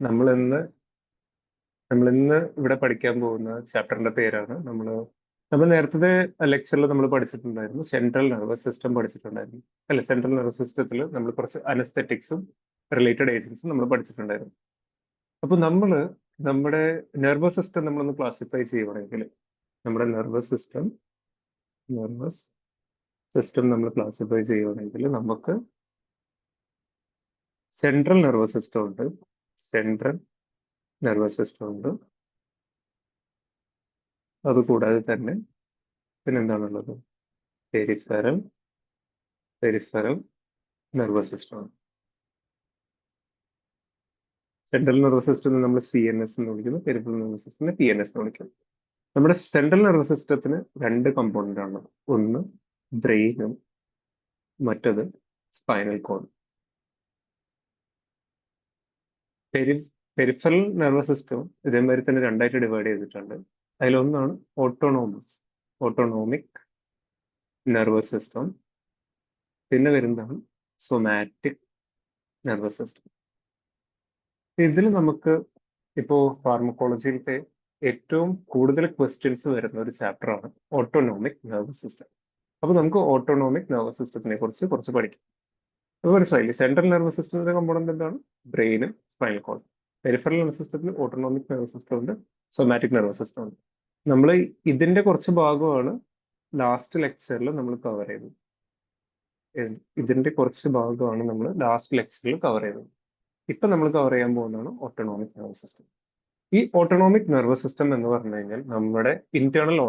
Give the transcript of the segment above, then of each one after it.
നമ്മളിന്ന് നമ്മളിന്ന് ഇവിടെ പഠിക്കാൻ പോകുന്ന ചാപ്റ്ററിന്റെ പേരാണ് നമ്മൾ നേരത്തെ ലെക്ചറിൽ നമ്മൾ പഠിച്ചിട്ടുണ്ടായിരുന്നു, സെൻട്രൽ നെർവസ് സിസ്റ്റം പഠിച്ചിട്ടുണ്ടായിരുന്നു. അല്ല, സെൻട്രൽ നെർവസ് സിസ്റ്റത്തിൽ നമ്മൾ കുറച്ച് അനസ്തെറ്റിക്സും റിലേറ്റഡ് ഏജൻസും നമ്മൾ പഠിച്ചിട്ടുണ്ടായിരുന്നു. അപ്പൊ നമ്മുടെ നെർവസ് സിസ്റ്റം നമ്മളൊന്ന് ക്ലാസിഫൈ ചെയ്യുവാണെങ്കിൽ, നമ്മുടെ നെർവസ് സിസ്റ്റം നമ്മൾ ക്ലാസിഫൈ ചെയ്യുവാണെങ്കിൽ നമുക്ക് സെൻട്രൽ നെർവസ് സിസ്റ്റം ഉണ്ട്, സെൻട്രൽ നെർവസ് സിസ്റ്റം ഉണ്ട്. അതുകൂടാതെ തന്നെ പിന്നെന്താണുള്ളത്? Peripheral peripheral nervous system. Central nervous system നമ്മൾ CNS എന്ന് വിളിക്കുന്നു, പെരിഫറൽ നെർവസ് സിസ്റ്റത്തിനെ PNS എന്ന് വിളിക്കുന്നു. നമ്മുടെ സെൻട്രൽ നെർവസ് സിസ്റ്റത്തിന് രണ്ട് കമ്പോണന്റ് ആണ്, ഒന്ന് ബ്രെയിനും മറ്റത് spinal cord. Peripheral nervous system ഇതേമാതിരി തന്നെ രണ്ടായിട്ട് ഡിവൈഡ് ചെയ്തിട്ടുണ്ട്. അതിലൊന്നാണ് ഓട്ടോണോമിക് നെർവസ് സിസ്റ്റം, പിന്നെ വരുന്നതാണ് സൊമാറ്റിക് നെർവസ് സിസ്റ്റം. ഇതിൽ നമുക്ക് ഇപ്പോ ഫാർമക്കോളജിയിലത്തെ ഏറ്റവും കൂടുതൽ ക്വസ്റ്റ്യൻസ് വരുന്ന ഒരു ചാപ്റ്ററാണ് ഓട്ടോണോമിക് നെർവസ് സിസ്റ്റം. അപ്പൊ നമുക്ക് ഓട്ടോണോമിക് നെർവസ് സിസ്റ്റത്തിനെ കുറിച്ച് കുറച്ച് പഠിക്കാം. അത് മനസ്സിലായില്ലേ? സെൻട്രൽ നെർവസ് സിസ്റ്റത്തിന്റെ കമ്പോണന്റ് എന്താണ്? ബ്രെയിനും സ്പൈനൽ കോഡ്. പെരിഫറൽ നെർവസ് സിസ്റ്റത്തിൽ ഓട്ടോണോമിക് നെർവസ് സിസ്റ്റം ഉണ്ട്, സൊമാറ്റിക് നെർവസ് സിസ്റ്റം ഉണ്ട്. നമ്മൾ ഇതിന്റെ കുറച്ച് ഭാഗമാണ് ലാസ്റ്റ് ലെക്ചറിൽ നമ്മൾ കവർ ചെയ്തത്. ഇതിന്റെ കുറച്ച് ഭാഗമാണ് നമ്മൾ ലാസ്റ്റ് ലെക്ചറിൽ കവർ ചെയ്തത്. ഇപ്പൊ നമ്മൾ കവർ ചെയ്യാൻ പോകുന്നതാണ് ഓട്ടോണോമിക് നെർവസ് സിസ്റ്റം. ഈ ഓട്ടോണോമിക് നെർവസ് സിസ്റ്റം എന്ന് പറഞ്ഞു കഴിഞ്ഞാൽ നമ്മുടെ ഇന്റേണൽ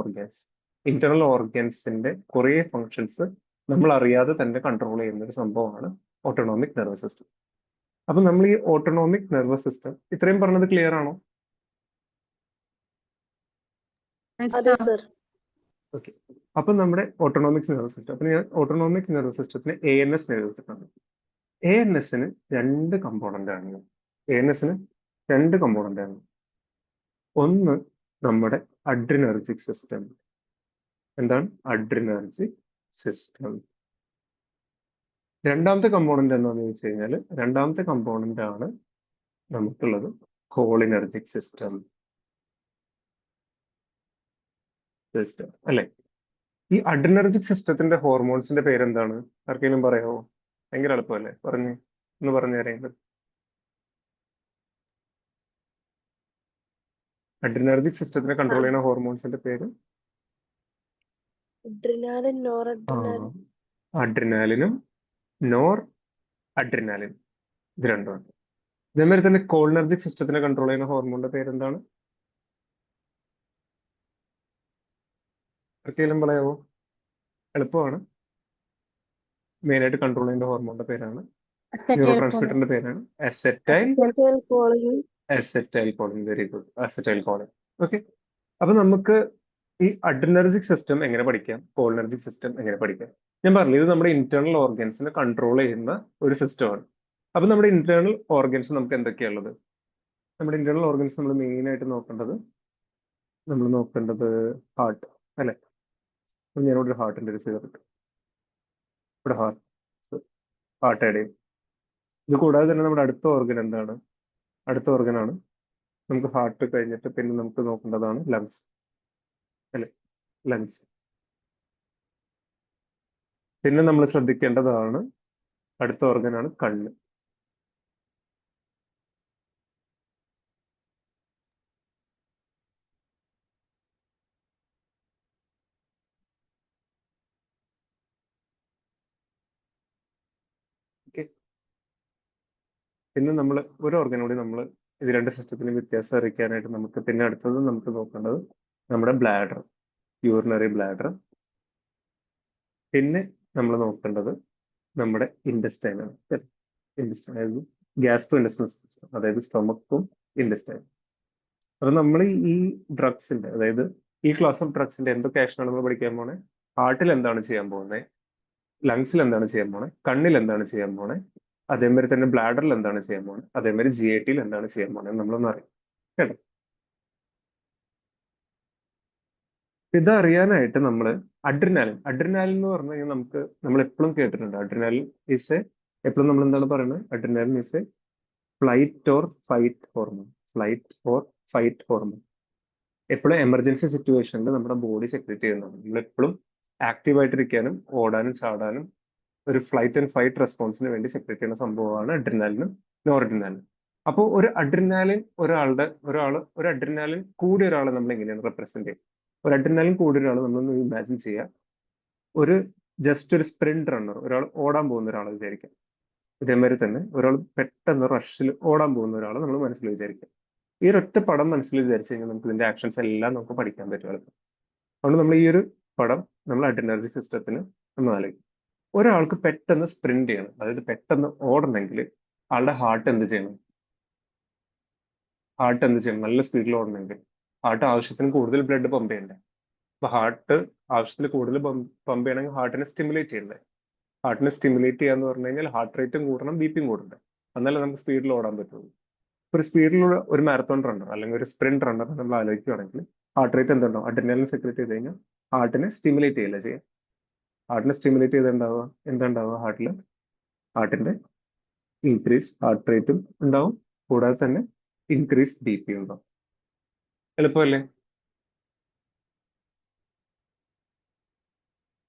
ഓർഗൻസിന്റെ കുറേ ഫങ്ഷൻസ് നമ്മൾ അറിയാതെ തന്നെ കൺട്രോൾ ചെയ്യുന്ന ഒരു സംഭവമാണ് ഓട്ടോണോമിക് നെർവസ് സിസ്റ്റം. അപ്പൊ നമ്മൾ ഈ ഓട്ടോണോമിക് നെർവസ് സിസ്റ്റം ഇത്രയും പറഞ്ഞത് ക്ലിയർ ആണോ? അതെ സർ. ഓക്കെ. അപ്പൊ നമ്മുടെ ഓട്ടോണോമിക് നെർവസ് സിസ്റ്റം, അപ്പൊ ഞാൻ ഓട്ടോണോമിക് നെർവസ് സിസ്റ്റത്തിന് ANS എഴുതിയിട്ടുണ്ട്. ANSന് രണ്ട് കമ്പോണന്റ് ആണ്. ANSന് രണ്ട് കമ്പോണന്റ് ആണ്. ഒന്ന് നമ്മുടെ അഡ്രിനർജിക് സിസ്റ്റം. എന്താണ് അഡ്രിനർജിക് സിസ്റ്റം? രണ്ടാമത്തെ കമ്പോണന്റ് എന്താണെന്ന് വെച്ച് കഴിഞ്ഞാൽ, രണ്ടാമത്തെ കമ്പോണന്റ് ആണ് നമുക്കുള്ളത് കോളിനർജിക് സിസ്റ്റം അല്ലെ? ഈ അഡ്രിനർജിക് സിസ്റ്റത്തിന്റെ ഹോർമോൺസിന്റെ പേരെന്താണ്? ആർക്കെങ്കിലും പറയാമോ? ഭയങ്കര എളുപ്പമല്ലേ, ഒന്ന് പറഞ്ഞു തരാം. അഡ്രിനർജിക് സിസ്റ്റത്തിനെ കൺട്രോൾ ചെയ്യുന്ന ഹോർമോൺസിന്റെ പേര്? Adrenaline, noradrenaline. അഡ്രിനാലിനും നോർ അഡ്രിനാലിനും, ഇത് രണ്ടുമാണ്. ഇതേമാതിരി തന്നെ കോളിനർജിക് സിസ്റ്റത്തിനെ കൺട്രോൾ ചെയ്യുന്ന ഹോർമോണിന്റെ പേരെന്താണ്? ആർക്കെങ്കിലും പറയാമോ? എളുപ്പമാണ്. മെയിൻ ആയിട്ട് കൺട്രോൾ ചെയ്യുന്ന ഹോർമോണിന്റെ പേരാണ്, ന്യൂറോ ട്രാൻസ്മിറ്ററിന്റെ പേരാണ് acetylcholine. Acetylcholine. Very good, acetylcholine. Okay. അപ്പൊ നമുക്ക് ഈ അഡ്രിനർജിക് സിസ്റ്റം എങ്ങനെ പഠിക്കാം, കോളിനർജിക് സിസ്റ്റം എങ്ങനെ പഠിക്കാം? ഞാൻ പറഞ്ഞു, ഇത് നമ്മുടെ ഇന്റേണൽ ഓർഗൻസിനെ കൺട്രോൾ ചെയ്യുന്ന ഒരു സിസ്റ്റമാണ്. അപ്പൊ നമ്മുടെ ഇന്റേണൽ ഓർഗൻസ് നമുക്ക് എന്തൊക്കെയാണുള്ളത്? നമ്മുടെ ഇന്റേണൽ ഓർഗൻസ് നമ്മൾ മെയിൻ ആയിട്ട് നോക്കേണ്ടത് ഹാർട്ട് അല്ലെ? ഞാനിവിടെ ഒരു ഹാർട്ടിന്റെ ഒരു ഫിഗർ ഇട്ടു. ഇവിടെ ഹാർട്ട് ആഡ് ചെയ്യും. ഇത് കൂടാതെ തന്നെ നമ്മുടെ അടുത്ത ഓർഗൻ എന്താണ്? അടുത്ത ഓർഗനാണ് നമുക്ക് ഹാർട്ട് കഴിഞ്ഞിട്ട് പിന്നെ നമുക്ക് നോക്കേണ്ടതാണ് ലങ്സ് അല്ലെ? ലങ്സ്. പിന്നെ നമ്മൾ ശ്രദ്ധിക്കേണ്ടതാണ് അടുത്ത ഓർഗനാണ് കണ്ണ്. പിന്നെ നമ്മൾ ഒരു ഓർഗൻ കൂടി നമ്മൾ ഇത് രണ്ട് സിസ്റ്റത്തിനും വ്യത്യാസം അറിയിക്കാനായിട്ട് നമുക്ക് പിന്നെ അടുത്തത് നമുക്ക് നോക്കേണ്ടത് നമ്മുടെ ബ്ലാഡർ, യൂറിനറി ബ്ലാഡർ. പിന്നെ നമ്മൾ നോക്കേണ്ടത് നമ്മുടെ ഇൻഡസ്റ്റൈൻ ആണ്. ഇൻഡസ്റ്റൈൻ, അതായത് ഗ്യാസ്ട്രോ ഇൻഡസ്ട്രിയൽ സിസ്റ്റം, അതായത് സ്റ്റൊമക്കും ഇൻഡസ്റ്റൈനും. അപ്പൊ നമ്മൾ ഈ ഡ്രഗ്സിന്റെ, അതായത് ഈ ക്ലാസ് ഓഫ് ഡ്രഗ്സിന്റെ എന്തൊക്കെ ആക്ഷനാണ് നമ്മൾ പഠിക്കാൻ പോണേ? ഹാർട്ടിൽ എന്താണ് ചെയ്യാൻ പോകുന്നത്, ലങ്സിൽ എന്താണ് ചെയ്യാൻ പോണേ, കണ്ണിൽ എന്താണ് ചെയ്യാൻ പോണേ, അതേമാതിരി തന്നെ ബ്ലാഡറിൽ എന്താണ് ചെയ്യാൻ പോണേ, അതേമാതിരി GITയിൽ എന്താണ് ചെയ്യാൻ പോണേ നമ്മളൊന്ന് അറിയാം കേട്ടോ. ഇതറിയാനായിട്ട് നമ്മൾ അഡ്രിനാലിൻ എന്ന് പറഞ്ഞു കഴിഞ്ഞാൽ നമ്മൾ എപ്പോഴും കേട്ടിട്ടുണ്ട്. അഡ്രിനാലിൻ ഈസ് എപ്പോഴും നമ്മൾ എന്താണ് പറയുന്നത്? Adrenaline is A flight or fight hormone. Flight or fight hormone എപ്പോഴും എമർജൻസി സിറ്റുവേഷനിൽ നമ്മുടെ ബോഡി സെക്രേറ്റ് ചെയ്യുന്നതാണ്. നമ്മൾ എപ്പോഴും ആക്റ്റീവ് ആയിട്ടിരിക്കാനും ഓടാനും ചാടാനും ഒരു ഫ്ലൈറ്റ് ആൻഡ് ഫൈറ്റ് റെസ്പോൺസിന് വേണ്ടി സെക്രേറ്റ് ചെയ്യുന്ന സംഭവമാണ് അഡ്രിനാലിനും നോറഡ്രിനാലിനും. അപ്പോൾ ഒരു അഡ്രിനാലിൻ ഒരു അഡ്രിനാലിൻ കൂടിയ ഒരാളെ നമ്മൾ എങ്ങനെയാണ് റെപ്രസെന്റ് ചെയ്യുക? ഒരു അഡ്രിനാലിൻ കൂടിയ ഒരാൾ നമ്മളൊന്ന് ഇമാജിൻ ചെയ്യുക, ഒരു ജസ്റ്റ് ഒരു സ്പ്രിന്റ് റണ്ണർ, ഒരാൾ ഓടാൻ പോകുന്ന ഒരാൾ വിചാരിക്കാം. ഇതേമാതിരി തന്നെ ഒരാൾ പെട്ടെന്ന് റഷിൽ ഓടാൻ പോകുന്ന ഒരാൾ നമ്മൾ മനസ്സിൽ വിചാരിക്കാം. ഈ ഒരൊറ്റ പടം മനസ്സിൽ വിചാരിച്ചു കഴിഞ്ഞാൽ നമുക്ക് ഇതിന്റെ ആക്ഷൻസ് എല്ലാം നമുക്ക് പഠിക്കാൻ പറ്റും. അതുകൊണ്ട് നമ്മൾ ഈ ഒരു പടം നമ്മൾ അഡ്രിനർജിക് സിസ്റ്റത്തിന് നമ്മൾ ആലോചിക്കും. ഒരാൾക്ക് പെട്ടെന്ന് സ്പ്രിന്റ് ചെയ്യണം, അതായത് പെട്ടെന്ന് ഓടണമെങ്കിൽ ആളുടെ ഹാർട്ട് എന്ത് ചെയ്യണം? നല്ല സ്പീഡിൽ ഓടണമെങ്കിൽ ഹാർട്ട് ആവശ്യത്തിന് കൂടുതൽ ബ്ലഡ് പമ്പ് ചെയ്യണ്ടേ? അപ്പൊ ഹാർട്ട് ആവശ്യത്തിന് കൂടുതൽ പമ്പ് ചെയ്യണമെങ്കിൽ ഹാർട്ടിനെ സ്റ്റിമുലേറ്റ് ചെയ്യണ്ടേ? ഹാർട്ടിനെ സ്റ്റിമുലേറ്റ് ചെയ്യാന്ന് പറഞ്ഞു കഴിഞ്ഞാൽ ഹാർട്ട് റേറ്റും കൂടണം, ബിപിയും കൂടണ്ടേ? എന്നാലേ നമുക്ക് സ്പീഡിൽ ഓടാൻ പറ്റുള്ളൂ. ഒരു സ്പീഡിലുള്ള ഒരു മാരത്തോൺ റണ്ണർ അല്ലെങ്കിൽ ഒരു സ്പ്രിന്റ് റണ്ണർ നമ്മൾ ആലോചിക്കുകയാണെങ്കിൽ ഹാർട്ട് റേറ്റ് എന്തുണ്ടോ? അഡ്രിനാലിൻ സെക്രേറ്റ് ചെയ്ത് കഴിഞ്ഞാൽ ഹാർട്ടിനെ സ്റ്റിമുലേറ്റ് ചെയ്യല്ല ചെയ്യാം. ഹാർട്ടിനെ സ്റ്റിമുലേറ്റ് ചെയ്തുണ്ടാവുക എന്താണ്ടാവുക? ഹാർട്ടിന്റെ ഇൻക്രീസ് ഹാർട്ട് റേറ്റും ഉണ്ടാവും, കൂടാതെ തന്നെ ഇൻക്രീസ് ബി പി ഉണ്ടാവും. എളുപ്പമല്ലേ?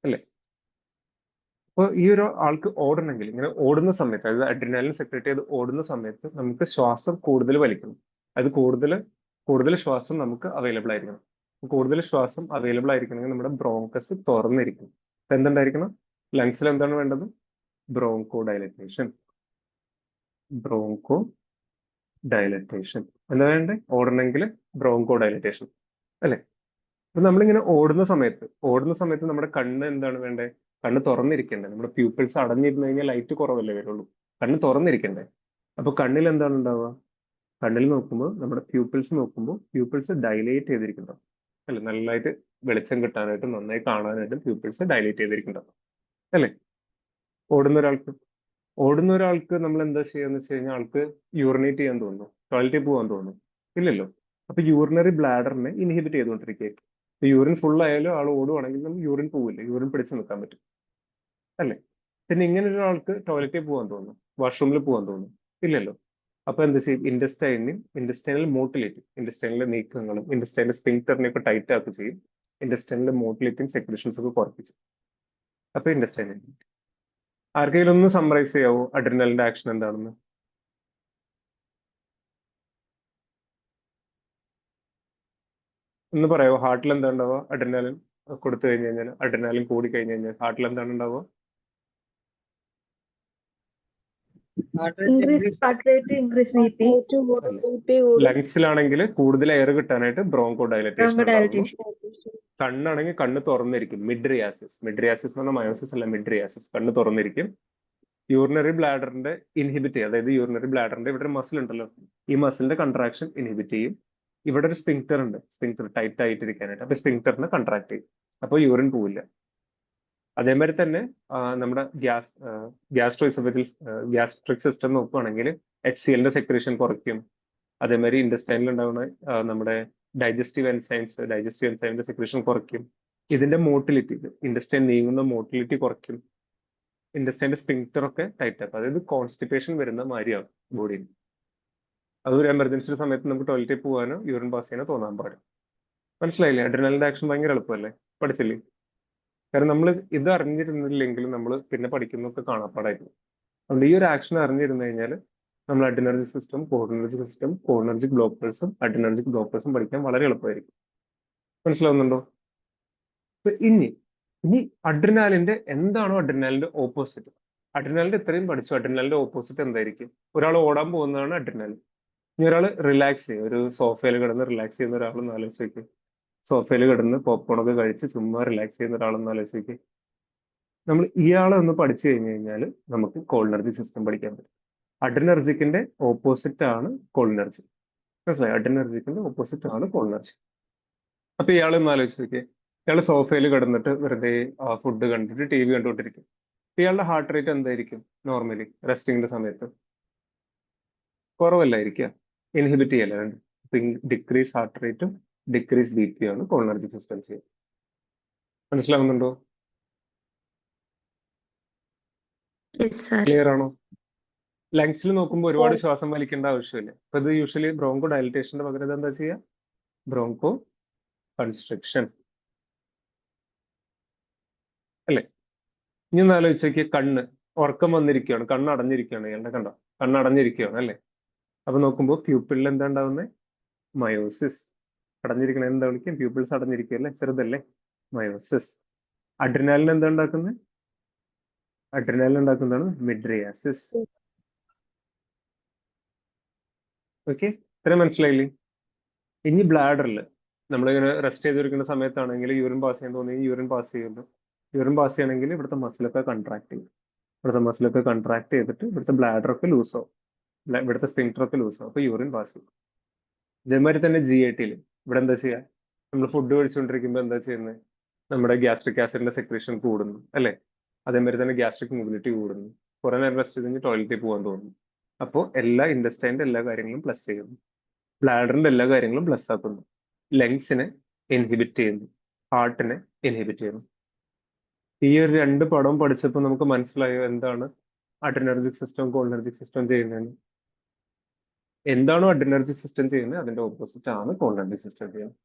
അല്ലേ? അപ്പോൾ ഈ ഒരു ആൾക്ക് ഓടണമെങ്കിൽ ഇങ്ങനെ ഓടുന്ന സമയത്ത്, അതായത് അഡ്രിനാലിൻ സെക്രേറ്റ് ചെയ്ത് ഓടുന്ന സമയത്ത് നമുക്ക് ശ്വാസം കൂടുതൽ വലിക്കണം. അത് കൂടുതൽ ശ്വാസം നമുക്ക് അവൈലബിൾ ആയിരിക്കണം. കൂടുതൽ ശ്വാസം അവൈലബിൾ ആയിരിക്കണമെങ്കിൽ നമ്മുടെ ബ്രോങ്കസ് തുറന്നിരിക്കണം. എന്തുണ്ടായിരിക്കണം? ലങ്സിൽ എന്താണ് വേണ്ടത്? Broncho dilatation. എന്താ വേണ്ടേ? ഓടണമെങ്കിൽ ബ്രോങ്കോ ഡയലറ്റേഷൻ അല്ലെ? അപ്പൊ നമ്മളിങ്ങനെ ഓടുന്ന സമയത്ത് നമ്മുടെ കണ്ണ് എന്താണ് വേണ്ടേ? കണ്ണ് തുറന്നിരിക്കണ്ടേ? നമ്മുടെ പ്യൂപ്പിൾസ് അടഞ്ഞിരുന്നു കഴിഞ്ഞാൽ ലൈറ്റ് കുറവല്ലേ വരുള്ളൂ. കണ്ണ് തുറന്നിരിക്കണ്ടേ? അപ്പൊ കണ്ണിൽ എന്താണ് ഉണ്ടാവുക? കണ്ണിൽ നോക്കുമ്പോൾ നമ്മുടെ പ്യൂപ്പിൾസ് ഡൈലേറ്റ് ചെയ്തിരിക്കുന്നുണ്ടാവും അല്ലെ? നല്ലതായിട്ട് വെളിച്ചം കിട്ടാനായിട്ടും നന്നായി കാണാനായിട്ടും പ്യൂപ്പിൾസ് ഡൈലേറ്റ് ചെയ്തിരിക്കുന്നുണ്ടാവും അല്ലെ? ഓടുന്ന ഒരാൾക്ക് നമ്മൾ എന്താ ചെയ്യാന്ന് വെച്ച് കഴിഞ്ഞാൽ ആൾക്ക് യൂറിനേറ്റ് ചെയ്യാൻ തോന്നുന്നു, ടോയ്ലറ്റിൽ പോകാൻ തോന്നുന്നു? ഇല്ലല്ലോ. അപ്പൊ യൂറിനറി ബ്ലാഡറിനെ ഇൻഹിബിറ്റ് ചെയ്തുകൊണ്ടിരിക്കുകയായിരിക്കും. യൂറിൻ ഫുൾ ആയാലും ആൾ ഓടുവാണെങ്കിൽ നമുക്ക് യൂറിൻ പോവില്ല, യൂറിൻ പിടിച്ചു നിൽക്കാൻ പറ്റും അല്ലേ? പിന്നെ ഇങ്ങനെ ഒരാൾക്ക് ടോയ്ലറ്റിൽ പോകാൻ തോന്നുന്നു, വാഷ്റൂമിൽ പോകാൻ തോന്നുന്നു? ഇല്ലല്ലോ. അപ്പൊ എന്ത് ചെയ്യും? ഇൻഡസ്റ്റൈനൽ മോട്ടിലിറ്റി, ഇൻഡസ്റ്റൈനിലെ നീക്കങ്ങളും ഇൻഡസ്റ്റൈനൽ സ്പിങ്ക്ടറിനെ ഒക്കെ ടൈറ്റ് ആക്കി ചെയ്യും. ഇൻഡസ്റ്റൈനിലെ മോട്ടിലിറ്റിയും സെക്രഷൻസ് ഒക്കെ കുറപ്പിച്ചു. അപ്പൊ ഇൻഡസ്റ്റൈനൽ ആർക്കെങ്കിലും ഒന്ന് സമ്മറൈസ് ചെയ്യാവോ അഡ്രിനലിന്റെ ആക്ഷൻ എന്താണെന്ന്? ഒന്ന് പറയാവോ? ഹാർട്ടിൽ എന്താ ഉണ്ടാവുക? അഡ്രിനാലിൻ കൊടുത്തു കഴിഞ്ഞു കഴിഞ്ഞാൽ, അഡ്രിനാലിൻ കൂടി കഴിഞ്ഞു കഴിഞ്ഞാൽ ഹാർട്ടിൽ എന്താണ് ഉണ്ടാവുക? ലങ്സിലാണെങ്കിൽ കൂടുതൽ എയർ കിട്ടാനായിട്ട് ബ്രോങ്കോ ഡയലറ്റേഷൻ ഉണ്ടാവുന്നു. കണ്ണാണെങ്കിൽ കണ്ണ് തുറന്നിരിക്കും, മിഡ്രിയാസിസ് എന്ന് പറഞ്ഞാൽ മയോസിസ് അല്ല, മിഡ്രിയാസിസ്. കണ്ണ് തുറന്നിരിക്കും. യൂറിനറി ബ്ലാഡറിന്റെ ഇൻഹിബിറ്റ് ചെയ്യും, അതായത് യൂറിനറി ബ്ലാഡറിന്റെ ഇവിടെ ഒരു മസിൽ ഉണ്ടല്ലോ, ഈ മസിലിന്റെ കൺട്രാക്ഷൻ ഇൻഹിബിറ്റ് ചെയ്യും. ഇവിടെ ഒരു സ്പിങ്ക്ടർ ഉണ്ട്, സ്പിങ്ക്ടർ ടൈറ്റ് ആയിട്ടിരിക്കാനായിട്ട്. അപ്പൊ സ്പിങ്ക്ടറിനെ കൺട്രാക്ട് ചെയ്യും, അപ്പോൾ യൂറിൻ പോവില്ല. അതേമാതിരി തന്നെ നമ്മുടെ ഗ്യാസ്ട്രിക് സിസ്റ്റം നോക്കുകയാണെങ്കിൽ HCl സെക്രീഷൻ കുറയ്ക്കും. അതേമാതിരി ഇൻഡസ്റ്റൈനിൽ ഉണ്ടാകുന്ന നമ്മുടെ ഡൈജസ്റ്റീവ് എൻസൈമിന്റെ സെക്രീഷൻ കുറയ്ക്കും. ഇതിന്റെ മോട്ടിലിറ്റി, ഇൻഡസ്റ്റൈൻ നീങ്ങുന്ന മോട്ടിലിറ്റി കുറയ്ക്കും. ഇൻഡസ്റ്റൈന്റെ സ്പിങ്ക്ടർ ഒക്കെ ടൈറ്റ് ആക്കും. അതായത് കോൺസ്റ്റിപ്പേഷൻ വരുന്ന മാതിരിയാണ് ബോഡിയിൽ. അതൊരു എമർജൻസി സമയത്ത് നമുക്ക് ടോയ്ലറ്റിൽ പോകാനോ യൂറിൻ പാസ് ചെയ്യാനോ തോന്നാൻ പാടില്ല. മനസ്സിലായില്ലേ? അഡ്രിനാലിന്റെ ആക്ഷൻ ഭയങ്കര എളുപ്പമല്ലേ? പഠിച്ചില്ലേ? കാരണം നമ്മൾ ഇത് അറിഞ്ഞിരുന്നില്ലെങ്കിലും നമ്മൾ പിന്നെ പഠിക്കുന്നൊക്കെ കാണാപ്പാടായിരുന്നു. അതുകൊണ്ട് ഈ ഒരു ആക്ഷൻ അറിഞ്ഞിരുന്നു കഴിഞ്ഞാൽ നമ്മൾ അഡ്രിനർജിക് സിസ്റ്റം, കോഡ്രിനർജിക് ബ്ലോക്കേഴ്സും പഠിക്കാൻ വളരെ എളുപ്പമായിരിക്കും. മനസ്സിലാവുന്നുണ്ടോ? ഇനി അഡ്രിനാലിന്റെ എന്താണോ അഡ്രിനാലിന്റെ ഓപ്പോസിറ്റ്? അഡ്രിനാലിന്റെ ഇത്രയും പഠിച്ചു, അഡ്രിനാലിന്റെ ഓപ്പോസിറ്റ് എന്തായിരിക്കും? ഒരാൾ ഓടാൻ പോകുന്നതാണ് അഡ്രിനാലിൻ. ഇനി ഒരാൾ റിലാക്സ് ചെയ്യും, ഒരു സോഫയിൽ കിടന്ന് റിലാക്സ് ചെയ്യുന്ന ഒരാളെന്ന് ആലോചിച്ച്, സോഫയിൽ കിടന്ന് പോപ്കോൺ ഒക്കെ കഴിച്ച് ചുമ്മാ റിലാക്സ് ചെയ്യുന്ന ഒരാളെന്ന് ആലോചിച്ച്, നമ്മൾ ഇയാളെ ഒന്ന് പഠിച്ചു കഴിഞ്ഞു കഴിഞ്ഞാൽ നമുക്ക് കോളിനർജിക് സിസ്റ്റം പഠിക്കാൻ പറ്റും. അഡ്രിനർജിക്കിന്റെ ഓപ്പോസിറ്റ് ആണ് കോളിനർജി. മനസ്സിലായി? അഡ്രിനർജിക്കിന്റെ ഓപ്പോസിറ്റ് ആണ് കോളിനർജി. അപ്പൊ ഇയാളൊന്ന് ആലോചിച്ച് ഇയാൾ സോഫയിൽ കിടന്നിട്ട് വെറുതെ ഫുഡ് കണ്ടിട്ട് TV കണ്ടുകൊണ്ടിരിക്കും. ഇയാളുടെ ഹാർട്ട് റേറ്റ് എന്തായിരിക്കും നോർമലി റെസ്റ്റിംഗിന്റെ സമയത്ത്? കുറവല്ലായിരിക്കുക, ഇൻഹിബിറ്റ് ചെയ്യല്ല. ഡിക്രീസ് ഹാർട്ട് റേറ്റും ഡിക്രീസ് BP ആണ് കോളിനർജിക് സിസ്റ്റം ചെയ്യുക. മനസ്സിലാവുന്നുണ്ടോ? ക്ലിയർ ആണോ? ലങ്സിൽ നോക്കുമ്പോൾ ഒരുപാട് ശ്വാസം വലിക്കേണ്ട ആവശ്യമില്ല. അപ്പൊ ഇത് യൂഷ്വലി ബ്രോങ്കോ ഡയലിറ്റേഷന്റെ പകരം എന്താ ചെയ്യുക? ബ്രോങ്കോ കൺസ്ട്രക്ഷൻ അല്ലേ? ഇനി ഒന്ന് ആലോചിച്ച് നോക്കിയേ, കണ്ണ് ഉറക്കം വന്നിരിക്കുകയാണ്, കണ്ണ് അടഞ്ഞിരിക്കുകയാണ്, ഇയാളുടെ കണ്ടോ, കണ്ണ് അടഞ്ഞിരിക്കുകയാണ് അല്ലേ? അപ്പൊ നോക്കുമ്പോൾ പ്യൂപ്പിളിൽ എന്താ ഉണ്ടാവുന്നത്? മയോസിസ്. അടഞ്ഞിരിക്കണ എന്താ വിളിക്കും? പ്യൂപ്പിൾസ് അടഞ്ഞിരിക്കുക അല്ലേ, ചെറുതല്ലേ, മയോസിസ്. അഡ്രിനാലിൻ എന്താ ഉണ്ടാക്കുന്നത്? അഡ്രിനാലിൻ ഉണ്ടാക്കുന്നതാണ് മിഡ്രിയാസിസ്. ഓക്കെ, ഇത്രയും മനസ്സിലായില്ലേ? ഇനി ബ്ലാഡറിൽ നമ്മളിങ്ങനെ റെസ്റ്റ് ചെയ്തിരിക്കുന്ന സമയത്താണെങ്കിൽ യൂറിൻ പാസ് ചെയ്യാൻ തോന്നി, യൂറിൻ പാസ് ചെയ്യുന്നു. യൂറിൻ പാസ് ചെയ്യണമെങ്കിൽ ഇവിടുത്തെ മസിലൊക്കെ കൺട്രാക്ട് ചെയ്യും. ഇവിടുത്തെ മസിലൊക്കെ കൺട്രാക്ട് ചെയ്തിട്ട് ഇവിടുത്തെ ബ്ലാഡറൊക്കെ ലൂസ് ആവും, ഇവിടുത്തെ സ്പിൻറ്ററൊക്കെ ലൂസ് ആവും, അപ്പൊ യൂറിൻ പാസ് ചെയ്യും. ഇതേമാതിരി തന്നെ GIT-യിൽ ഇവിടെ എന്താ ചെയ്യുക? നമ്മൾ ഫുഡ് കഴിച്ചുകൊണ്ടിരിക്കുമ്പോൾ എന്താ ചെയ്യുന്നത്? നമ്മുടെ ഗ്യാസ്ട്രിക് ആസിഡിന്റെ സെക്രീഷൻ കൂടുന്നു അല്ലേ? അതേമാതിരി തന്നെ ഗ്യാസ്ട്രിക് മൊബിലിറ്റി കൂടുന്നു. കുറെ നേരം റെസ്റ്റ് ചെയ്ത് ടോയ്ലറ്റിൽ പോകാൻ തോന്നുന്നു. അപ്പോൾ എല്ലാ ഇൻഡസ്റ്റൈൻ്റെ എല്ലാ കാര്യങ്ങളും പ്ലസ് ചെയ്യുന്നു, ബ്ലാഡറിന്റെ എല്ലാ കാര്യങ്ങളും പ്ലസ് ആക്കുന്നു, ലങ്സിനെ ഇൻഹിബിറ്റ് ചെയ്യുന്നു, ഹാർട്ടിനെ ഇൻഹിബിറ്റ് ചെയ്യുന്നു. ഈ ഒരു രണ്ട് പടവും പഠിച്ചപ്പോൾ നമുക്ക് മനസ്സിലായോ എന്താണ് അഡ്രിനർജിക് സിസ്റ്റം കോളിനർജിക് സിസ്റ്റം ചെയ്യുന്നതെന്ന്? എന്താണോ അഡ്രിനർജിക് സിസ്റ്റം ചെയ്യുന്നത് അതിന്റെ ഓപ്പോസിറ്റ് ആണ് കോളിനർജിക് സിസ്റ്റം ചെയ്യുന്നത്.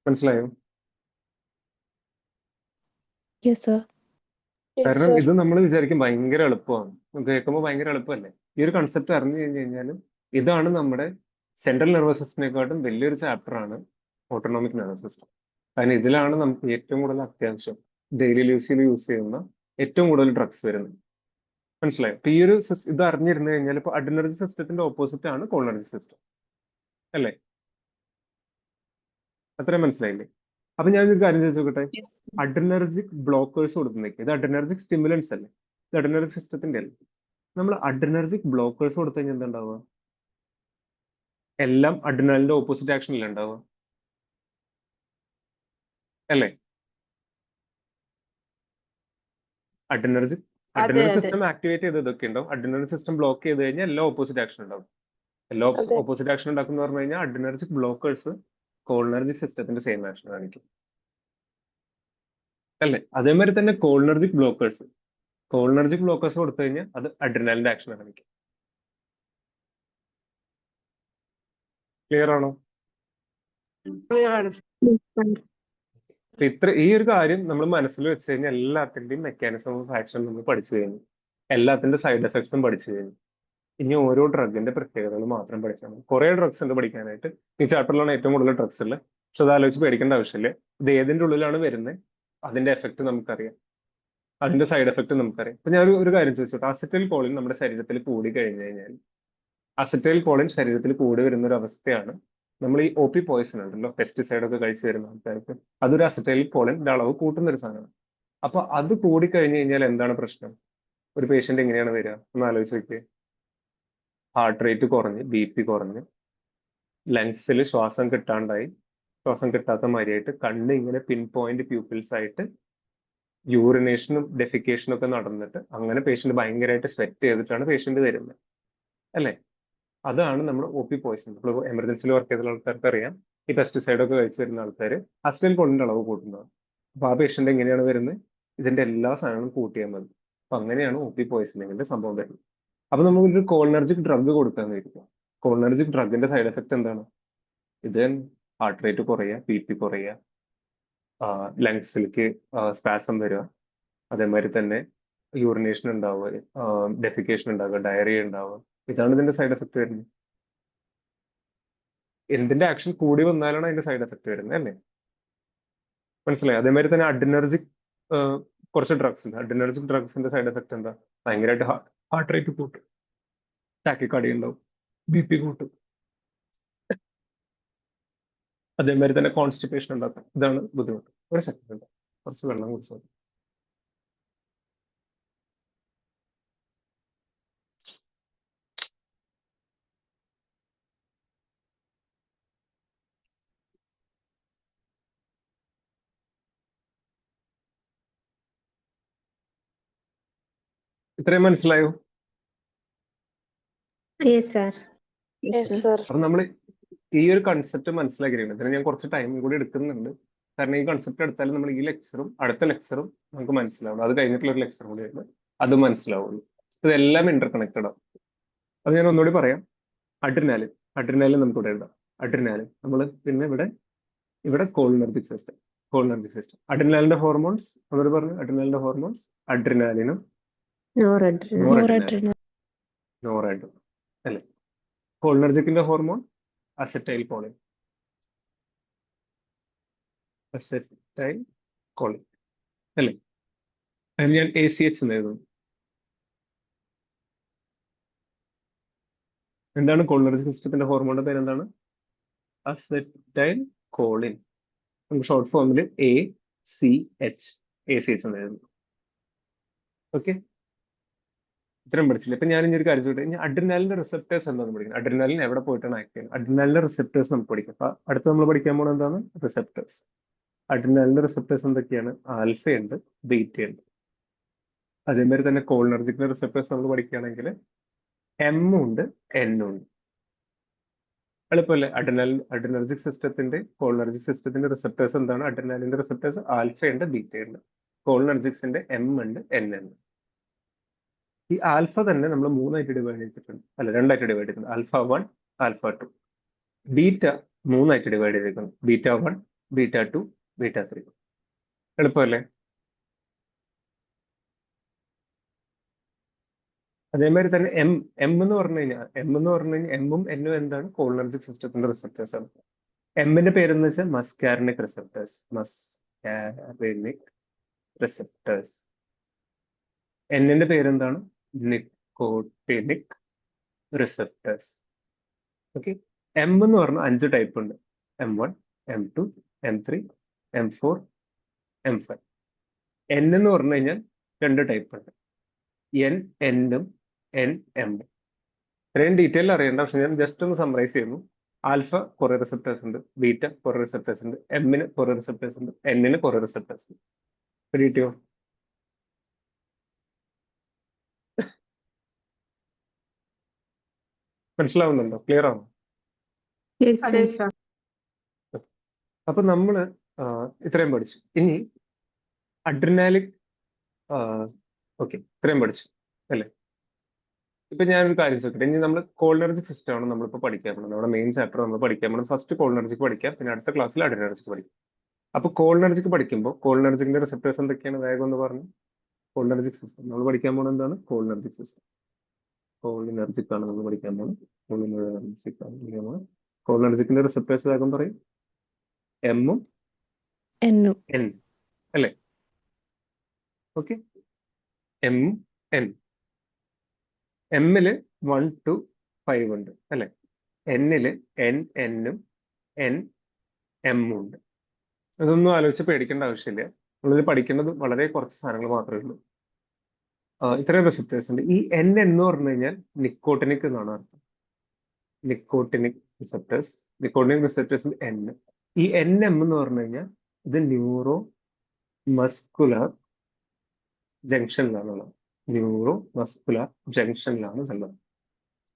മനസ്സിലായോ? Yes, sir. കാരണം ഇത് നമ്മൾ വിചാരിക്കും ഭയങ്കര എളുപ്പമാണ്, കേൾക്കുമ്പോൾ ഭയങ്കര എളുപ്പമല്ലേ? ഈ ഒരു കൺസെപ്റ്റ് അറിഞ്ഞു കഴിഞ്ഞു കഴിഞ്ഞാലും ഇതാണ് നമ്മുടെ സെൻട്രൽ നെർവസ് സിസ്റ്റത്തിനെക്കാട്ടും വലിയൊരു ചാപ്റ്റർ ആണ് ഓട്ടോണോമിക് നെർവസ് സിസ്റ്റം. കാരണം ഇതിലാണ് നമുക്ക് ഏറ്റവും കൂടുതൽ അത്യാവശ്യം ഡെയിലി യൂസ് ചെയ്യുന്ന ഏറ്റവും കൂടുതൽ ഡ്രഗ്സ് വരുന്നത്. മനസ്സിലായോ? അപ്പൊ ഈ ഒരു ഇത് അറിഞ്ഞിരുന്നു കഴിഞ്ഞാൽ ഇപ്പൊ അഡ്രിനർജിക് സിസ്റ്റത്തിന്റെ ഓപ്പോസിറ്റ് ആണ് കോളിനർജിക് സിസ്റ്റം അല്ലേ? അത്രയും മനസ്സിലായില്ലേ? അപ്പൊ ഞാൻ ഒരു കാര്യം ചോദിച്ചോട്ടെ, Yes. അഡ്രിനർജിക് ബ്ലോക്കേഴ്സ് കൊടുക്കുന്നേക്ക് ഇത് അഡ്രിനർജിക് സ്റ്റിമുലൻസ് അല്ലേ? ഇത് അഡ്രിനർജിക് സിസ്റ്റത്തിന്റെ അല്ലേ? നമ്മൾ അഡ്രിനർജിക് ബ്ലോക്കേഴ്സ് കൊടുത്തു കഴിഞ്ഞാൽ എന്താ ഉണ്ടാവുക? എല്ലാം അഡ്രിനാലിന്റെ ഓപ്പോസിറ്റ് ആക്ഷനിൽ ഉണ്ടാവുക അല്ലേ? അഡ്രിനർജിക് സിസ്റ്റം ആക്ടിവേറ്റ് ചെയ്ത് ഇതൊക്കെ ഉണ്ടാവും, അഡ്രിനർജിക് സിസ്റ്റം ബ്ലോക്ക് ചെയ്ത് കഴിഞ്ഞാൽ എല്ലാം ഓപ്പോസിറ്റ് ആക്ഷൻ ഉണ്ടാവും. എല്ലാ അതെ. ഓപ്പോസിറ്റ് ആക്ഷൻ ഉണ്ടാക്കുന്ന പറഞ്ഞു കഴിഞ്ഞാൽ അഡ്രിനർജിക് ബ്ലോക്കേഴ്സ് കോളിനർജിക് സിസ്റ്റത്തിന്റെ സെയിം ആക്ഷൻ കാണിക്കും അല്ലേ? അതേമാതിരി തന്നെ കോളിനർജിക് ബ്ലോക്കേഴ്സ് കൊടുത്തു കഴിഞ്ഞാൽ അത് അഡ്രിനാലിന്റെ ആക്ഷൻ കാണിക്കും. ക്ലിയർ ആണോ? അപ്പൊ ഈ ഒരു കാര്യം നമ്മൾ മനസ്സിൽ വെച്ച് കഴിഞ്ഞാൽ എല്ലാത്തിന്റെയും മെക്കാനിസം ഓഫ് ആക്ഷൻ നമ്മൾ പഠിച്ചു കഴിഞ്ഞു, എല്ലാത്തിന്റെ സൈഡ് എഫക്ട്സും പഠിച്ചു കഴിഞ്ഞു. ഇനി ഓരോ ഡ്രഗിന്റെ പ്രത്യേകതകൾ മാത്രം പഠിച്ചാൽ മതി. കുറെ ഡ്രഗ്സ് ഉണ്ട് പഠിക്കാനായിട്ട്. ഈ ചാപ്റ്ററിലാണ് ഏറ്റവും കൂടുതൽ ഡ്രഗ്സ് ഉള്ളത്. പക്ഷെ അത് ആലോചിച്ച് പേടിക്കേണ്ട ആവശ്യമില്ല. ഇത് ഏതിന്റെ ഉള്ളിലാണ് വരുന്നത്, അതിന്റെ എഫക്ട് നമുക്കറിയാം, അതിന്റെ സൈഡ് എഫക്ട് നമുക്കറിയാം. അപ്പൊ ഞാൻ ഒരു കാര്യം ചോദിച്ചോട്ടെ, അസറ്റൈൽ കോളിൻ നമ്മുടെ ശരീരത്തിൽ കൂടി കഴിഞ്ഞു കഴിഞ്ഞാൽ, അസറ്റൈൽ കോളിൻ ശരീരത്തിൽ കൂടി വരുന്ന ഒരു അവസ്ഥയാണ് നമ്മൾ ഈ OP പോയിസൺ ഉണ്ടല്ലോ, പെസ്റ്റിസൈഡ് ഒക്കെ കഴിച്ചു വരുന്ന ആൾക്കാർക്ക്, അതൊരു അസറ്റൈൽ കോളിന്റെ അളവ് കൂട്ടുന്ന ഒരു സാധനമാണ്. അപ്പൊ അത് കൂടി കഴിഞ്ഞു കഴിഞ്ഞാൽ എന്താണ് പ്രശ്നം? ഒരു പേഷ്യന്റ് എങ്ങനെയാണ് വരിക ഒന്ന് ആലോചിച്ച് നോക്കിയേ. ഹാർട്ട് റേറ്റ് കുറഞ്ഞ്, BP കുറഞ്ഞ്, ലങ്സിൽ ശ്വാസം കിട്ടാണ്ടായി, ശ്വാസം കിട്ടാത്ത മാതിരിയായിട്ട്, കണ്ണ് ഇങ്ങനെ പിൻ പോയിന്റ് പ്യൂപ്പിൾസ് ആയിട്ട്, യൂറിനേഷനും ഡെഫിക്കേഷനും ഒക്കെ നടന്നിട്ട് അങ്ങനെ പേഷ്യന്റ് ഭയങ്കരമായിട്ട് സ്വെറ്റ് ചെയ്തിട്ടാണ് പേഷ്യന്റ് വരുന്നത് അല്ലേ? അതാണ് നമ്മൾ OP പോയിസൺ. ഇപ്പോൾ എമർജൻസിയിൽ വർക്ക് ചെയ്ത ആൾക്കാർക്ക് അറിയാം, ഈ പെസ്റ്റിസൈഡ് ഒക്കെ കഴിച്ചു വരുന്ന ആൾക്കാർ അസറ്റൈൽ കോളിന്റെ അളവ് കൂട്ടുന്നത്. അപ്പൊ ആ പേഷ്യന്റ് എങ്ങനെയാണ് വരുന്നത്? ഇതിന്റെ എല്ലാ സാധനങ്ങളും കൂട്ടിയാൽ മതി. അപ്പൊ അങ്ങനെയാണ് OP പോയിസണിങ്ങിന്റെ സംഭവം വരുന്നത്. അപ്പൊ നമുക്കൊരു കോളിനർജിക് ഡ്രഗ് കൊടുക്കാന്ന് ഇരിക്കും. കോളിനർജിക് ഡ്രഗിന്റെ സൈഡ് എഫക്ട് എന്താണ്? ഇത് ഹാർട്ട് റേറ്റ് കുറയുക, BP കുറയുക, ലങ്സിലേക്ക് സ്പാസം വരിക, അതേമാതിരി തന്നെ യൂറിനേഷൻ ഉണ്ടാവുക, ഡെഫിക്കേഷൻ ഉണ്ടാവുക, ഡയറിയ ഉണ്ടാവുക. ഇതാണ് ഇതിന്റെ സൈഡ് എഫക്ട് വരുന്നത്. എന്തിന്റെ ആക്ഷൻ കൂടി വന്നാലാണ് അതിന്റെ സൈഡ് എഫക്ട് വരുന്നത് അല്ലേ? മനസ്സിലായി? അതേമാതിരി തന്നെ അഡ്രിനർജിക് കുറച്ച് ഡ്രഗ്സ് ഉണ്ട്. അഡ്രിനർജിക് ഡ്രഗ്സിന്റെ സൈഡ് എഫക്ട് എന്താ? ഭയങ്കരമായിട്ട് ഹാർട്ട് റേറ്റ് കൂട്ടും, ടാക്കിക്കാർഡിയ ഉണ്ടാവും, BP കൂട്ടും, അതേമാതിരി തന്നെ കോൺസ്റ്റിപ്പേഷൻ ഉണ്ടാക്കും. ഇതാണ് ബുദ്ധിമുട്ട്. ഒരു സെക്കൻഡ്, കുറച്ച് വെള്ളം കുടിച്ചു. ഇത്രയും മനസ്സിലായോ? Yes, sir. Yes, sir. അപ്പൊ നമ്മൾ ഈ ഒരു കൺസെപ്റ്റ് മനസ്സിലാക്കിയിരിക്കണം. ഇതിന് ഞാൻ കുറച്ച് ടൈം കൂടി എടുക്കുന്നുണ്ട്. കാരണം ഈ കൺസെപ്റ്റ് എടുത്താലും നമ്മൾ ഈ ലെക്ചറും അടുത്ത ലെക്ചറും നമുക്ക് മനസ്സിലാവുള്ളൂ. അത് കഴിഞ്ഞിട്ടുള്ള ഒരു ലെക്ചർ കൂടി ഉണ്ട്, അത് മനസ്സിലാവുള്ളൂ. ഇതെല്ലാം ഇന്റർ കണക്റ്റഡ് ആണ്. അത് ഞാൻ ഒന്നുകൂടി പറയാം. അഡ്രിനാലിൻ നമുക്ക് ഇവിടെ എഴുതാം. അഡ്രിനാലിൻ നമ്മൾ പിന്നെ ഇവിടെ കോളിനർജിക് സിസ്റ്റം അഡ്രിനാലിന്റെ ഹോർമോൺസ് ഒന്നുകൂടി പറഞ്ഞു. അഡ്രിനാലിന്റെ ഹോർമോൺസ് അഡ്രിനാലിനും Noradrenaline. നോറാഡ്രിനാലിൻ അല്ലെ. കോളിനർജിക്കിന്റെ ഹോർമോൺ അസറ്റൈൽ കോളിൻ അല്ലേ. അതിന് ഞാൻ ACH എന്ന് എഴുതുന്നു. എന്താണ് കോളിനർജിക് സിസ്റ്റത്തിന്റെ ഹോർമോണിന്റെ പേര്? എന്താണ്? Acetyl Colin. നമുക്ക് ഷോർട്ട് ഫോമിൽ ACH എന്ന് എഴുതുന്നു. ഓക്കെ, ഇത്രയും പഠിച്ചില്ല. ഇപ്പൊ ഞാൻ ഇനി ഒരു കാര്യം ചോദിക്കട്ടെ. ഇനി അഡ്രിനാലിന്റെ റിസപ്റ്റേഴ്സ് എന്താണെന്ന് പഠിക്കണം. അഡ്രിനാലിൻ എവിടെ പോയിട്ടാണ് ആക്ട് ചെയ്യുന്നത്? അഡ്രിനാലിന്റെ റിസപ്റ്റേഴ്സ് നമുക്ക് പഠിക്കാം. അപ്പൊ അടുത്ത് നമ്മൾ പഠിക്കാൻ പോകുന്നത് എന്താണ്? റിസപ്റ്റേഴ്സ്. അഡ്രിനാലിന്റെ റിസപ്റ്റേഴ്സ് എന്തൊക്കെയാണ്? ആൽഫ ഉണ്ട്, ബീറ്റ ഉണ്ട്. അതേമാതിരി തന്നെ കോളിനർജിക്കിന്റെ റിസപ്റ്റേഴ്സ് നമ്മൾ പഠിക്കുകയാണെങ്കിൽ M ഉണ്ട്, N ഉണ്ട്. എളുപ്പമല്ലേ? അഡ്രിനർജിക് സിസ്റ്റത്തിന്റെ കോളിനർജിക് സിസ്റ്റത്തിന്റെ റിസപ്റ്റേഴ്സ് എന്താണ്? അഡ്രിനാലിന്റെ റിസപ്റ്റേഴ്സ് ആൽഫ ഉണ്ട്, ബീറ്റ ഉണ്ട്. കോളിനർജിക്സിന്റെ M ഉണ്ട്, N ഉണ്ട്. ഈ ആൽഫ തന്നെ നമ്മൾ മൂന്നായിട്ട് ഡിവൈഡ് ചെയ്തിട്ടുണ്ട്, അല്ല രണ്ടായിട്ട് ഡിവൈഡ് ചെയ്തിട്ടുണ്ട്. Alpha 1, alpha 2. ബീറ്റ മൂന്നായിട്ട് ഡിവൈഡ് ചെയ്തിരിക്കുന്നു. Beta 1, beta 2, beta 3. എളുപ്പമല്ലേ? അതേമാതിരി തന്നെ എം എന്ന് പറഞ്ഞു കഴിഞ്ഞാൽ എമ്മും എന്നും എന്താണ്? കോളിനർജിക് സിസ്റ്റത്തിന്റെ റിസപ്റ്റേഴ്സ് ആണ്. എമ്മിന്റെ പേരെന്ന് വെച്ചാൽ മസ്കാരനിക് റിസപ്റ്റേഴ്സ്. എന്നിന്റെ പേരെന്താണ്? Nicotinic receptors. ഓക്കെ, എം എന്ന് പറഞ്ഞാൽ 5 ടൈപ്പ് ഉണ്ട്. M1, M2, M3, M4, M5. N എന്ന് പറഞ്ഞു കഴിഞ്ഞാൽ 2 ടൈപ്പ് ഉണ്ട്. N-N-ഉം N-M. ഇത്രയും ഡീറ്റെയിൽ അറിയേണ്ട, പക്ഷെ ഞാൻ ജസ്റ്റ് ഒന്ന് സമ്മറൈസ് ചെയ്യുന്നു. ആൽഫ കുറെ റിസപ്റ്റേഴ്സ് ഉണ്ട്, ബീറ്റ കുറെ റിസപ്റ്റേഴ്സ് ഉണ്ട്, എമ്മിന് കുറെ റിസപ്റ്റേഴ്സ് ഉണ്ട്, എന്നിന് കുറെ റിസപ്റ്റേഴ്സ് ഉണ്ട്. കിട്ടിയോ? മനസ്സിലാവുന്നുണ്ടോ? ക്ലിയർ ആണോ? അപ്പൊ നമ്മള് ഇത്രയും പഠിച്ചു. ഇനി അഡ്രിനാലിക് ഓക്കെ, ഇത്രയും പഠിച്ചു അല്ലേ. ഇപ്പൊ ഞാനൊരു കാര്യം ചോദിക്കട്ടെ. ഇനി നമ്മൾ കോളിനർജിക് സിസ്റ്റം ആണ് നമ്മളിപ്പോ പഠിക്കാൻ പോകുന്നത്. നമ്മുടെ മെയിൻ ചാപ്റ്റർ നമ്മൾ പഠിക്കാൻ പോകുന്നത് ഫസ്റ്റ് കോളിനർജിക് പഠിക്കാം, പിന്നെ അടുത്ത ക്ലാസ്സിൽ അഡ്രിനർജിക് പഠിക്കും. അപ്പൊ കോളിനർജിക് പഠിക്കുമ്പോൾ കോളിനർജിക്കിന്റെ റിസപ്റ്റേഴ്സ് എന്തൊക്കെയാണ് വേഗം ഒന്ന് പറഞ്ഞു. കോളിനർജിക് സിസ്റ്റം നമ്മൾ പഠിക്കാൻ പോകുന്നത് എന്താണ്? Cholinergic system. കോളിനർജിക് ആണ് നമ്മൾ പഠിക്കാൻ പോകുന്നത്. കോളിനർജിക്കിന്റെ റിസപ്റ്റേഴ്സ് വേഗം പറയും. എമ്മും N. N അല്ലേ. ഓക്കെ, എമ്മും N. എമ്മില് 1 to 5 ഉണ്ട് അല്ലെ. എന്നില് N-N-ഉം N-M-ഉം ഉണ്ട്. അതൊന്നും ആലോചിച്ച് പേടിക്കേണ്ട ആവശ്യമില്ല. നമ്മളിത് പഠിക്കേണ്ടത് വളരെ കുറച്ച് സാധനങ്ങൾ മാത്രമേ ഉള്ളൂ. ഇത്രയും റിസപ്റ്റേഴ്സ് ഉണ്ട്. ഈ N എന്ന് പറഞ്ഞു കഴിഞ്ഞാൽ നിക്കോട്ടിനിക് എന്നാണ് അർത്ഥം. Nicotinic receptors N. ഈ N-M എന്ന് പറഞ്ഞു കഴിഞ്ഞാൽ ഇത് ന്യൂറോ മസ്കുലർ ജംഗ്ഷനിലാണുള്ളത്. ഉള്ളത്.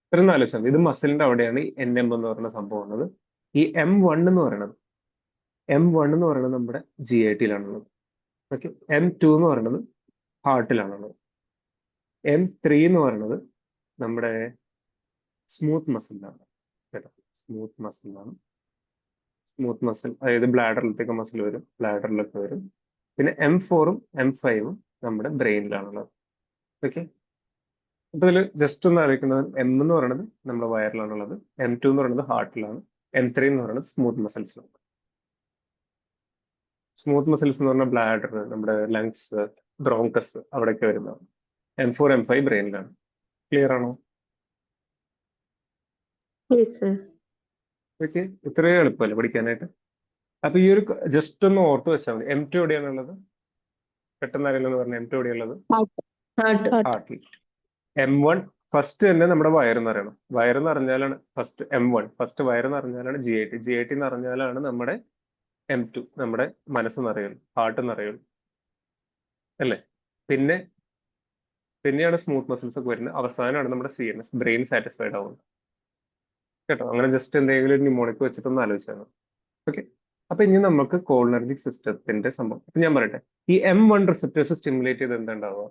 ഇത്രയും ആലോചിച്ചാൽ ഇത് മസിലിന്റെ അവിടെയാണ് ഈ N-M എന്ന് പറയുന്ന സംഭവം ഉള്ളത്. ഈ M1 എന്ന് പറയുന്നത് നമ്മുടെ GIT-യിലാണുള്ളത്. ഓക്കെ, M2 എന്ന് പറയുന്നത് ഹാർട്ടിലാണുള്ളത്. M3 എന്ന് പറയുന്നത് നമ്മുടെ സ്മൂത്ത് മസിലാണ്. കേട്ടോ, സ്മൂത്ത് മസിൽ, അതായത് ബ്ലാഡറിലത്തേക്ക് മസിൽ വരും, ബ്ലാഡറിലൊക്കെ വരും. പിന്നെ M4-ഉം M5-ഉം നമ്മുടെ ബ്രെയിനിലാണുള്ളത്. ഓക്കെ, അപ്പൊ ഇതിൽ ജസ്റ്റ് ഒന്ന് ആലോചിക്കുന്നത്, M എന്ന് പറയുന്നത് നമ്മുടെ വയറിലാണുള്ളത്, M2 എന്ന് പറയുന്നത് ഹാർട്ടിലാണ്, M3 എന്ന് പറയുന്നത് സ്മൂത്ത് മസിൽസിലാണ്. സ്മൂത്ത് മസിൽസ് എന്ന് പറഞ്ഞാൽ ബ്ലാഡർ, നമ്മുടെ ലങ്സ്, ബ്രോങ്കസ് അവിടെയൊക്കെ വരുന്നതാണ്. M4, M5 ബ്രെയിനിലാണ്. ക്ലിയർ ആണോ? ഓക്കെ, ഇത്രയും എളുപ്പമല്ലേ പഠിക്കാനായിട്ട്? അപ്പൊ ഈ ഒരു ജസ്റ്റ് ഒന്ന് ഓർത്ത് വെച്ചാൽ മതി. M2 എവിടെയാണുള്ളത്? പെട്ടെന്ന് അറിയില്ലെന്ന് പറഞ്ഞ M2 എവിടെയുള്ളത്? ഹാർട്ടിൽ. M1 ഫസ്റ്റ് തന്നെ നമ്മുടെ വയറെന്ന് അറിയണം. വയറെന്ന് അറിഞ്ഞാലാണ് ഫസ്റ്റ് M1, ഫസ്റ്റ് വയറെന്ന് അറിഞ്ഞാലാണ് GIT എന്ന് അറിഞ്ഞാലാണ് നമ്മുടെ M2, നമ്മുടെ മനസ്സെന്ന് അറിയുള്ളൂ, ഹാർട്ട് അറിയുള്ളൂ അല്ലേ. പിന്നെയാണ് സ്മൂത്ത് മസിൽസ് ഒക്കെ വരുന്നത്. അവസാനമാണ് നമ്മുടെ CNS, ബ്രെയിൻ സാറ്റിസ്ഫൈഡ് ആവുന്നത്. കേട്ടോ, അങ്ങനെ ജസ്റ്റ് എന്തെങ്കിലും ഒരു ന്യൂമോണിക് വെച്ചിട്ടൊന്ന് ആലോചിച്ചാൽ. ഓക്കെ, അപ്പൊ ഇനി നമുക്ക് കോളിനർജിക് സിസ്റ്റത്തിന്റെ സംഭവം. അപ്പൊ ഞാൻ പറയട്ടെ, ഈ M1 റിസപ്റ്റേഴ്സ് സ്റ്റിമുലേറ്റ് ചെയ്ത് എന്താ ഉണ്ടാവുക?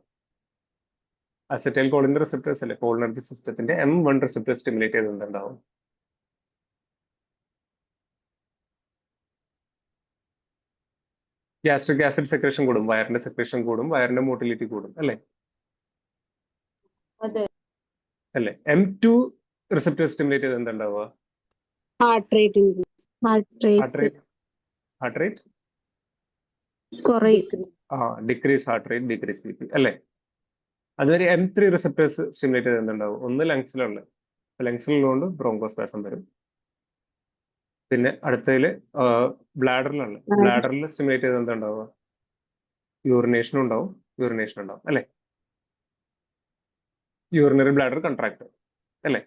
അസറ്റൈൽ കോളിന്റെ റിസപ്റ്റേഴ്സ് അല്ലേ കോളിനർജിക് സിസ്റ്റത്തിന്റെ M1 റിസപ്റ്റർ സ്റ്റിമുലേറ്റ് ചെയ്തിട്ടുണ്ടാവും. ഗ്യാസ്ട്രിക് ആസിഡ് സെക്രേഷൻ കൂടും, വയറിന്റെ സെക്രേഷൻ കൂടും, വയറിന്റെ മോട്ടിലിറ്റി കൂടും അല്ലേ? അതെ. അല്ലേ? M2 റിസപ്റ്റർ സ്റ്റിമുലേറ്റ് ചെയ്ത് എന്തുണ്ടാവുക? Heart rate heart rate heart rate കുറയും. Decrease heart rate, decrease B P അല്ലേ? അതുവരെ M3 റിസപ്റ്റേഴ്സ് സ്റ്റിമുലേറ്റ് ചെയ്ത് എന്തുണ്ടാവും? ഒന്ന് ലങ്സിലുള്ള, ലങ്സിലുള്ളതുകൊണ്ട് ബ്രോങ്കോസ്പാസം വരും. പിന്നെ അടുത്തതില് ബ്ലാഡറിലുള്ള, ബ്ലാഡറിൽ സ്റ്റിമുലേറ്റ് ചെയ്ത് എന്തുണ്ടാവുക? യൂറിനേഷൻ ഉണ്ടാവും അല്ലെ? യൂറിനറി ബ്ലാഡർ കൺട്രാക്ട് അല്ലെ?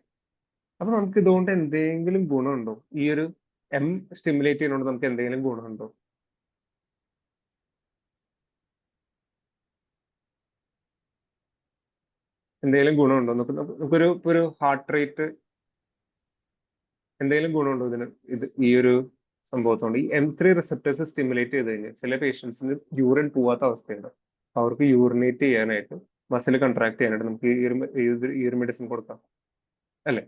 അപ്പൊ നമുക്ക് ഇതുകൊണ്ട് എന്തെങ്കിലും ഗുണമുണ്ടോ? ഈ ഒരു M സ്റ്റിമുലേറ്റ് ചെയ്യുന്നതുകൊണ്ട് നമുക്ക് എന്തെങ്കിലും ഗുണമുണ്ടോ? എന്തെങ്കിലും ഗുണമുണ്ടോ? നമുക്കൊരു ഹാർട്ട് റേറ്റ് എന്തെങ്കിലും ഗുണമുണ്ടോ ഇതിന്? ഈ ഒരു സംഭവത്തോണ്ട് ഈ M3 റിസപ്റ്റേഴ്സ് സ്റ്റിമുലേറ്റ് ചെയ്ത് കഴിഞ്ഞാൽ ചില പേഷ്യൻസിന് യൂറിൻ പോവാത്ത അവസ്ഥയുണ്ട്. അവർക്ക് യൂറിനേറ്റ് ചെയ്യാനായിട്ട് മസിൽ കൺട്രാക്ട് ചെയ്യാനായിട്ട് നമുക്ക് ഈ ഒരു മെഡിസിൻ കൊടുക്കാം അല്ലെ?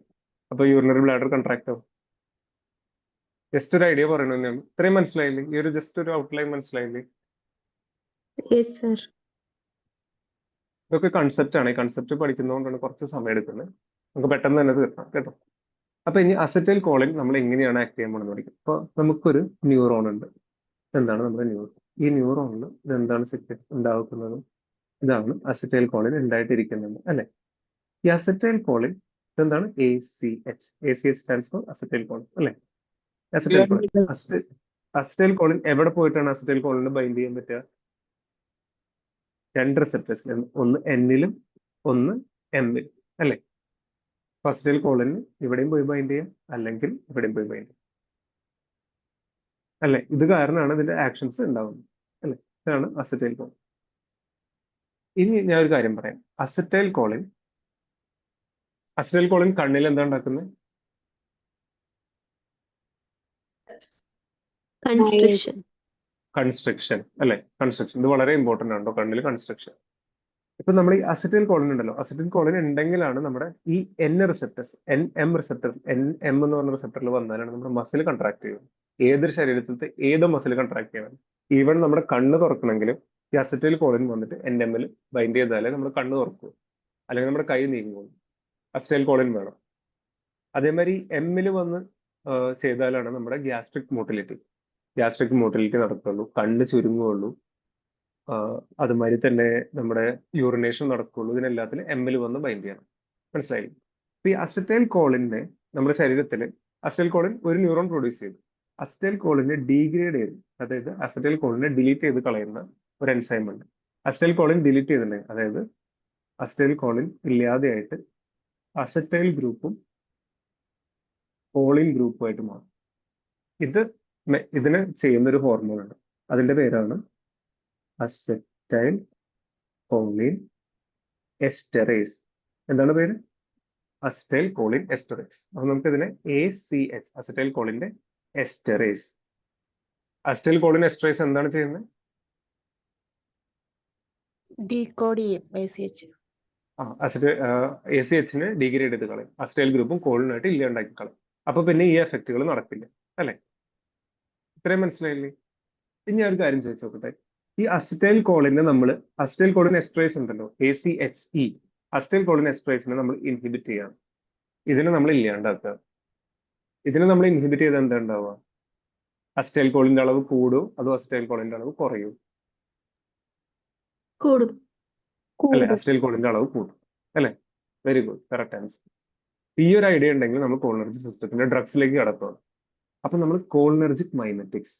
അപ്പൊ യൂറിനറി ബ്ലാഡർ കൺട്രാക്ട് ആവും. ജസ്റ്റ് ഒരു ഐഡിയ പറയണമെന്നാണ്. ഇത്രയും മനസ്സിലായില്ലേ? ഈ ഒരു ജസ്റ്റ് ഒരു ഔട്ട്ലൈൻ മനസ്സിലായില്ലേ? Yes sir. ഇതൊക്കെ കൺസെപ്റ്റ് ആണ്. ഈ കൺസെപ്റ്റ് പഠിക്കുന്നതുകൊണ്ടാണ് കുറച്ച് സമയം എടുക്കുന്നത്. നമുക്ക് പെട്ടെന്ന് തന്നെ തീർക്കാം കേട്ടോ. അപ്പൊ ഇനി അസറ്റൈൽ കോളിൻ നമ്മൾ എങ്ങനെയാണ് ആക്ട് ചെയ്യാൻ പോകുന്നത് പഠിക്കും. അപ്പൊ നമുക്കൊരു ന്യൂറോൺ ഉണ്ട്. എന്താണ് നമ്മുടെ ന്യൂറോൺ? ഈ ന്യൂറോണിൽ ഇതെന്താണ് ഉണ്ടാക്കുന്നത്? ഇതാണ് അസറ്റൈൽ കോളിൻ ഉണ്ടായിട്ടിരിക്കുന്നത് അല്ലെ? ഈ അസറ്റൈൽ കോളിൻ ഇതെന്താണ്? ACH. ACH stands for acetyl Colin അല്ലെ? Acetyl Colin. അസറ്റൈൽ കോളിൻ എവിടെ പോയിട്ടാണ് അസറ്റൈൽ കോളിന് ബൈൻഡ് ചെയ്യാൻ പറ്റുക? രണ്ട് റിസപ്റ്റേഴ്സിൽ, ഒന്ന് N-ലും ഒന്ന് M-ലും അല്ലെ? അസറ്റൈൽ കോളിന് ഇവിടെയും പോയി ബൈൻഡ് ചെയ്യാം, അല്ലെങ്കിൽ ഇവിടെയും പോയി ബൈൻഡ് ചെയ്യാം അല്ലെ? ഇത് കാരണമാണ് ഇതിന്റെ ആക്ഷൻസ് ഉണ്ടാവുന്നത് അല്ലെ? ഇതാണ് അസറ്റൈൽ കോളിൻ. ഇനി ഞാൻ ഒരു കാര്യം പറയാം. അസറ്റൈൽ കോളിൻ കണ്ണിൽ എന്താ ഉണ്ടാക്കുന്നത്? കൺസ്ട്രക്ഷൻ അല്ലെ? കൺസ്ട്രക്ഷൻ. ഇത് വളരെ ഇമ്പോർട്ടന്റ് ആണ്. കണ്ണിൽ കൺസ്ട്രക്ഷൻ. ഇപ്പൊ നമ്മൾ ഈ അസറ്റൈൽ കോളിൻ ഉണ്ടല്ലോ, അസറ്റൈൽ കോളിൻ ഉണ്ടെങ്കിലാണ് നമ്മുടെ ഈ M റിസപ്റ്റേഴ്സ്, M എന്ന് പറഞ്ഞ റിസപ്റ്ററിൽ വന്നാലാണ് നമ്മുടെ മസിൽ കൺട്രാക്ട് ചെയ്യുന്നത്. ഏതൊരു ശരീരത്തിലത്തെ ഏത് മസിൽ കൺട്രാക്ട് ചെയ്യണം. ഈവൻ നമ്മുടെ കണ്ണ് തുറക്കണമെങ്കിലും ഈ അസറ്റൈൽ കോളിൻ വന്നിട്ട് NM-ൽ ബൈൻഡ് ചെയ്താലേ നമ്മുടെ കണ്ണ് തുറക്കൂ, അല്ലെങ്കിൽ നമ്മുടെ കൈ നീങ്ങുള്ളൂ. അസറ്റൈൽ കോളിൻ വേണം. അതേമാതിരി M-ൽ വന്ന് ചെയ്താലാണ് നമ്മുടെ ഗ്യാസ്ട്രിക് മോട്ടിലിറ്റി നടക്കുള്ളൂ, കണ്ണ് ചുരുങ്ങുള്ളൂ, അതുമാതിരി തന്നെ നമ്മുടെ യൂറിനേഷൻ നടക്കുള്ളൂ. ഇതിനെല്ലാത്തിലും M-ൽ വന്ന് ബൈൻഡ് ചെയ്യണം. മനസ്സിലായി? ഈ അസറ്റൈൽ കോളിനെ നമ്മുടെ ശരീരത്തിൽ അസറ്റൈൽ കോളിൻ ഒരു ന്യൂറോൺ പ്രൊഡ്യൂസ് ചെയ്തു. അസറ്റൈൽ കോളിനെ ഡീഗ്രേഡ് ചെയ്ത്, അതായത് അസറ്റൈൽ കോളിനെ ഡിലീറ്റ് ചെയ്ത് കളയുന്ന ഒരു എൻസൈം ഉണ്ട്. അസറ്റൈൽ കോളിൻ ഡിലീറ്റ് ചെയ്തിട്ടുണ്ടെങ്കിൽ, അതായത് അസറ്റൈൽ കോളിൻ ഇല്ലാതെയായിട്ട് അസറ്റൈൽ ഗ്രൂപ്പും കോളിൻ ഗ്രൂപ്പുമായിട്ട് മാറും. ഇതിന് ചെയ്യുന്ന ഒരു ഹോർമോൺ ഉണ്ട്. അതിന്റെ പേരാണ് അസറ്റൈൽ കോളിൻ എസ്റ്ററേസ്. എന്താണ് പേര്? Acetyl Colin esterase. അപ്പൊ നമുക്ക് ഇതിനെ ACH, അസറ്റൈൽ കോളിന്റെ എസ്റ്ററേസ്. അസറ്റൈൽ കോളിൻ എസ്റ്ററേസ് എന്താണ് ചെയ്യുന്നത്? ഡീകോഡ് ചെയ്യും ACH. ACH-നെ ഡിഗ്രേഡ് ചെയ്ത് കളയും. അസറ്റൈൽ ഗ്രൂപ്പും കോളിനായിട്ട് ഇല്ലാണ്ടാക്കി കളയും. അപ്പൊ പിന്നെ ഈ എഫക്റ്റുകൾ നടക്കില്ല അല്ലെ? ഇത്രയും മനസ്സിലായില്ലേ? ഇനി ഒരു കാര്യം ചോദിച്ചു നോക്കട്ടെ. ഈ അസറ്റൈൽ കോളിനെ അസറ്റൈൽ കോളിൻ എസ്റ്ററേസ് ഉണ്ടല്ലോ, ACHE, അസറ്റൈൽ കോളിൻ എസ്റ്ററേസിനെ നമ്മൾ ഇൻഹിബിറ്റ് ചെയ്യണം. ഇതിനെ നമ്മൾ ഇല്ലാണ്ടാക്കുക. ഇതിനെ നമ്മൾ ഇൻഹിബിറ്റ് ചെയ്ത് എന്താ ഉണ്ടാവുക? അസറ്റൈൽ കോളിന്റെ അളവ് കൂടും, അതോ അസറ്റൈൽ കോളിന്റെ അളവ് കുറയും? കൂടും. അല്ലെ? അസറ്റൈൽ കോളിന്റെ അളവ് കൂടും അല്ലെ? Very good, correct answer. ഈ ഒരു ഐഡിയ ഉണ്ടെങ്കിൽ നമ്മൾ കോളിനർജിക് സിസ്റ്റത്തിന്റെ ഡ്രഗ്സിലേക്ക് കടക്കുകയാണ്. അപ്പൊ നമ്മൾ കോളിനർജിക് മൈമെറ്റിക്സ്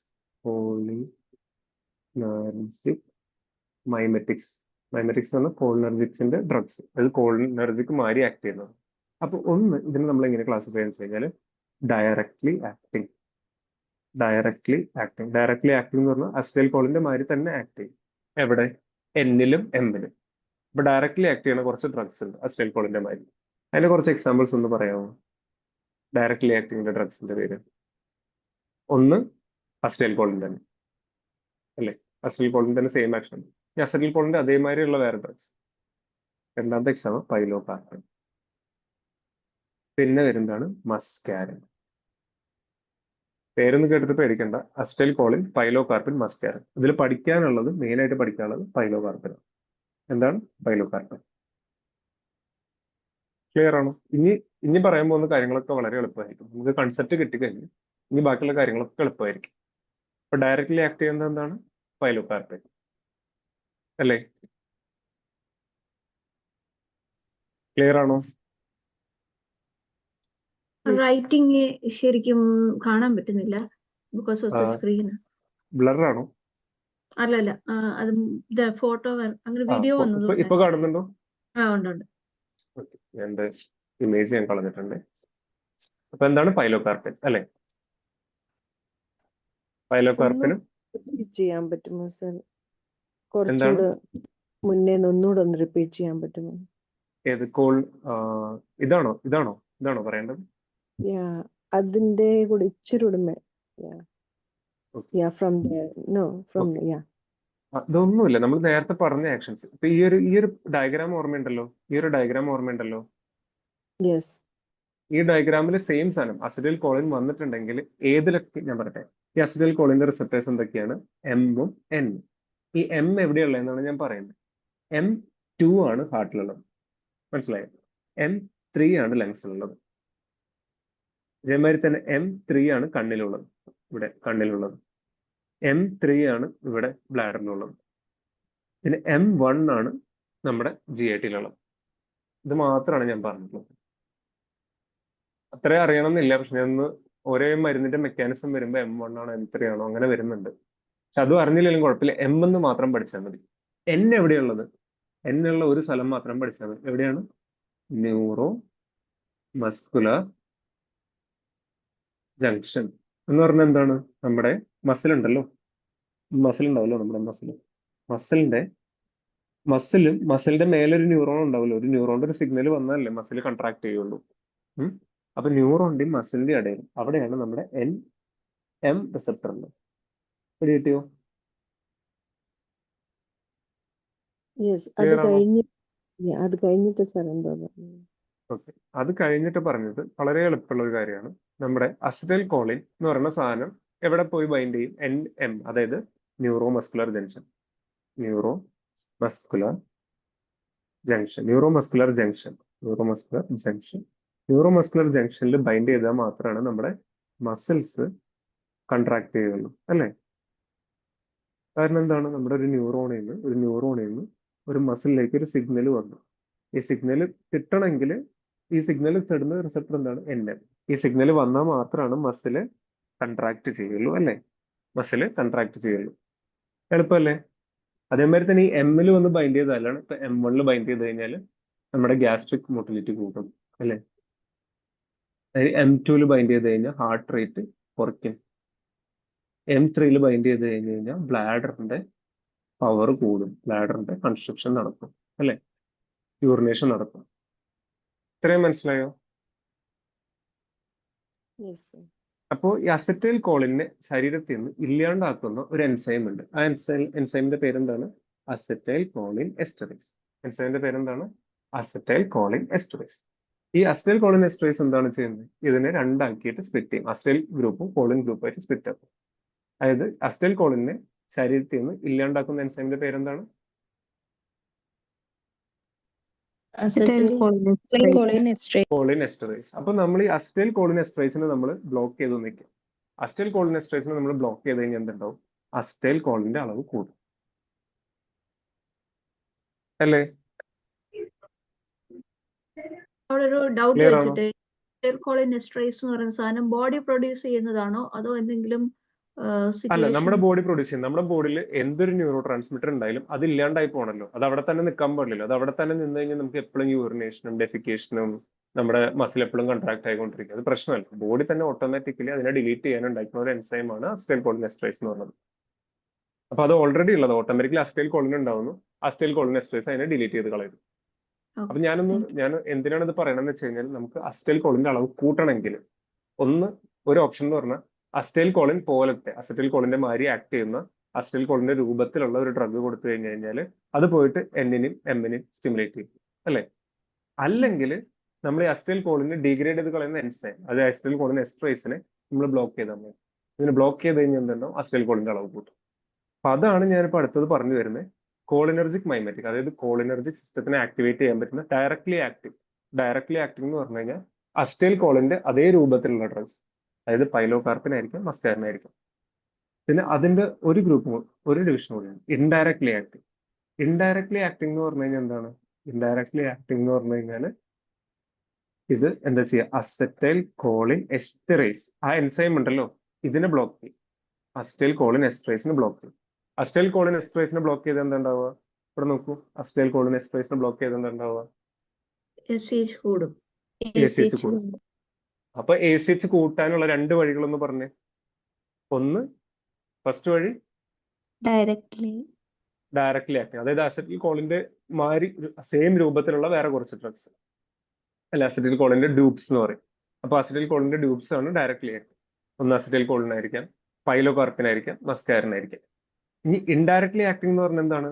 എന്ന് പറഞ്ഞാൽ കോളിനർജിക്സിന്റെ ഡ്രഗ്സ്, അത് കോളിനർജിക് മാറി ആക്ട് ചെയ്യുന്നത്. അപ്പൊ ഇതിനെ നമ്മൾ എങ്ങനെ ക്ലാസിഫൈ ചെയ്യാൻ കഴിഞ്ഞാൽ ഡയറക്ട്ലി ആക്ടിങ് എന്ന് പറഞ്ഞാൽ അസറ്റൈൽ കോളിന്റെ മാതിരി തന്നെ ആക്ട് ചെയ്യും. എവിടെ? N-ലും M-ലും. ഇപ്പൊ ഡയറക്ട്ലി ആക്ട് ചെയ്യുന്ന കുറച്ച് ഡ്രഗ്സ് ഉണ്ട് അസറ്റൈൽ കോളിന്റെ മാതിരി. അതിന്റെ കുറച്ച് എക്സാമ്പിൾസ് ഒന്ന് പറയാമോ? ഡയറക്ട്ലി ആക്ടിങ് ഡ്രഗ്സിന്റെ പേര്. ഒന്ന് അസറ്റൈൽ കോളിൻ തന്നെ അല്ലേ? അസറ്റൈൽ കോളിൻ തന്നെ സെയിം ആക്ഷൻ. ഈ അസറ്റൈൽ കോളിന്റെ അതേമാതിരിയുള്ള വേറെ ഡ്രഗ്സ് രണ്ടാമത്തെ എക്സാം പൈലോകാർപ്പൻ. പിന്നെ വരുന്നതാണ് മസ്കാരൻ. പേരൊന്നും കേട്ടിട്ട് പേടിക്കണ്ട. അസ്റ്റൈൽ കോളിൻ, പൈലോകാർപ്പൻ, മസ്കാരൻ. ഇതിൽ പഠിക്കാനുള്ളത്, മെയിനായിട്ട് പഠിക്കാനുള്ളത് പൈലോകാർപ്പൻ. എന്താണ് പൈലോകാർപ്പൻ? ക്ലിയർ ആണോ? ഇനി പറയാൻ പോകുന്ന കാര്യങ്ങളൊക്കെ വളരെ എളുപ്പമായിരിക്കും. നമുക്ക് കൺസെപ്റ്റ് കിട്ടിക്കഴിഞ്ഞ് ഇനി ബാക്കിയുള്ള കാര്യങ്ങളൊക്കെ എളുപ്പമായിരിക്കും. അപ്പൊ ഡയറക്റ്റ്ലി ആക്ട് ചെയ്യുന്നത് എന്താണ്? പൈലോകാർപ്പൻ അല്ലേ? ക്ലിയർ ആണോ? റൈറ്റിംഗ് ശരിക്കും കാണാൻ പറ്റുന്നില്ല because of the screen. Blur ആണോ? അല്ലല്ല, അത് ഫോട്ടോ അങ്ങനെ വീഡിയോ വന്നത്. ഇപ്പൊ കാണുന്നുണ്ടോ? ഉണ്ട്. എന്റെ ഇമേജ് ഞാൻ കളഞ്ഞിട്ടുണ്ട്. അപ്പൊ എന്താണ് പൈലോകാർപ്പൻ അല്ലെ? പൈലോകാർപ്പനും ചെയ്യാൻ പറ്റുമോ സർ? കുറച്ചുകൂടെ മുന്നേ ഒന്നുകൂടെ ഒന്ന് റിപ്പീറ്റ് ചെയ്യാൻ പറ്റുമോ? ഏത് കോൾ? ഇതാണോ പറയേണ്ടത്? അതിന്റെ കൂടെ ഇച്ചിരി അതൊന്നുമില്ല. നമ്മൾ നേരത്തെ പറഞ്ഞ ആക്ഷൻസ്. ഇപ്പൊ ഈ ഒരു ഡയഗ്രാം ഓർമ്മയുണ്ടല്ലോ? യെസ്. ഈ ഡയഗ്രാമിൽ സെയിം സാധനം അസിറ്റൈൽ കോളിൻ വന്നിട്ടുണ്ടെങ്കിൽ ഏതിലൊക്കെ ഞാൻ പറയട്ടെ. ഈ അസിറ്റൈൽ കോളിന്റെ റിസപ്റ്റേഴ്സ് എന്തൊക്കെയാണ്? എമ്മും എന്നും. ഈ എം എവിടെയുള്ളതെന്നാണ് ഞാൻ പറയുന്നത്. M2 ആണ് ഹാർട്ടിലുള്ളത്. മനസ്സിലായോ? M3 ആണ് ലങ്സിലുള്ളത്. ഇതേമാതിരി തന്നെ M3 ആണ് കണ്ണിലുള്ളത്. ഇവിടെ കണ്ണിലുള്ളത്. M3 ആണ് ഇവിടെ ബ്ലാഡറിലുള്ളത്. പിന്നെ M1 ആണ് നമ്മുടെ GIT-യിലുള്ളത്. ഇത് മാത്രമാണ് ഞാൻ പറഞ്ഞിട്ടുള്ളത്. അത്രയും അറിയണമെന്നില്ല. പക്ഷെ ഞാൻ ഒരേ മരുന്നിന്റെ മെക്കാനിസം വരുമ്പോൾ M1 ആണോ M3 ആണോ അങ്ങനെ വരുന്നുണ്ട്. പക്ഷെ അതും അറിഞ്ഞില്ലെങ്കിലും കുഴപ്പമില്ല. M എന്ന് മാത്രം പഠിച്ചാൽ മതി. N എവിടെയുള്ളത്? N ഉള്ള ഒരു സ്ഥലം മാത്രം പഠിച്ചാൽ മതി. എവിടെയാണ്? ന്യൂറോ മസ്കുലർ ജംഗ്ഷൻ എന്ന് പറഞ്ഞാൽ എന്താണ്? നമ്മുടെ മസിൽ ഉണ്ടാവല്ലോ നമ്മുടെ മസിലിന്റെ മേലെ ഒരു ന്യൂറോൺ ഉണ്ടാവല്ലോ. ഒരു ന്യൂറോണിന്റെ ഒരു സിഗ്നൽ വന്നാലല്ലേ മസിൽ കൺട്രാക്ട് ചെയ്യുള്ളൂ. അപ്പൊ ന്യൂറോണിന്റെയും മസിലിന്റെയും ഇടയിൽ അവിടെയാണ് നമ്മുടെ M റിസപ്റ്റർ ഉള്ളത്. കിട്ടിയോ? അത് കഴിഞ്ഞിട്ട് സർ എന്താ പറഞ്ഞത്? ഓക്കെ, അത് കഴിഞ്ഞിട്ട് പറഞ്ഞത് വളരെ എളുപ്പമുള്ള ഒരു കാര്യമാണ്. നമ്മുടെ അസിറ്റൈൽ കോളിൻ എന്ന് പറയുന്ന സാധനം എവിടെ പോയി ബൈൻഡ് ചെയ്യും? NM, അതായത് neuro muscular junction. Neuro muscular ജംഗ്ഷനിൽ ബൈൻഡ് ചെയ്താൽ മാത്രമാണ് നമ്മുടെ മസിൽസ് കൺട്രാക്ട് ചെയ്യുള്ളൂ അല്ലേ? കാരണം എന്താണ്? നമ്മുടെ ഒരു ന്യൂറോണിൽ നിന്ന് ഒരു മസിലിലേക്ക് ഒരു സിഗ്നൽ വന്നു. ഈ സിഗ്നൽ കിട്ടണമെങ്കിൽ ഈ സിഗ്നൽ തരുന്ന റിസപ്റ്റർ എന്താണ്? NM. ഈ സിഗ്നൽ വന്നാൽ മാത്രമാണ് മസില് കൺട്രാക്ട് ചെയ്യുള്ളൂ അല്ലേ? എളുപ്പമല്ലേ? അതേമാതിരി തന്നെ ഈ M-ൽ വന്ന് ബൈൻഡ് ചെയ്താലാണ്. ഇപ്പൊ M1 ബൈൻഡ് ചെയ്ത് കഴിഞ്ഞാൽ നമ്മുടെ ഗ്യാസ്ട്രിക് മോട്ടിലിറ്റി കൂട്ടും അല്ലേ? M2 ബൈൻഡ് ചെയ്ത് കഴിഞ്ഞാൽ ഹാർട്ട് റേറ്റ് കുറയ്ക്കും. M3 ബൈൻഡ് ചെയ്ത് കഴിഞ്ഞാൽ ബ്ലാഡറിന്റെ പവർ കൂടും. ബ്ലാഡറിന്റെ കൺസ്ട്രക്ഷൻ നടക്കും അല്ലെ? യൂറിനേഷൻ നടക്കും. ഇത്രയും മനസ്സിലായോ? അപ്പോൾ ഈ അസറ്റൈൽ കോളിനെ ശരീരത്തിൽ നിന്ന് ഇല്ലാണ്ടാക്കുന്ന ഒരു എൻസൈം ഉണ്ട്. ആ എൻസൈമിന്റെ പേരെന്താണ്? Acetyl Colin esterase. എൻസൈമിന്റെ പേരെന്താണ്? Acetylcholinesterase. ഈ അസറ്റൈൽ കോളിൻ എസ്റ്ററേസ് എന്താണ് ചെയ്യുന്നത്? ഇതിനെ രണ്ടാക്കിയിട്ട് സ്പ്ലിറ്റ് ചെയ്യും. അസറ്റൈൽ ഗ്രൂപ്പും കോളിൻ ഗ്രൂപ്പായിട്ട് സ്പ്ലിറ്റ് ആക്കും. അതായത് അസറ്റൈൽ കോളിനെ ശരീരത്തിൽ നിന്ന് ഇല്ലാണ്ടാക്കുന്ന എൻസൈമിന്റെ പേരെന്താണ്? Colin esterase. അപ്പൊ നമ്മൾ ഈ അസറ്റൈൽ കോളിൻ എസ്റ്ററേസിനെ നമ്മൾ ബ്ലോക്ക് ചെയ്ത് നിൽക്കും. അസറ്റൈൽ കോളിൻ എസ്റ്ററേസിനെ നമ്മൾ ബ്ലോക്ക് ചെയ്ത് കഴിഞ്ഞാൽ എന്തുണ്ടാവും? അസറ്റൈൽ കോളിന്റെ അളവ് കൂടും അല്ലേ? അവിടെ ഒരു ഡൗട്ട് Clear ആണോ? വെച്ചിട്ട്, അസറ്റൈൽ കോളിൻ എസ്റ്ററേസ് എന്ന് പറയുന്ന സാധനം ബോഡി പ്രൊഡ്യൂസ് ചെയ്യുന്നതാണോ അതോ എന്തെങ്കിലും അല്ല, നമ്മുടെ ബോഡി പ്രൊഡ്യൂസ് ചെയ്യും. നമ്മുടെ ബോഡിയിൽ എന്തൊരു ന്യൂറോ ട്രാൻസ്മിറ്റർ ഉണ്ടായാലും അത് ഇല്ലാണ്ടായി പോകണല്ലോ. അത് അവിടെ തന്നെ നിൽക്കാൻ പാടില്ലല്ലോ. അത് അവിടെ തന്നെ നിന്ന് കഴിഞ്ഞാൽ നമുക്ക് എപ്പോഴും യൂറിനേഷനും ഡെഫിക്കേഷനും നമ്മുടെ മസിൽ എപ്പോഴും കൺട്രാക്ട് ആയിക്കൊണ്ടിരിക്കും. അത് പ്രശ്നമല്ല. ബോഡി തന്നെ ഓട്ടോമാറ്റിക്കലി അതിനെ ഡിലീറ്റ് ചെയ്യാൻ ഉണ്ടാക്കുന്ന ഒരു എൻസൈമാണ് അസറ്റൈൽ കോളിൻ എസ്റ്ററേസ് എന്ന് പറയുന്നത്. അപ്പൊ അത് ഓൾറെഡി ഉള്ളത് ഓട്ടോമാറ്റിക്കലി അസറ്റൈൽ കോളിൻ ഉണ്ടാവുന്നു. അസറ്റൈൽ കോളിൻ എസ്റ്ററേസ് അതിനെ ഡിലീറ്റ് ചെയ്ത് കളയുന്നു. അപ്പൊ ഞാൻ എന്തിനാണ് ഇത് പറയണമെന്ന് വെച്ച് കഴിഞ്ഞാൽ, നമുക്ക് അസറ്റൈൽ കോളിന്റെ അളവ് കൂട്ടണമെങ്കിൽ ഒരു ഓപ്ഷൻ എന്ന് പറഞ്ഞാൽ അസറ്റൈൽ കോളിൻ പോലത്തെ അസറ്റൈൽ കോളിന്റെ മാതിരി ആക്ട് ചെയ്യുന്ന അസറ്റൈൽ കോളിന്റെ രൂപത്തിലുള്ള ഒരു ഡ്രഗ് കൊടുത്തു കഴിഞ്ഞു കഴിഞ്ഞാൽ അത് പോയിട്ട് N-നെയും M-നെയും സ്റ്റിമുലേറ്റ് ചെയ്യും. അല്ലെ? അല്ലെങ്കിൽ നമ്മൾ ഈ അസിറ്റൈൽ കോളിനെ ഡീഗ്രേഡ് ചെയ്ത് കളയുന്ന എൻസൈം, അത് അസിറ്റൈൽ കോളിൻ എസ്ട്രേസിനെ നമ്മൾ ബ്ലോക്ക് ചെയ്താൽ മതി. ഇതിന് ബ്ലോക്ക് ചെയ്ത് കഴിഞ്ഞാൽ എന്തുണ്ടാവും? അസിറ്റൈൽ കോളിന്റെ അളവ് കൂട്ടും. അപ്പൊ അതാണ് ഞാനിപ്പോൾ അടുത്തത് പറഞ്ഞു വരുന്നത്. കോളിനർജിക് മൈമെറ്റിക്, അതായത് കോളിനർജിക് സിസ്റ്റത്തിനെ ആക്ടിവേറ്റ് ചെയ്യാൻ പറ്റുന്ന ഡയറക്ട്ലി ആക്റ്റീവ് എന്ന് പറഞ്ഞു കഴിഞ്ഞാൽ അസിറ്റൈൽ കോളിന്റെ അതേ രൂപത്തിലുള്ള ഡ്രഗ്സ്, അതായത് പൈലോകാർപ്പിൻ ആയിരിക്കും, മസ്കാരിൻ ആയിരിക്കും. പിന്നെ അതിന്റെ ഒരു ഗ്രൂപ്പ്, ഒരു ഡിവിഷൻ കൂടിയാണ് ഇൻഡയറക്ട്ലി ആക്റ്റീവ്. ഇൻഡയറക്ട്ലി ആക്ടിംഗ് എന്ന് പറഞ്ഞു കഴിഞ്ഞാൽ എന്താണ്? ഇൻഡയറക്ട്ലി ആക്ടിംഗ് എന്ന് പറഞ്ഞു കഴിഞ്ഞാൽ ഇത് എന്താ ചെയ്യുക? അസറ്റൈൽ കോളിൻ എസ്റ്ററേസ്, ആ എൻസൈം ഉണ്ടല്ലോ, ഇതിനെ ബ്ലോക്ക് ചെയ്യും. അസറ്റൈൽ കോളിൻ എസ്റ്ററേസിനെ ബ്ലോക്ക് ചെയ്യും. അസറ്റൈൽ കോളിൻ എസ്റ്ററേസിനെ ബ്ലോക്ക് ചെയ്ത് എന്താ ഉണ്ടാവുക? ഇവിടെ നോക്കൂ, അസറ്റൈൽ കോളിൻ എസ്റ്ററേസിനെ ബ്ലോക്ക് ചെയ്ത് എന്താ ഉണ്ടാവുക? ACH കൂടും. ACH കൂടും. അപ്പൊ ACH കൂട്ടാനുള്ള രണ്ട് വഴികളൊന്ന് പറഞ്ഞേ. ഒന്ന്, ഫസ്റ്റ് വഴി ഡയറക്ട്ലി ആക്ടിങ്, അതായത് അസറ്റൈൽ കോളിന്റെ മാരി സെയിം രൂപത്തിലുള്ള വേറെ കുറച്ച് ഡ്രഗ്സ്, അല്ല അസറ്റൈൽ കോളിന്റെ ഡ്യൂപ്സ് എന്ന് പറയും. അപ്പൊ അസറ്റൈൽ കോളിന്റെ ഡ്യൂപ്സ് ആണ് ഡയറക്ട്ലി ആക്ടിങ്. ഒന്ന് അസറ്റൈൽ കോളിൻ ആയിരിക്കാം, പൈലോകാർപ്പിൻ ആയിരിക്കാം, മസ്കാരിൻ ആയിരിക്കാം. ഇനി ഇൻഡയറക്ട്ലി ആക്ടിങ് എന്ന് പറഞ്ഞാൽ എന്താണ്?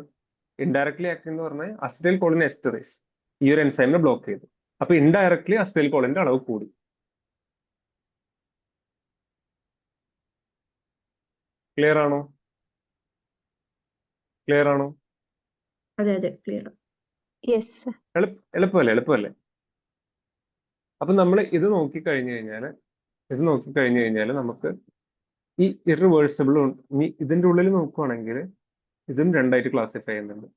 ഇൻഡയറക്ട്ലി ആക്ടിങ് എന്ന് പറഞ്ഞാൽ അസറ്റൈൽ കോളിൻ എസ്റ്ററേസ് ഈ ഒരു എൻസൈമിനെ ബ്ലോക്ക് ചെയ്തു. അപ്പൊ ഇൻഡയറക്ട്ലി അസറ്റൈൽ കോളിന്റെ അളവ് കൂടി. ക്ലിയർ ആണോ? അതെ ക്ലിയർ. യെസ്. എളുപ്പമല്ലേ? അപ്പൊ നമ്മൾ ഇത് നോക്കിക്കഴിഞ്ഞു കഴിഞ്ഞാൽ നമുക്ക് ഈ ഇറിവേഴ്സിബിൾ, ഇനി ഇതിന്റെ ഉള്ളിൽ നോക്കുവാണെങ്കിൽ ഇതും രണ്ടായിട്ട് ക്ലാസിഫൈ ചെയ്യുന്നുണ്ട്.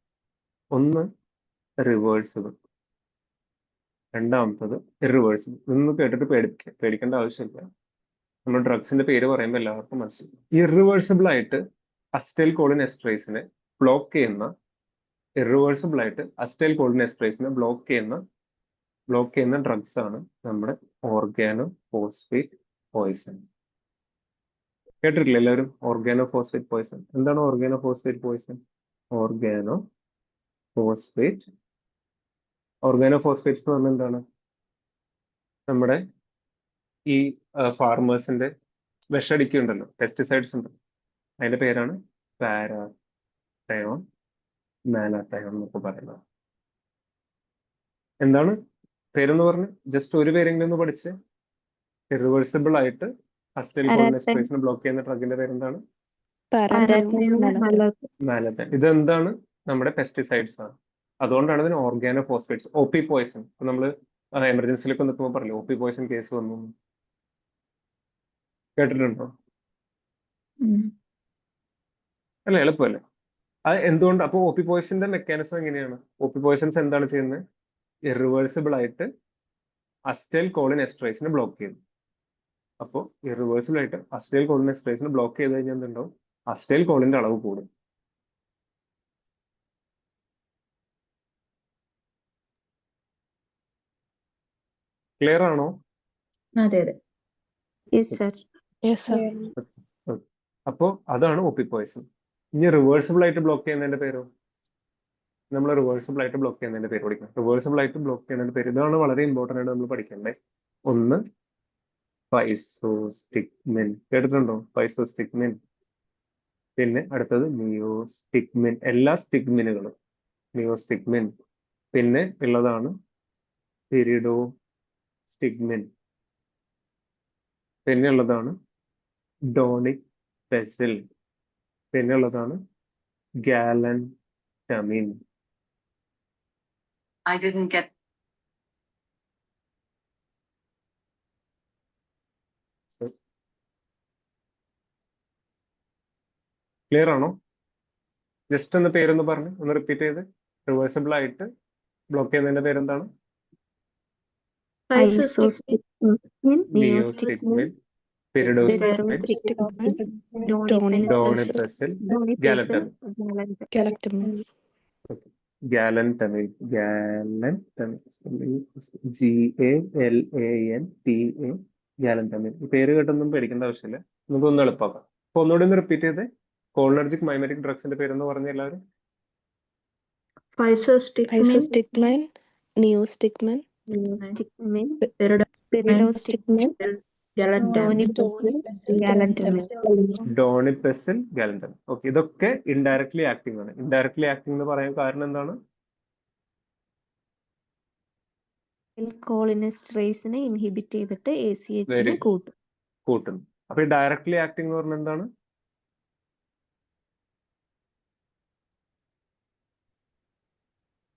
ഒന്ന് റിവേഴ്സിബിൾ, രണ്ടാമത്തത് ഇറിവേഴ്സിബിൾ. ഇതൊന്നും കേട്ടിട്ട് പേടിക്കേണ്ട ആവശ്യമില്ല. നമ്മൾ ഡ്രഗ്സിന്റെ പേര് പറയുമ്പോൾ എല്ലാവർക്കും മനസ്സിലാവും. ഇറിവേഴ്സിബിൾ ആയിട്ട് അസറ്റൈൽ കോളിൻ എസ്റ്ററേസിനെ ബ്ലോക്ക് ചെയ്യുന്ന ഡ്രഗ്സ് ആണ് നമ്മുടെ ഓർഗാനോ ഫോസ്ഫേറ്റ് പോയിസൺ. കേട്ടിട്ടില്ല എല്ലാവരും? Organophosphate poison. എന്താണ് organophosphate poison? Organophosphates എന്ന് പറഞ്ഞാൽ എന്താണ്? നമ്മുടെ ഈ ഫാർമേഴ്സിന്റെ വിഷടിക്കുണ്ടല്ലോ, പെസ്റ്റിസൈഡ്സ് ഉണ്ട്, അതിന്റെ പേരാണ് പാരാതയോൺ, മാലാതയോൺ എന്നൊക്കെ പറയുന്നത്. എന്താണ് പേരെന്ന് പറഞ്ഞ് ജസ്റ്റ് ഒരു പേരെങ്കിലും ഒന്ന് പഠിച്ച്. ഇറിവേഴ്സിബിൾ ആയിട്ട് അസറ്റൈൽ കോളിൻ എസ്റ്ററേസിനെ ബ്ലോക്ക് ചെയ്യുന്ന ഡ്രഗിന്റെ പേരെന്താണ്? മാലതയോൺ. ഇതെന്താണ്? നമ്മുടെ പെസ്റ്റിസൈഡ്സ് ആണ്. അതുകൊണ്ടാണ് ഇതിന് ഓർഗാനോ ഫോസ്ഫേറ്റ്സ്. OP പോയിസൺ, നമ്മൾ എമർജൻസിയിലൊക്കെ നിൽക്കുമ്പോൾ പറയില്ലേ OP പോയിസൺ കേസ് വന്നു, കേട്ടിട്ടുണ്ടോ? അല്ല, എളുപ്പമല്ലേ? അത് എന്തുകൊണ്ട്? അപ്പോൾ OP പോയിസന്റെ മെക്കാനിസം എങ്ങനെയാണ്? OP പോയിസൺസ് എന്താണ് ചെയ്യുന്നത്? ഇറിവേഴ്സിബിൾ ആയിട്ട് അസറ്റൈൽ കോളിൻ എസ്റ്ററേസിനെ ബ്ലോക്ക് ചെയ്തു. അപ്പോൾ ഇറിവേഴ്സിബിൾ ആയിട്ട് അസറ്റൈൽ കോളിൻ എസ്റ്ററേസിനെ ബ്ലോക്ക് ചെയ്ത് കഴിഞ്ഞാൽ എന്തുണ്ടാവും? അസറ്റൈൽ കോളിന്റെ അളവ് കൂടും. ക്ലിയർ ആണോ? അതെ യെസ് സർ. അപ്പോ അതാണ് OP പോയിസൺ. ഇനി റിവേഴ്സിബിൾ ആയിട്ട് ബ്ലോക്ക് ചെയ്യുന്നതിന്റെ പേരോ? നമ്മൾ റിവേഴ്സിബിൾ ആയിട്ട് ബ്ലോക്ക് ചെയ്യുന്നതിന്റെ പേര് പഠിക്കണം. റിവേഴ്സിബിൾ ആയിട്ട് ബ്ലോക്ക് ചെയ്യുന്നതിന്റെ പേര്, ഇതാണ് വളരെ ഇമ്പോർട്ടന്റ് ആയിട്ട് നമ്മൾ പഠിക്കേണ്ടത്. ഒന്ന് പൈസോസ്റ്റിഗ്മിൻ, കേട്ടിട്ടുണ്ടോ? പൈസോസ്റ്റിഗ്മിൻ. പിന്നെ അടുത്തത് നിയോസ്റ്റിഗ്മിൻ, എല്ലാ സ്റ്റിഗ്മിനുകളും നിയോസ്റ്റിഗ്മിൻ. പിന്നെ ഉള്ളതാണ് പിരിഡോസ്റ്റിഗ്മിൻ. പിന്നെ ഉള്ളതാണ് ഡോണിപെസിൽ. പിന്നെ ഉള്ളതാണ് ഗാലൻടമിൻ. I didn't get. ക്ലിയർ ആണോ? ജസ്റ്റ് ഒന്ന് പേരൊന്ന് പറഞ്ഞ് ഒന്ന് റിപ്പീറ്റ് ചെയ്ത്. റിവേഴ്സിബിൾ ആയിട്ട് ബ്ലോക്ക് ചെയ്യുന്നതിന്റെ പേരെന്താണ്? നിയോസ്റ്റിഗ്മിൻ, പിരിഡോസ്റ്റിഗ്മിൻ, ഡോണിപെസിൽ, ഗാലൻടമിൻ. ഗാലൻടമിൻ, GALANTA, ഗാലൻടമിൻ. ഈ പേര് കേട്ടൊന്നും പേടിക്കേണ്ട ആവശ്യമില്ല, നമുക്കൊന്ന് എളുപ്പമാക്കാം. അപ്പൊ ഒന്നുകൂടി ഒന്ന് റിപ്പീറ്റ് ചെയ്ത്. കോളിനർജിക് മൈമെറ്റിക് ഡ്രഗ്സിന്റെ പേരെന്ന് പറഞ്ഞ എല്ലാവരും? പൈസോസ്റ്റിഗ്മിൻ, നിയോസ്റ്റിഗ്മിൻ, പെരിഡോസ്റ്റിഗ്മിൻ, ഡോണിപെസിൽ, ഗാലൻടമിൻ. ഓക്കെ, ഇതൊക്കെ ഇൻഡയറക്ട്ലി ആക്ടിംഗ് ആണ്. ഇൻഡയറക്ട്ലി ആക്ടിംഗ് എന്ന് പറയാൻ കാരണം എന്താണ്? കോളിനെസ്റ്ററേസിനെ ഇൻഹിബിറ്റ് ചെയ്തിട്ട് ACH Very നെ good. കൂട്ടും. കൂട്ടുന്നു. അപ്പൊ ഈ ഡയറക്ട്ലി ആക്ടിംഗ് എന്ന് പറഞ്ഞാൽ എന്താണ്?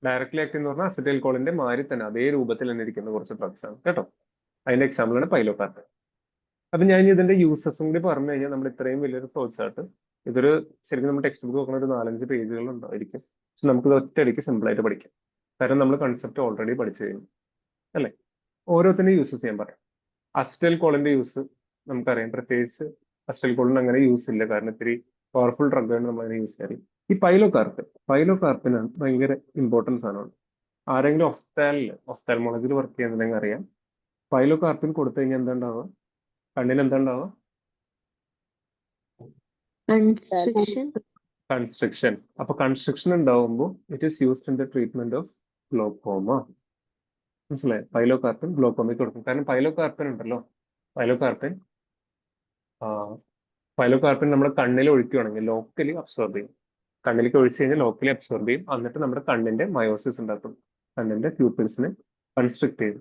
ഡയറക്ട്ലി ആക്ടിംഗ് എന്ന് പറഞ്ഞാൽ അസറ്റൈൽ കോളിന്റെ മാതിരി തന്നെ അതേ രൂപത്തിൽ തന്നെ ഇരിക്കുന്ന കുറച്ച് ഡ്രഗ്സ് ആണ് കേട്ടോ. അതിന്റെ എക്സാമ്പിൾ ആണ് പൈലോകാർബൺ. അപ്പൊ ഞാൻ ഇതിന്റെ യൂസസും കൂടി പറഞ്ഞു കഴിഞ്ഞാൽ നമ്മുടെ ഇത്രയും വലിയൊരു ഫ്ലോ ചാർട്ട് ഇതൊരു ശരിക്കും നമ്മൾ ടെക്സ്റ്റ് ബുക്ക് നോക്കുന്ന ഒരു 4-5 പേജുകൾ ഉണ്ടായിരിക്കും. പക്ഷെ നമുക്കിത് ഒറ്റയടിക്ക് സിമ്പിൾ ആയിട്ട് പഠിക്കാം. കാരണം നമ്മൾ കൺസെപ്റ്റ് ഓൾറെഡി പഠിച്ചു കഴിഞ്ഞു അല്ലെ. ഓരോത്തിന്റെ യൂസസ് ഞാൻ പറയാം. അസറ്റൈൽ കോളിന്റെ യൂസ് നമുക്കറിയാം. പ്രത്യേകിച്ച് അസറ്റൈൽ കോളിന് അങ്ങനെ യൂസ് ഇല്ല, കാരണം ഇത്തിരി പവർഫുൾ ഡ്രഗാണ് നമ്മൾ അതിനെ യൂസ് ചെയ്യാറ്. ഈ പൈലോകാർപ്പിനാണ് ഭയങ്കര ഇമ്പോർട്ടൻസ് ആണ്. ആരെങ്കിലും ഒഫ്താൽമോളജിയിൽ വർക്ക് ചെയ്യുന്നുണ്ടെങ്കിൽ അറിയാം, പൈലോകാർപ്പിൻ കൊടുത്തു കഴിഞ്ഞാൽ എന്താ ഉണ്ടാവുക? കണ്ണിന് എന്താ ഉണ്ടാവുക? കൺസ്ട്രക്ഷൻ. അപ്പൊ കൺസ്ട്രക്ഷൻ ഉണ്ടാവുമ്പോൾ it is used in the treatment of glaucoma. മനസ്സിലായി? പൈലോകാർപ്പിൻ ഗ്ലോക്കോമയ്ക്ക് കൊടുക്കും. കാരണം പൈലോകാർപ്പിൻ ഉണ്ടല്ലോ, പൈലോകാർപ്പിൻ നമ്മുടെ കണ്ണിൽ ഒഴിക്കുകയാണെങ്കിൽ ലോക്കലി അബ്സോർബ് ചെയ്യും. കണ്ണിലേക്ക് ഒഴിച്ചു കഴിഞ്ഞാൽ ലോക്കലി അബ്സോർബ് ചെയ്യും. എന്നിട്ട് നമ്മുടെ കണ്ണിന്റെ മയോസിസ് ഉണ്ടാക്കും. കണ്ണിന്റെ പ്യൂപ്പിൾസിനെ കൺസ്ട്രക്ട് ചെയ്യും.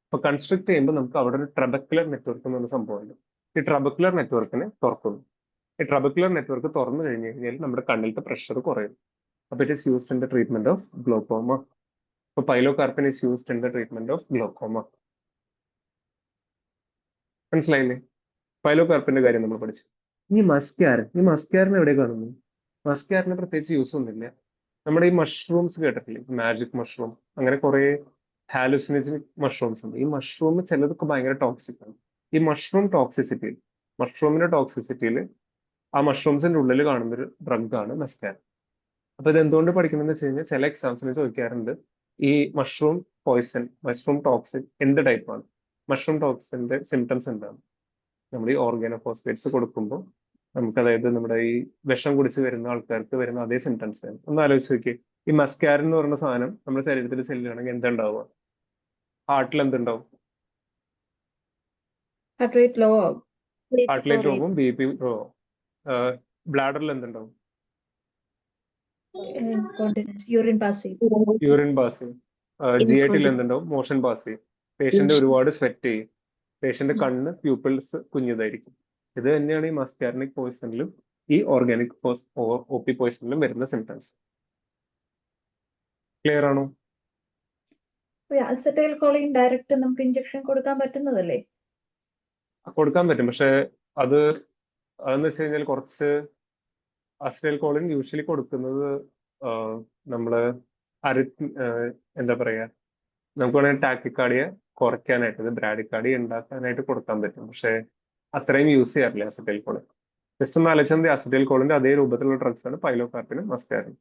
അപ്പൊ കൺസ്ട്രക്ട് ചെയ്യുമ്പോൾ നമുക്ക് അവിടെ ഒരു ട്രബക്കുലർ നെറ്റ്വർക്ക് എന്ന് പറഞ്ഞ സംഭവമുണ്ട്. ഈ ട്രബക്കുലർ നെറ്റ്വർക്കിനെ തുറക്കുന്നു. ഈ ട്രബക്കുലർ നെറ്റ്വർക്ക് തുറന്നു കഴിഞ്ഞു കഴിഞ്ഞാൽ നമ്മുടെ കണ്ണിലത്തെ പ്രഷർ കുറയും. അപ്പൊ it is used in the treatment of glaucoma. അപ്പൊ pilocarpine is used in the treatment of glaucoma. മനസ്സിലായില്ലേ? പൈലോകാർപ്പിന്റെ കാര്യം നമ്മൾ പഠിച്ചു. ഈ മസ്കാരൻ എവിടെ കാണുന്നു? മസ്കാരന് പ്രത്യേകിച്ച് യൂസ് ഒന്നുമില്ല. നമ്മുടെ ഈ മഷ്റൂംസ് കേട്ടിട്ടില്ലേ? മാജിക് മഷ്റൂം, അങ്ങനെ കുറെ ഹാലുസിനോജനിക് മഷ്റൂംസ് ഉണ്ട്. ഈ മഷ്റൂം ചിലതൊക്കെ ഭയങ്കര ടോക്സിക് ആണ്. ഈ മഷ്റൂമിന്റെ ടോക്സിസിറ്റിയിൽ ആ മഷ്റൂംസിന്റെ ഉള്ളിൽ കാണുന്ന ഒരു ഡ്രഗാണ് മസ്കാരൻ. അപ്പൊ ഇത് എന്തുകൊണ്ട് പഠിക്കണമെന്ന് വെച്ച് കഴിഞ്ഞാൽ ചില എക്സാംസിന് ചോദിക്കാറുണ്ട്, ഈ മഷ്റൂം ടോക്സിൻ എന്ത് ടൈപ്പാണ്? മഷ്റൂം ടോക്സിന്റെ സിംറ്റംസ് എന്താണ്? നമ്മൾ ഈ ഓർഗാനോഫോസ്ഫേറ്റ്സ് കൊടുക്കുമ്പോൾ നമുക്ക്, അതായത് നമ്മുടെ ഈ വിഷം കുടിച്ച് വരുന്ന ആൾക്കാർക്ക് വരുന്ന അതേ സിംറ്റംസ് ആണ്. ഒന്ന് ആലോചിച്ച് നോക്കിയേ. ഈ മസ്കാരൻ എന്ന് പറയുന്ന സാധനം നമ്മുടെ ശരീരത്തിൽ ചെല്ലുകയാണെങ്കിൽ എന്തുണ്ടാവുക? ഹാർട്ടിൽ എന്തുണ്ടാവും? ഹാർട്ട് റേറ്റ് ലോ ആവും. ഹാർട്ട് റേറ്റ് പോകും, BP ലോ. ബ്ലാഡറിൽ എന്തുണ്ടാവും? യൂറിൻ പാസ് ചെയ്യും. യൂറിൻ പാസ് ചെയ്യും. GITയിൽ എന്തുണ്ടാവും? മോഷൻ പാസ് ചെയ്യും. പേഷ്യന്റ് ഒരുപാട് സ്വെറ്റ് ചെയ്യും. പേഷ്യന്റ് കണ്ണ് പ്യൂപ്പിൾസ് കുഞ്ഞതായിരിക്കും. ഇത് തന്നെയാണ് ഈ മസ്കാരനിക് പോയിസണിലും ഈ ഓർഗാനിക് OP പോയിസണിലും വരുന്ന സിംറ്റംസ്. ക്ലിയർ ആണോ? അസറ്റൈൽ കോളിൻ ഡയറക്റ്റ് നമുക്ക് ഇഞ്ചക്ഷൻ കൊടുക്കാൻ പറ്റുന്നതല്ലേ? കൊടുക്കാൻ പറ്റും, പക്ഷെ അതെന്ന് വെച്ച് കഴിഞ്ഞാൽ കുറച്ച് അസറ്റൈൽ കോളിൻ യൂഷ്വലി കൊടുക്കുന്നത് നമ്മള് എന്താ പറയാ, നമുക്ക് വേണമെങ്കിൽ ടാക്കിക്കാർഡിയ കുറയ്ക്കാനായിട്ട്, ഇത് ബ്രാഡിക്കാർഡിയ ഉണ്ടാക്കാനായിട്ട് കൊടുക്കാൻ പറ്റും. പക്ഷെ അത്രയും യൂസ് ചെയ്യാറില്ല അസറ്റൈൽ കോളിൻ. ജസ്റ്റ് ഒന്ന് ആലോചിച്ചാൽ അസറ്റൈൽ കോളിന്റെ അതേ രൂപത്തിലുള്ള ഡ്രഗ്സ് ആണ് പൈലോകാർപ്പിനും മസ്കാരനും.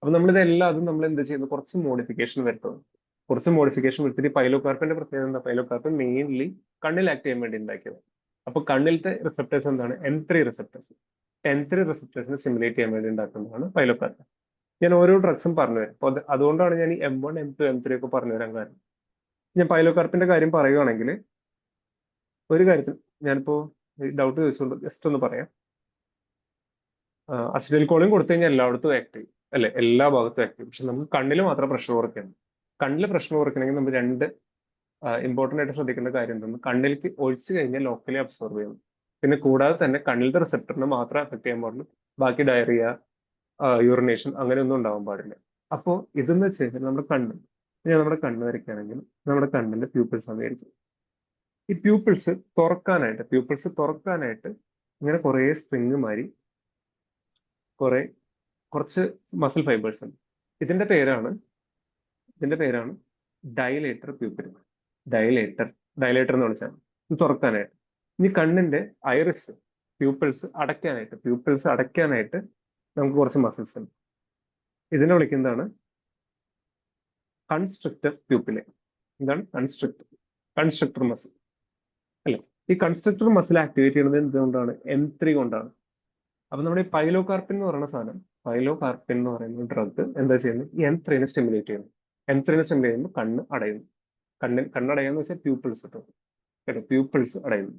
അപ്പൊ നമ്മളിതെല്ലാം നമ്മൾ എന്ത് ചെയ്യുന്നു? കുറച്ച് മോഡിഫിക്കേഷൻ വരുത്തുന്നു. കുറച്ച് മോഡിഫിക്കേഷൻ വരുത്തിയിട്ട് പൈലോകാർപ്പിന്റെ പ്രത്യേകത എന്താ? പൈലോകാർപ്പിൻ മെയിൻലി കണ്ണിൽ ആക്ട് ചെയ്യാൻ വേണ്ടി ഉണ്ടാക്കിയത്. അപ്പൊ കണ്ണിലത്തെ റിസപ്റ്റേഴ്സ് എന്താണ്? M3 റിസപ്റ്റേഴ്സിനെ സ്റ്റിമുലേറ്റ് ചെയ്യാൻ വേണ്ടി ഉണ്ടാക്കുന്നതാണ് പൈലോകാർപ്പിൻ. ഞാൻ ഓരോ ഡ്രഗ്സും പറഞ്ഞുതരാം. അപ്പൊ അതുകൊണ്ടാണ് ഞാൻ ഈ M1, M2, M3 ഒക്കെ പറഞ്ഞുതരാൻ കാരണം. ഞാൻ പൈലോകാർപ്പിന്റെ കാര്യം പറയുകയാണെങ്കിൽ, ഒരു കാര്യത്തിൽ ഞാനിപ്പോ ഡൗട്ട് ചോദിച്ചുകൊണ്ട് ജസ്റ്റ് ഒന്ന് പറയാം. അസിറ്റൈൽ കോളിൻ കൊടുത്തു കഴിഞ്ഞാൽ എല്ലായിടത്തും ആക്ട് ചെയ്യും അല്ലെ, എല്ലാ ഭാഗത്തും ആക്ട് ചെയ്യും. പക്ഷെ നമുക്ക് കണ്ണിൽ മാത്രം പ്രഷർ കുറയ്ക്കണം. കണ്ണിൽ പ്രഷർ കുറയ്ക്കണമെങ്കിൽ നമ്മൾ രണ്ട് ഇമ്പോർട്ടൻ്റ് ആയിട്ട് ശ്രദ്ധിക്കേണ്ട കാര്യം എന്തെന്ന്, കണ്ണിലേക്ക് ഒഴിച്ചു കഴിഞ്ഞാൽ ലോക്കലി അബ്സോർബ് ചെയ്യുന്നു. പിന്നെ കൂടാതെ തന്നെ കണ്ണിലത്തെ റിസപ്റ്ററിനെ മാത്രം അഫക്ട് ചെയ്യാൻ പാടുള്ളൂ. ബാക്കി ഡയറിയ, യൂറിനേഷൻ അങ്ങനെയൊന്നും ഉണ്ടാവാൻ പാടില്ല. അപ്പോൾ ഇതെന്ന് വെച്ച് കഴിഞ്ഞാൽ നമ്മുടെ കണ്ണ് വരയ്ക്കുകയാണെങ്കിൽ നമ്മുടെ കണ്ണിന്റെ പ്യൂപ്പിൾസ് ആയിരിക്കും. ഈ പ്യൂപ്പിൾസ് തുറക്കാനായിട്ട് ഇങ്ങനെ കുറേ സ്പ്രിങ് മാതിരി കുറച്ച് മസിൽ ഫൈബേഴ്സ് ഉണ്ട്. ഇതിന്റെ പേരാണ് ഡയലേറ്റർ പ്യൂപ്പിൾ. ഡയലേറ്റർ എന്ന് വിളിച്ചാൽ ഇത് തുറക്കാനായിട്ട്. ഇനി കണ്ണിന്റെ ഐറിസ് പ്യൂപ്പിൾസ് അടയ്ക്കാനായിട്ട് നമുക്ക് കുറച്ച് മസിൽസ് ഉണ്ട്. ഇതിനെ വിളിക്കുന്നതാണ് കൺസ്ട്രക്റ്റർ പ്യൂപ്പിലെ. എന്താണ് കൺസ്ട്രക്ടർ മസിൽ അല്ലെ? ഈ കൺസ്ട്രക്ടർ മസിൽ ആക്ടിവേറ്റ് ചെയ്യുന്നത് എന്തുകൊണ്ടാണ്? M3 കൊണ്ടാണ്. അപ്പൊ നമ്മുടെ ഈ പൈലോകാർപ്പിൻ എന്ന് പറയുന്ന ഡ്രഗ് എന്താ ചെയ്യുന്നത്? M3നെ സ്റ്റിമുലേറ്റ് ചെയ്യുന്നു. M3നെ സ്റ്റിമുലേറ്റ് ചെയ്യുമ്പോൾ കണ്ണ് അടയുന്നു. കണ്ണടയാന്ന് വെച്ചാൽ പ്യൂപ്പിൾസ് അടയുന്നു.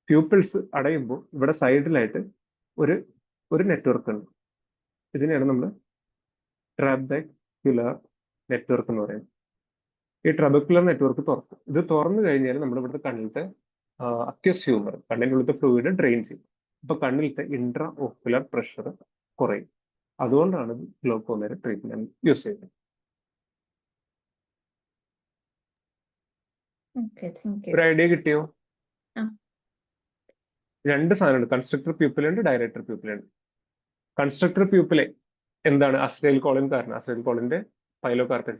പ്യൂപ്പിൾസ് അടയുമ്പോൾ ഇവിടെ സൈഡിലായിട്ട് ഒരു നെറ്റ്വർക്ക് ഉണ്ട്. ഇതിനെയാണ് നമ്മൾ ട്രാബക്യുലാർ നെറ്റ്വർക്ക് എന്ന് പറയുന്നത്. ഈ ട്രബക്കുലർ നെറ്റ്വർക്ക് തുറക്കും. ഇത് തുറന്നു കഴിഞ്ഞാൽ നമ്മൾ ഇവിടുത്തെ കണ്ണിലത്തെ അക്യസ് ഹ്യൂമർ, കണ്ണിൻ്റെ ഉള്ളിലത്തെ ഫ്ലൂയിഡ് ഡ്രെയിൻ ചെയ്യും. അപ്പൊ കണ്ണിലത്തെ ഇൻട്രാ ഓക്കുലർ പ്രഷർ കുറയും. അതുകൊണ്ടാണ് ഗ്ലോക്കോമയുടെ ട്രീറ്റ്മെന്റ് യൂസ് ചെയ്യുന്നത്. Okay, thank you. ഒരു ഐഡിയ കിട്ടിയോ? ആ. രണ്ട് സാധനമുണ്ട്, കൺസ്ട്രക്ടർ പ്യൂപ്പിലുണ്ട്, ഡയറക്ടർ പ്യൂപ്പിലുണ്ട്. കൺസ്ട്രക്ടർ പ്യൂപ്പിലെ എന്താണ് അസ്റ്റൈൽ കോളിൻ കാരണം, അസ്റ്റൈൽ കോളിന്റെ പൈലോകാർപ്പിൻ,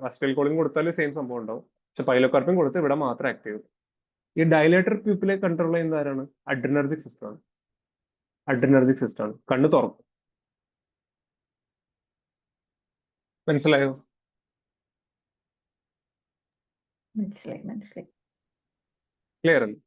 അസ്റ്റൈൽ കോളിൻ കൊടുത്താലും സെയിം സംഭവം ഉണ്ടാവും, പക്ഷെ പൈലോകാർപ്പിൻ കൊടുത്ത് ഇവിടെ മാത്രം ആക്ട് ചെയ്യും. ഈ ഡയലേറ്റർ പ്യൂപ്പിലെ കൺട്രോൾ ചെയ്യുന്ന ആരാണ്? അഡ്രിനർജിക് സിസ്റ്റം ആണ്. അഡ്രിനർജിക് സിസ്റ്റം ആണ്, കണ്ണ് തുറക്കും. മനസ്സിലായോ? മനസ്സിലായി. ക്ലിയർ അല്ലേ?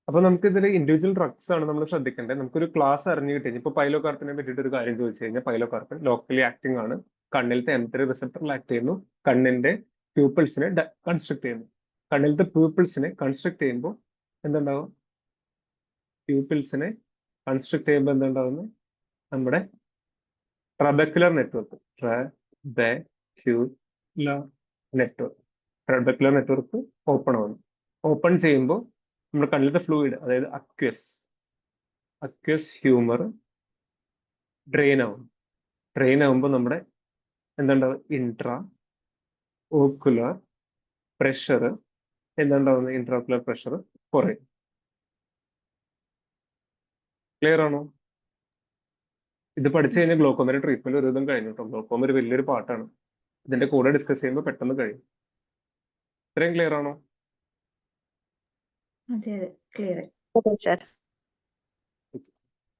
അപ്പൊ നമുക്ക് ഇതിൽ ഇൻഡിവിജ്വൽ ഡ്രഗ്സ് ആണ് നമ്മൾ ശ്രദ്ധിക്കേണ്ടത്. നമുക്കൊരു ക്ലാസ് അറിഞ്ഞു കിട്ടിക്കഴിഞ്ഞാൽ ഇപ്പൊ പൈലോകാർപ്പിനെ പറ്റിയിട്ട് ഒരു കാര്യം ചോദിച്ചു കഴിഞ്ഞാൽ, പൈലോകാർപ്പിൻ ലോക്കലി ആക്ടിംഗ് ആണ്, കണ്ണിലത്തെ M3 റിസപ്റ്ററിൽ ആക്ട് ചെയ്യുന്നു, കണ്ണിന്റെ പ്യൂപ്പിൾസിനെ കൺസ്ട്രക്ട് ചെയ്യുന്നു. കണ്ണിലത്തെ പ്യൂപ്പിൾസിനെ കൺസ്ട്രക്ട് ചെയ്യുമ്പോൾ എന്തുണ്ടാവും? പ്യൂപ്പിൾസിനെ കൺസ്ട്രക്ട് ചെയ്യുമ്പോൾ എന്തുണ്ടാവുന്നു? നമ്മുടെ trabecular network, trabecular network open ആവുന്നു. ഓപ്പൺ ചെയ്യുമ്പോൾ നമ്മുടെ കണ്ണിലത്തെ ഫ്ലൂയിഡ്, അതായത് അക്വസ് ഹ്യൂമർ ഡ്രെയിൻ ആവും. ഡ്രെയിൻ ആവുമ്പോൾ നമ്മുടെ എന്തുണ്ടാവും? ഇൻട്രാ ഓക്കുലർ പ്രഷർ എന്തുണ്ടാവുന്നത്? ഇൻട്രാക്കുലർ പ്രഷർ കുറയും. ക്ലിയർ ആണോ? ഇത് പഠിച്ചു കഴിഞ്ഞാൽ ഗ്ലോക്കോമയുടെ ട്രീറ്റ്മെന്റ് ഒരു വിധം കഴിഞ്ഞു കേട്ടോ. ഗ്ലോക്കോമ ഒരു വലിയൊരു പാട്ടാണ്, ഇതിന്റെ കൂടെ ഡിസ്കസ് ചെയ്യുമ്പോൾ പെട്ടെന്ന് കഴിയും. ഇത്രയും ക്ലിയർ ആണോ? അതെ, ക്ലിയർ. Okay sir.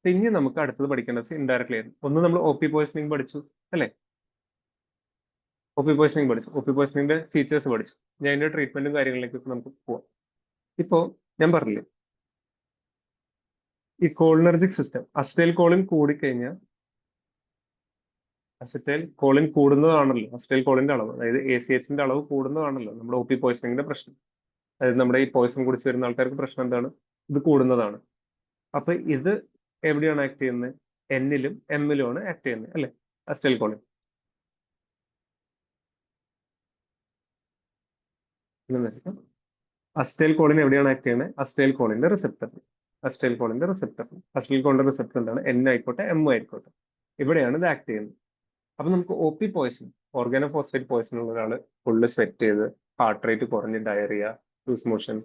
ഇനി നമുക്ക് അടുത്തത് പഠിക്കേണ്ടത് ഇൻഡയറക്ട് ലെയർ. ഒന്ന് നമ്മൾ OP പോയിസണിങ് പഠിച്ചു അല്ലേ? OP പോയിസണിങ്ങിന്റെ ഫീച്ചേഴ്സ് പഠിച്ചു. ഞാൻ അതിന്റെ ട്രീറ്റ്മെന്റും കാര്യങ്ങളിലേക്ക് നമുക്ക് പോവാം. ഇപ്പോ ഞാൻ പറഞ്ഞില്ലേ, ഈ കോളിനർജിക് സിസ്റ്റം, അസ്റ്റൈൽ കോളിൻ കൂടിക്കഴിഞ്ഞാൽ, അസറ്റൈൽ കോളിൻ കൂടുന്നതാണല്ലോ, അസ്റ്റൈൽ കോളിന്റെ അളവ്, അതായത് ACHന്റെ അളവ് കൂടുന്നതാണല്ലോ നമ്മുടെ OP പോയിസണിങ്ങിന്റെ പ്രശ്നം. അതായത് നമ്മുടെ ഈ പോയിസൺ കുടിച്ച് വരുന്ന ആൾക്കാർക്ക് പ്രശ്നം എന്താണ്? ഇത് കൂടുന്നതാണ്. അപ്പൊ ഇത് എവിടെയാണ് ആക്ട് ചെയ്യുന്നത്? Nലും Mലും ആണ് ആക്ട് ചെയ്യുന്നത് അല്ലെ? അസ്റ്റൈൽ കോളിൻ. അസ്റ്റൈൽ കോളിൻ എവിടെയാണ് ആക്ട് ചെയ്യുന്നത്? അസ്റ്റൈൽ കോളിന്റെ റിസപ്റ്റർ. അസ്റ്റൈൽ കോളിന്റെ റിസപ്റ്റർ എന്താണ്? N ആയിക്കോട്ടെ M ആയിക്കോട്ടെ, ഇവിടെയാണ് ഇത് ആക്ട് ചെയ്യുന്നത്. അപ്പൊ നമുക്ക് OP പോയിസൺ, ഓർഗാനോഫോസ്ഫേറ്റ് പോയിസൺ ഉള്ള ഒരാൾ ഫുള്ള് സ്വെറ്റ് ചെയ്ത്, ഹാർട്ട് റേറ്റ് കുറഞ്ഞ്, ഡയറിയ, ലൂസ് മോഷൻ,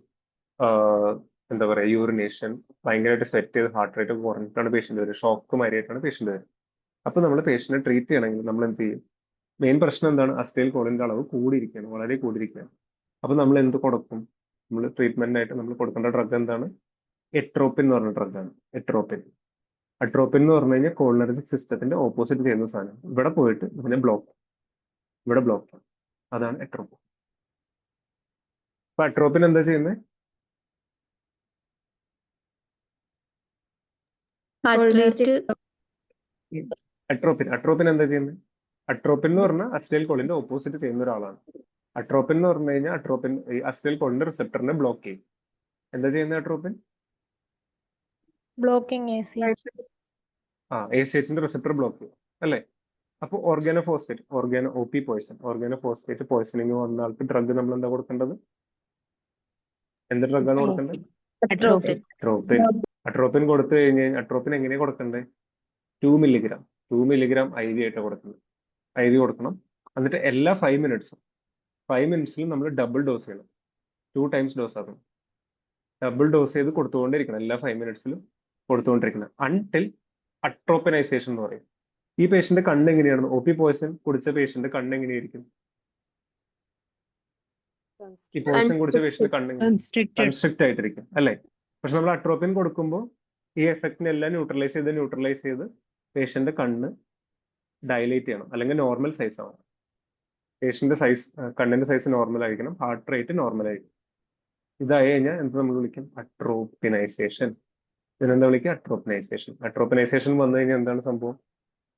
എന്താ പറയുക, യൂറിനേഷൻ, ഭയങ്കരമായിട്ട് സ്വെറ്റ് ചെയ്ത് ഹാർട്ട് റേറ്റ് കുറഞ്ഞിട്ടാണ് പേഷ്യന്റ് വരിക, ഷോക്ക് മാരിയായിട്ടാണ് പേഷ്യന്റ് വരിക. അപ്പൊ നമ്മൾ പേഷ്യന്റിനെ ട്രീറ്റ് ചെയ്യണമെങ്കിൽ നമ്മൾ എന്ത് ചെയ്യും? മെയിൻ പ്രശ്നം എന്താണ്? അസ്റ്റൈൽ കോളിന്റെ അളവ് കൂടിയിരിക്കുകയാണ്, വളരെ കൂടിയിരിക്കുകയാണ്. അപ്പൊ നമ്മൾ എന്ത് കൊടുക്കും? നമ്മൾ ട്രീറ്റ്മെന്റിനായിട്ട് നമ്മൾ കൊടുക്കേണ്ട ഡ്രഗ് എന്താണ്? എട്രോപ്പിൻ എന്ന് പറഞ്ഞ ഡ്രഗാണ്. അട്രോപ്പിൻ എന്ന് പറഞ്ഞു കഴിഞ്ഞാൽ കോളിനർജിക് സിസ്റ്റത്തിന്റെ ഓപ്പോസിറ്റ് ചെയ്യുന്ന സാധനം. ഇവിടെ പോയിട്ട് ഇവിടെ ബ്ലോക്ക്, അതാണ് എട്രോപ്പിൻ. അപ്പൊ അട്രോപ്പിൻ എന്താ ചെയ്യുന്നത്? അട്രോപ്പിൻ എന്താ ചെയ്യുന്നത്? അട്രോപ്പിൻ എന്ന് പറഞ്ഞാൽ അസ്റ്റൈൽ കോളിന്റെ ഓപ്പോസിറ്റ് ചെയ്യുന്ന ഒരാളാണ്. അട്രോപ്പിൻ എന്ന് പറഞ്ഞു കഴിഞ്ഞാൽ ഈ അസ്റ്റൈൽ കോളിന്റെ റിസപ്റ്ററിനെ ബ്ലോക്ക് ചെയ്യും. എന്താ ചെയ്യുന്നത് അട്രോപ്പിൻ? ബ്ലോക്കിംഗ് ACHന്റെ റിസപ്റ്റർ ബ്ലോക്ക് ചെയ്യും അല്ലേ? അപ്പൊ OP പോയിസണിങ് വന്ന ആൾക്ക് ഡ്രഗ് നമ്മൾ എന്താ കൊടുക്കേണ്ടത്? എന്ത് ഡ്രഗാണ് കൊടുക്കേണ്ടത്? അട്രോപ്പിൻ കൊടുത്തു കഴിഞ്ഞാൽ അട്രോപ്പിൻ എങ്ങനെയാ കൊടുക്കണ്ടേ? 2 മില്ലിഗ്രാം IV ആയിട്ട് കൊടുക്കുന്നത്. IV കൊടുക്കണം. എന്നിട്ട് എല്ലാ 5 മിനിറ്റ്സിലും നമ്മൾ ഡബിൾ ഡോസ് ചെയ്യണം. 2 ടൈംസ് ഡോസ് ആക്കണം. ഡബിൾ ഡോസ് ചെയ്ത് കൊടുത്തുകൊണ്ടിരിക്കണം, എല്ലാ 5 മിനിറ്റ്സിലും കൊടുത്തുകൊണ്ടിരിക്കണം, അൺടിൽ അട്രോപ്പിനൈസേഷൻ എന്ന് പറയും. ഈ പേഷ്യന്റ് കണ്ണ് എങ്ങനെയാണ്? OP പോയിസൺ കുടിച്ച പേഷ്യന്റ് കണ്ണ് എങ്ങനെയായിരിക്കും? ഈ പോയിസൺ കുടിച്ച പേഷ്യന്റ് കണ്ണ് കൺസ്ട്രിക്ട് ആയിട്ടിരിക്കും അല്ലെ? പക്ഷെ നമ്മൾ അട്രോപ്പിൻ കൊടുക്കുമ്പോൾ ഈ എഫക്റ്റിനെ എല്ലാം ന്യൂട്രലൈസ് ചെയ്ത് പേഷ്യന്റ് കണ്ണ് ഡയലേറ്റ് ചെയ്യണം, അല്ലെങ്കിൽ നോർമൽ സൈസ് ആവണം. പേഷ്യന്റ് കണ്ണിന്റെ സൈസ് നോർമൽ ആയിരിക്കണം, ഹാർട്ട് റേറ്റ് നോർമൽ ആയിരിക്കും. ഇതായി കഴിഞ്ഞാൽ എന്ത് നമ്മൾ വിളിക്കും? അട്രോപ്പിനൈസേഷൻ. ഇതിനെന്താ വിളിക്കുക? അട്രോപ്പിനൈസേഷൻ വന്നു കഴിഞ്ഞാൽ എന്താണ് സംഭവം?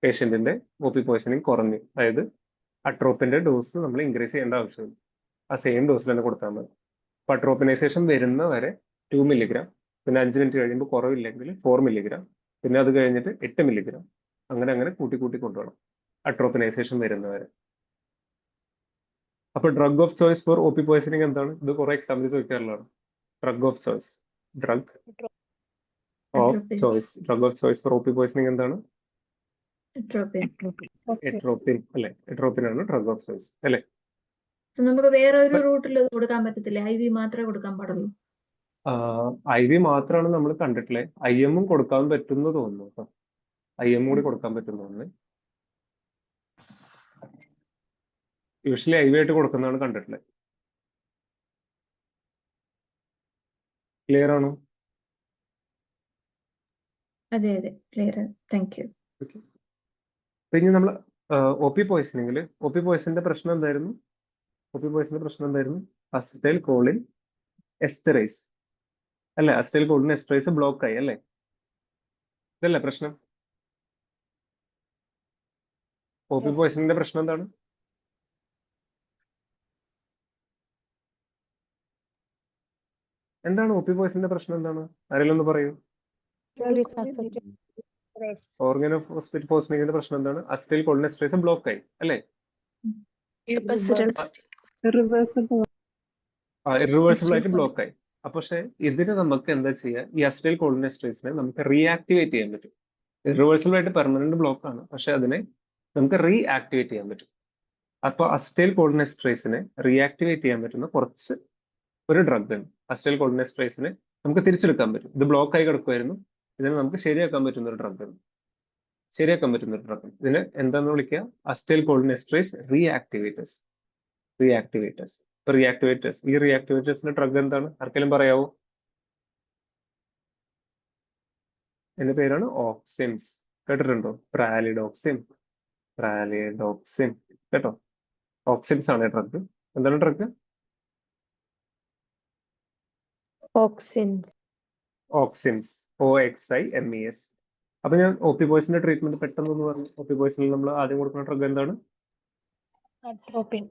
പേഷ്യന്റിന്റെ OP പോയിസണിങ് കുറഞ്ഞു, അതായത് അട്രോപ്പിന്റെ ഡോസ് നമ്മൾ ഇൻക്രീസ് ചെയ്യേണ്ട ആവശ്യമില്ല, ആ സെയിം ഡോസിൽ തന്നെ കൊടുത്താൽ മതി. അപ്പൊ അട്രോപ്പിനൈസേഷൻ വരുന്ന വരെ 2 മില്ലിഗ്രാം, പിന്നെ 5 മിനിറ്റ് കഴിയുമ്പോൾ കുറവില്ലെങ്കിൽ 4 മില്ലിഗ്രാം, പിന്നെ അത് കഴിഞ്ഞിട്ട് 8 മില്ലിഗ്രാം, അങ്ങനെ കൂട്ടി കൊണ്ടുപോകണം അട്രോപ്പിനൈസേഷൻ വരുന്നവരെ. അപ്പൊ drug of choice for O P poisoning എന്താണ്? ഇത് കുറെ എക്സാമ്പിൾ ചോദിക്കാറുള്ളതാണ്. Drug of choice, drug of Atropine. Choice, drug of choice for O P poisoning എന്താണ്? Atropine. എട്രോപ്പിൻ അല്ലെ? എട്രോപ്പിൻ ആണ് ഡ്രഗ് ഓഫ് ചോയ്സ് അല്ലെ? So നമുക്ക് വേറെ ഒരു റൂട്ടിൽ കൊടുക്കാൻ പറ്റത്തില്ല, IV മാത്രമേ കൊടുക്കാൻ പാടുള്ളൂ. IV മാത്രമാണ് നമ്മൾ കണ്ടിട്ടുള്ളത്. IM കൊടുക്കാൻ പറ്റുമെന്ന് തോന്നുന്നു കേട്ടോ. IM കൂടി കൊടുക്കാൻ പറ്റുമെന്ന് തോന്നുന്നു. യൂഷ്വലി IV ആയിട്ട് കൊടുക്കുന്നതാണ് കണ്ടിട്ടുള്ളത്. ക്ലിയർ ആണോ? അതെ അതെ, ക്ലിയർ. Thank you. പിന്നെ നമ്മൾ ഒ പി പോയിസണിങ്ങിൽ ഒ പി പോയിസണിന്റെ പ്രശ്നം എന്തായിരുന്നു? ഒ പി പോയിസണിന്റെ പ്രശ്നം എന്തായിരുന്നു? അസിറ്റൈൽ കോളിൻ എസ്റ്ററേസ് അല്ലെ? അസിറ്റൈൽ കോളിൻ എസ്റ്ററേസ് ബ്ലോക്ക് ആയി അല്ലേ? ഇതല്ലേ പ്രശ്നം? O P Yes. പോയിസണിന്റെ പ്രശ്നം എന്താണ്? എന്താണ് ഒ പി പോയിസണിന്റെ പ്രശ്നം എന്താണ്? ആരെങ്കിലും ഒന്ന് പറയൂ. ഓർഗനോ ഫോസ്ഫേറ്റ് പോയിസണിങ്ങിന്റെ പ്രശ്നം എന്താണ്? അസിറ്റൈൽ കോളിൻ എസ്റ്ററേസ് ബ്ലോക്ക് ആയി അല്ലേ? Irreversible. ഇറിവേഴ്സിബിൾ ആയിട്ട് ബ്ലോക്ക് ആയി. പക്ഷെ ഇതിന് നമുക്ക് എന്താ ചെയ്യുക? ഈ അസിറ്റൈൽ കോളിൻ എസ്റ്ററേസിനെ നമുക്ക് റീആക്ടിവേറ്റ് ചെയ്യാൻ പറ്റും. ഇറിവേഴ്സിബിൾ ആയിട്ട് പെർമനന്റ് ബ്ലോക്ക് ആണ്, പക്ഷെ അതിനെ നമുക്ക് റീആക്ടിവേറ്റ് ചെയ്യാൻ പറ്റും. അപ്പൊ അസിറ്റൈൽ കോളിൻ എസ്റ്ററേസിനെ റീആക്ടിവേറ്റ് ചെയ്യാൻ പറ്റുന്ന കുറച്ച് ഒരു ഡ്രഗ് ഉണ്ട്. അസിറ്റൈൽ കോളിൻ എസ്റ്ററേസിനെ നമുക്ക് തിരിച്ചെടുക്കാൻ പറ്റും. ഇത് ബ്ലോക്ക് ആയി കിടക്കുമായിരുന്നു, ഇതിനെ നമുക്ക് ശരിയാക്കാൻ പറ്റുന്ന ഒരു ഡ്രഗ് ഉണ്ട്. ഇതിനെ എന്താന്ന് വിളിക്കുക? Acetyl choline esterase reactivators. ഈ റീആക്ടിവേറ്റേഴ്സിന്റെ ഡ്രഗ് എന്താണ്? ആർക്കെങ്കിലും പറയാവോ? എന്റെ പേരാണ് ഓക്സിൻസ്. കേട്ടിട്ടുണ്ടോ? പ്രാലിഡോക്സിൻ കേട്ടോ? ഓക്സിൻസ് ആണ് ഡ്രഗ്. എന്താണ് ഡ്രഗ്? Auxins. Auxins, OXIMES. അപ്പൊ ഞാൻ ഒ പി പോയിസണിന്റെ ട്രീറ്റ്മെന്റ് പെട്ടെന്ന് ഒന്ന് പറഞ്ഞു. ഒ പി പോയിസണിൽ നമ്മൾ ആദ്യം കൊടുക്കുന്ന ഡ്രഗ് എന്താണ്? Atropine.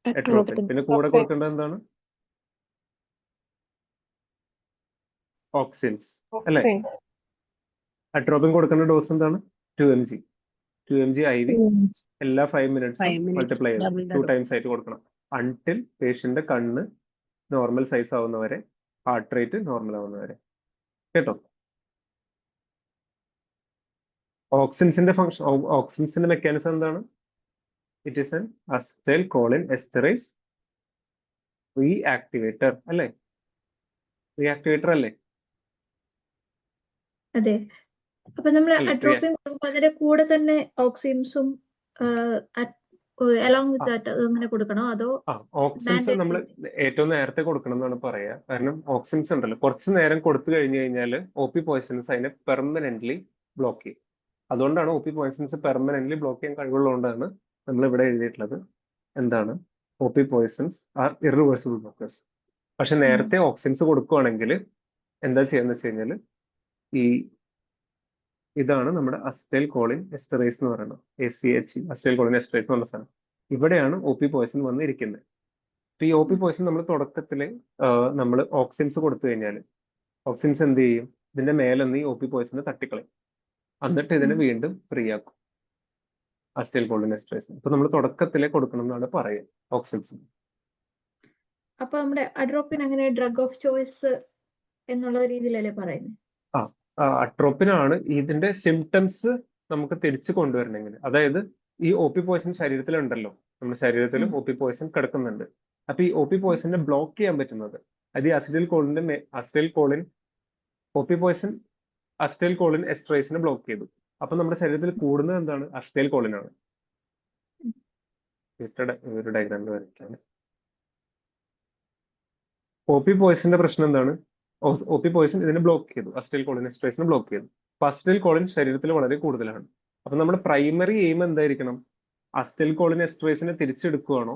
എട്രോപ്പിൻ. പിന്നെ കൂടെ കൊടുക്കേണ്ടത് എന്താണ്? ഓക്സിൻസ് അല്ലെ? അട്രോപ്പിൻ കൊടുക്കേണ്ട ഡോസ് എന്താണ്? 2 mg IV എല്ലാ 5 മിനിറ്റ്സും മൾട്ടിപ്ലൈ ചെയ്ത് 2 ടൈംസ് ആയിട്ട് കൊടുക്കണം. അൺടിൽ പേഷ്യന്റെ കണ്ണ് നോർമൽ സൈസ് ആവുന്നവരെ, ഹാർട്ട് റേറ്റ് നോർമൽ ആവുന്നവരെ. കേട്ടോ? ഓക്സിൻസിന്റെ ഫംഗ്ഷൻ, ഓക്സിൻസിന്റെ മെക്കാനിസം എന്താണ്? It is an acetyl choline esterase reactivator അല്ലേ? അതെ. അപ്പൊ നമ്മൾ അല്ലേ? അട്രോപ്പിൻ കൊടുക്കുമ്പോൾ അതിന്റെ കൂടെ തന്നെ ഓക്സിൻസും അലോങ് വിത്ത് ദാറ്റ് അങ്ങനെ കൊടുക്കണോ, അതോ ഓക്സിൻസ് നമ്മൾ ഏറ്റവും നേരത്തെ കൊടുക്കണം എന്നാണ് പറയാ. കാരണം ഓക്സിൻസ് ഉണ്ടല്ലോ, കുറച്ച് നേരം കൊടുത്തു കഴിഞ്ഞു കഴിഞ്ഞാൽ ഒ പി പോയിസൺസ് അതിനെ പെർമനന്റ്ലി ബ്ലോക്ക് ചെയ്യും. അതുകൊണ്ടാണ് O P poisons permanently block ചെയ്യാൻ കഴിവുള്ളതുകൊണ്ടാണ് നമ്മൾ ഇവിടെ എഴുതിയിട്ടുള്ളത് എന്താണ്? O P poisons are irreversible blockers. പക്ഷെ നേരത്തെ ഓക്സിൻസ് കൊടുക്കുവാണെങ്കിൽ എന്താ ചെയ്യാന്ന് വെച്ച് കഴിഞ്ഞാൽ ഇതാണ് നമ്മുടെ അസിറ്റൈൽ കോളിൻ എസ്റ്ററേസ് എന്ന് പറയുന്നത്. ACH, അസിറ്റൈൽ കോളിൻ എസ്റ്ററേസ് എന്ന് പറഞ്ഞ സാധനം. ഇവിടെയാണ് ഒ പി പോയിസൺ വന്നിരിക്കുന്നത്. അപ്പൊ ഈ ഒ പി പോയിസൺ നമ്മൾ തുടക്കത്തില് നമ്മൾ ഓക്സിൻസ് കൊടുത്തു കഴിഞ്ഞാൽ ഓക്സിൻസ് എന്ത് ചെയ്യും? ഇതിന്റെ മേലൊന്ന് ഈ ഒ പി പോയിസണ് തട്ടിക്കളയും. എന്നിട്ട് ഇതിനെ വീണ്ടും ഫ്രീ ആക്കും, അസിറ്റൈൽ കോളിൻ എസ്റ്ററേസ്. അപ്പൊ നമ്മൾ തുടക്കത്തിലെ കൊടുക്കണം എന്നാണ് പറയുക ഓക്സിൻസ്. അപ്പൊ നമ്മുടെ അട്രോപ്പിൻ അങ്ങനെ ഡ്രഗ് ഓഫ് ചോയ്സ് എന്നുള്ള രീതിയിലല്ലേ പറയുന്നത്? അട്രോപ്പിനാണ് ഇതിന്റെ സിംറ്റംസ് നമുക്ക് തിരിച്ചു കൊണ്ടുവരണമെങ്കിൽ. അതായത് ഈ ഒ പി പോയിസൺ ശരീരത്തിലുണ്ടല്ലോ, നമ്മുടെ ശരീരത്തിൽ ഒ പി പോയിസൺ കിടക്കുന്നുണ്ട്. അപ്പൊ ഈ ഒ പി പോയിസണിനെ ബ്ലോക്ക് ചെയ്യാൻ പറ്റുന്നത് അത് ഈ acetyl choline O P poison acetyl choline എസ്റ്ററേസിനെ ബ്ലോക്ക് ചെയ്തു. അപ്പൊ നമ്മുടെ ശരീരത്തിൽ കൂടുന്നത് എന്താണ്? അസിറ്റൈൽ കോളിൻ ആണ്. ഒരു ഡയഗ്രാമിൽ വരയ്ക്കാണ്. ഒ പി പോയിസന്റെ പ്രശ്നം എന്താണ്? ഒ പി പോയിസൺ ഇതിനെ ബ്ലോക്ക് ചെയ്തു, അസിറ്റൈൽ കോളിൻ എസ്റ്ററേസിനെ ബ്ലോക്ക് ചെയ്തു. അപ്പൊ അസിറ്റൈൽ കോളിൻ ശരീരത്തിൽ വളരെ കൂടുതലാണ്. അപ്പൊ നമ്മുടെ പ്രൈമറി എയിം എന്തായിരിക്കണം? അസിറ്റൈൽ കോളിൻ എസ്റ്ററേസിനെ തിരിച്ചെടുക്കുകയാണോ,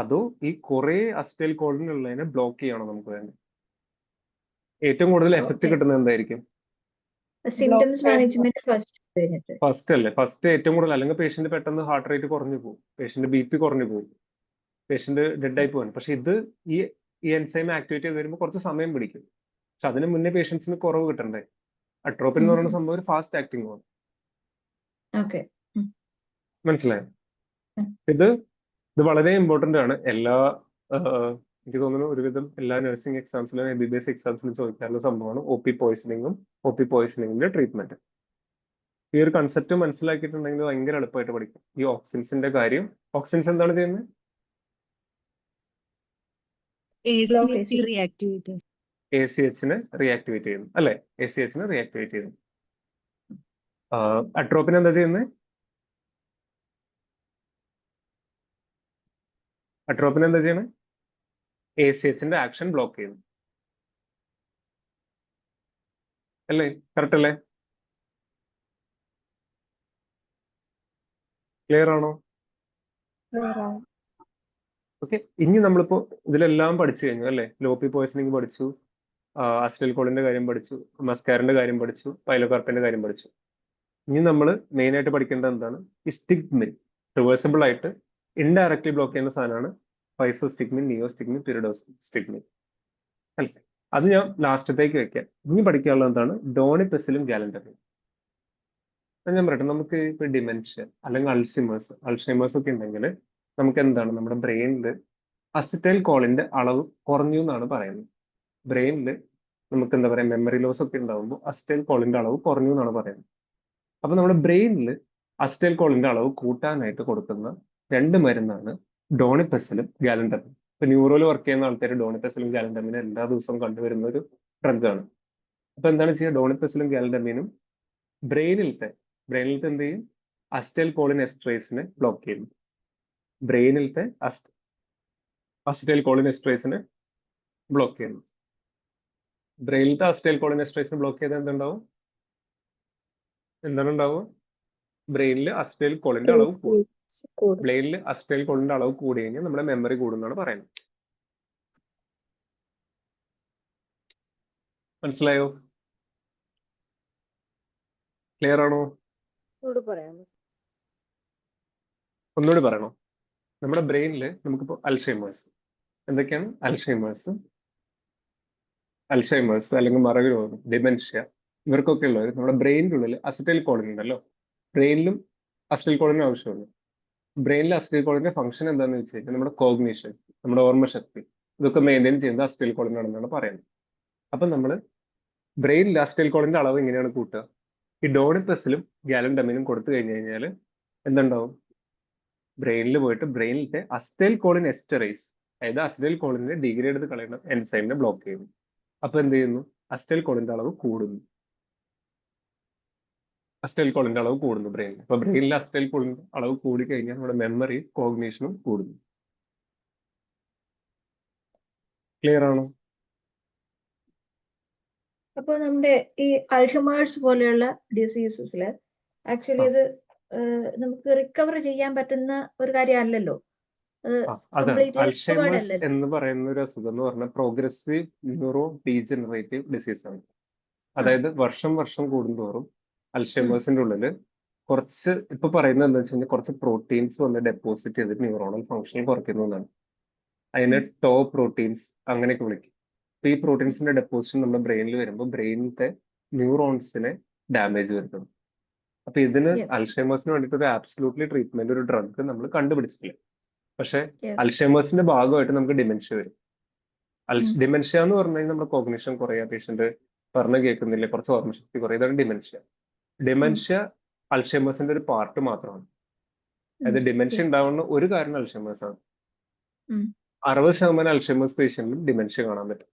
അതോ ഈ കുറെ അസിറ്റൈൽ കോളിൻ ഉള്ളതിനെ ബ്ലോക്ക് ചെയ്യണോ നമുക്ക് വേണ്ടി? ഏറ്റവും കൂടുതൽ എഫക്ട് കിട്ടുന്നത് എന്തായിരിക്കും? സിംറ്റംസ് മാനേജ്മെന്റ് ഫസ്റ്റ് അല്ലേ? ഫസ്റ്റ് ഏറ്റവും കൂടുതൽ, അല്ലെങ്കിൽ പേഷ്യന്റ് പെട്ടെന്ന് ഹാർട്ട് റേറ്റ് കുറഞ്ഞു പോകും, പേഷ്യന്റ് BP കുറഞ്ഞു പോകും, പേഷ്യന്റ് ഡെഡ് ആയി പോകാൻ. പക്ഷെ ഇത് ഈ എൻസൈം ആക്ടിവേറ്റ് ചെയ്ത് വരുമ്പോൾ കുറച്ച് സമയം പിടിക്കും. പക്ഷെ അതിന് മുന്നേ പേഷ്യൻസിന് കുറവ് കിട്ടണ്ടേ? അട്രോപ്പിൻ എന്ന് പറയുന്ന സംഭവം ഒരു ഫാസ്റ്റ് ആക്ടിങ് ആണ്. മനസ്സിലായോ? ഇത് ഇത് വളരെ ഇമ്പോർട്ടന്റ് ആണ്. എനിക്ക് തോന്നുന്നു ഒരുവിധം എല്ലാ നഴ്സിംഗ് എക്സാംസിലും MBBS എക്സാംസിലും ചോദിക്കാറുള്ള സംഭവമാണ് OP പോയിസണിങ്ങിന്റെ ട്രീറ്റ്മെന്റ്. ഈ ഒരു കൺസെപ്റ്റ് മനസ്സിലാക്കിയിട്ടുണ്ടെങ്കിൽ ഭയങ്കര എളുപ്പമായിട്ട് പഠിക്കും. ഈ ഓക്സിൻസിന്റെ കാര്യം, ഓക്സിൻസ് എന്താണ് ചെയ്യുന്നത്? Blockage. reactivities. ACHനെ റീആക്ടിവേറ്റ് ചെയ്യുന്നു അല്ലെ? ACHനെ റീആക്ടിവേറ്റ് ചെയ്യുന്നു. അട്രോപ്പിൻ എന്താ ചെയ്യുന്നത്? അട്രോപ്പിൻ എന്താ ചെയ്യണേ? ACHന്റെ ആക്ഷൻ ബ്ലോക്ക് ചെയ്യുന്നു അല്ലേ? കറക്റ്റ് അല്ലേ? ക്ലിയർ ആണോ? ഓക്കെ, ഇനി നമ്മളിപ്പോ ഇതിലെല്ലാം പഠിച്ചു കഴിഞ്ഞു അല്ലേ? ലോപ്പി പോയ്സണിങ് പഠിച്ചു, അസിറ്റൈൽ കോളിന്റെ കാര്യം പഠിച്ചു, മസ്കാറിന്റെ കാര്യം പഠിച്ചു, പൈലോകാർപ്പിന്റെ കാര്യം പഠിച്ചു. ഇനി നമ്മൾ മെയിൻ ആയിട്ട് പഠിക്കേണ്ടത് എന്താണ്? ഈ സ്റ്റിഗ്മിൻ റിവേഴ്സിബിൾ ആയിട്ട് ഇൻഡയറക്ട്ലി ബ്ലോക്ക് ചെയ്യുന്ന സാധനമാണ് പൈസോസ്റ്റിഗ്മിൻ, നിയോസ്റ്റിഗ്മിൻ, പിരിഡോസ്റ്റിഗ്മിൻ അല്ലേ? അത് ഞാൻ ലാസ്റ്റത്തേക്ക് വെക്കാം. ഇനി പഠിക്കാനുള്ളത് എന്താണ്? ഡോണിപെസിലും ഗാലന്റമിനും. ഞാൻ പറയട്ടെ, നമുക്ക് ഇപ്പൊ ഡിമെൻഷ്യ അല്ലെങ്കിൽ അൾഷൈമേഴ്സ് ഒക്കെ ഉണ്ടെങ്കിൽ നമുക്ക് എന്താണ്, നമ്മുടെ ബ്രെയിനിൽ അസിറ്റൈൽ കോളിന്റെ അളവ് കുറഞ്ഞു എന്നാണ് പറയുന്നത്. ബ്രെയിനിൽ നമുക്ക് എന്താ പറയാ, മെമ്മറി ലോസ് ഒക്കെ ഉണ്ടാകുമ്പോൾ അസിറ്റൈൽ കോളിന്റെ അളവ് കുറഞ്ഞു എന്നാണ് പറയുന്നത്. അപ്പൊ നമ്മുടെ ബ്രെയിനിൽ അസിറ്റൈൽ കോളിന്റെ അളവ് കൂട്ടാനായിട്ട് കൊടുക്കുന്ന 2 മരുന്നാണ് ഡോണിപെസിലും ഗാലന്റമിനും. ഇപ്പൊ ന്യൂറോയിൽ വർക്ക് ചെയ്യുന്ന ആൾക്കാർ ഡോണിപെസിലും ഗാലന്റമിനും എല്ലാ ദിവസവും കണ്ടുവരുന്ന ഒരു ഡ്രഗാണ്. അപ്പൊ എന്താണ് ചെയ്യുക? ഡോണിപെസിലും ഗാലന്റമിനും ബ്രെയിനിലത്തെ എന്ത് ചെയ്യും? അസിറ്റൈൽ കോളിൻ എസ്ട്രേസിനെ ബ്ലോക്ക് ചെയ്യുന്നു. ബ്രെയിനിലത്തെ അസിറ്റൈൽ കോളിൻ എസ്ട്രേസിനെ ബ്ലോക്ക് ചെയ്യുന്നു. ബ്രെയിനിലത്തെ അസിറ്റൈൽ കോളിൻ എസ്ട്രേസിനെ ബ്ലോക്ക് ചെയ്താൽ എന്തുണ്ടാവും? എന്താണ് ഉണ്ടാവുക? ബ്രെയിനിൽ അസിറ്റൈൽ കോളിന്റെ അളവ് കൂടും. ബ്രെയിനിൽ അസിറ്റൈൽ കോളിന്റെ അളവ് കൂടി കഴിഞ്ഞാൽ നമ്മുടെ മെമ്മറി കൂടുന്നാണ് പറയുന്നത്. മനസ്സിലായോ? ക്ലിയർ ആണോ? പറയാമോ? ഒന്നുകൂടി പറയണോ? നമ്മുടെ ബ്രെയിനിൽ നമുക്കിപ്പോ അൽഷൈമേഴ്സ്, എന്തൊക്കെയാണ് അൽഷൈമേഴ്സ് അല്ലെങ്കിൽ മറവി രോഗം, ഡിമെൻഷ്യ, ഇവർക്കൊക്കെ ഉള്ളത് നമ്മുടെ ബ്രെയിനിന്റെ ഉള്ളിൽ അസിറ്റൈൽ കോളിൻ ഉണ്ടല്ലോ. ബ്രെയിനിലും അസിറ്റൈൽ കോളിന് ആവശ്യമുള്ളൂ. ബ്രെയിനിലെ അസിറ്റൈൽ കോളിന്റെ ഫംഗ്ഷൻ എന്താണെന്ന് വെച്ച് കഴിഞ്ഞാൽ നമ്മുടെ കോഗ്നിഷൻ, നമ്മുടെ ഓർമ്മശക്തി, ഇതൊക്കെ മെയിൻറ്റെയിൻ ചെയ്യുന്നത് അസിറ്റൈൽ കോളിനാണെന്നാണ് പറയുന്നത്. അപ്പൊ നമ്മൾ ബ്രെയിനിൽ അസിറ്റൈൽ കോളിന്റെ അളവ് എങ്ങനെയാണ് കൂട്ടുക? ഈ ഡോണിപെസിലും ഗാലന്റമിനും കൊടുത്തു കഴിഞ്ഞു കഴിഞ്ഞാൽ എന്തുണ്ടാവും? ബ്രെയിനിൽ പോയിട്ട് ബ്രെയിനിലത്തെ അസിറ്റൈൽ കോളിൻ എസ്റ്ററേസ്, അതായത് അസിറ്റൈൽ കോളിനെ ഡിഗ്രേഡ് ചെയ്ത് കളയുന്ന എൻസൈമിനെ ബ്ലോക്ക് ചെയ്യുന്നു. അപ്പൊ എന്ത് ചെയ്യുന്നു? അസിറ്റൈൽ കോളിന്റെ അളവ് കൂടുന്നു. ബ്രെയിനിൽ. അപ്പൊ ബ്രെയിനിലെ അസിറ്റൈൽ കോളിന്റെ അളവ് കൂടി കഴിഞ്ഞാൽ നമ്മുടെ മെമ്മറി, കോഗ്നീഷനും കൂടുന്നു. ക്ലിയർ ആണോ? അപ്പൊ നമ്മുടെ ഈ അൾഷമേഴ്സ് പോലെയുള്ള ഡിസീസസിൽ ആക്ച്വലി ഇത് നമുക്ക് റിക്കവർ ചെയ്യാൻ പറ്റുന്ന ഒരു കാര്യമല്ലല്ലോ. അതാണ് അൾഷൈമേഴ്സ് എന്ന് പറയുന്ന ഒരു അസുഖം എന്ന് പറഞ്ഞാൽ പ്രോഗ്രസീവ് ന്യൂറോ ഡീജനറേറ്റീവ് ഡിസീസ് ആണ്. അതായത് വർഷം കൂടുന്തോറും അൾഷൈമേഴ്സിന്റെ ഉള്ളില് കുറച്ച്, ഇപ്പൊ പറയുന്നത് എന്താ വെച്ച് കഴിഞ്ഞാൽ, കുറച്ച് പ്രോട്ടീൻസ് വന്ന് ഡെപ്പോസിറ്റ് ചെയ്തിട്ട് ന്യൂറോണൽ ഫംഗ്ഷൻ കുറയ്ക്കുന്നതാണ്. അതിനെ ടോ പ്രോട്ടീൻസ് അങ്ങനെയൊക്കെ വിളിക്കും. അപ്പൊ ഈ പ്രോട്ടീൻസിന്റെ ഡെപ്പോസിഷൻ നമ്മുടെ ബ്രെയിനിൽ വരുമ്പോൾ ബ്രെയിനിലത്തെ ന്യൂറോൺസിനെ ഡാമേജ് വരുത്തുന്നു. അപ്പൊ ഇതിന് അൾഷൈമേഴ്സിന് വേണ്ടിയിട്ട് ഒരു ആബ്സലൂട്ട്ലി ട്രീറ്റ്മെന്റ്, ഒരു ഡ്രഗ് നമ്മൾ കണ്ടുപിടിച്ചിട്ടില്ല. പക്ഷെ അൾഷൈമേഴ്സിന്റെ ഭാഗമായിട്ട് നമുക്ക് ഡിമെൻഷ്യ വരും. ഡിമെൻഷ്യ എന്ന് പറഞ്ഞു കഴിഞ്ഞാൽ നമ്മുടെ കോഗ്നിഷൻ കുറയാ, പേഷ്യന്റ് പറഞ്ഞു കേൾക്കുന്നില്ല, കുറച്ച് ഓർമ്മശക്തി കുറയും, ഇതാണ് ഡിമെൻഷ്യ. അൾഷൈമേഴ്സിന്റെ ഒരു പാർട്ട് മാത്രമാണ്. അതായത് ഡിമെൻഷ്യ ഉണ്ടാവുന്ന ഒരു കാരണം അൾഷൈമേഴ്സ് ആണ്. 60% അൾഷൈമേഴ്സ് പേഷ്യന്റിലും ഡിമെൻഷ്യ കാണാൻ പറ്റും.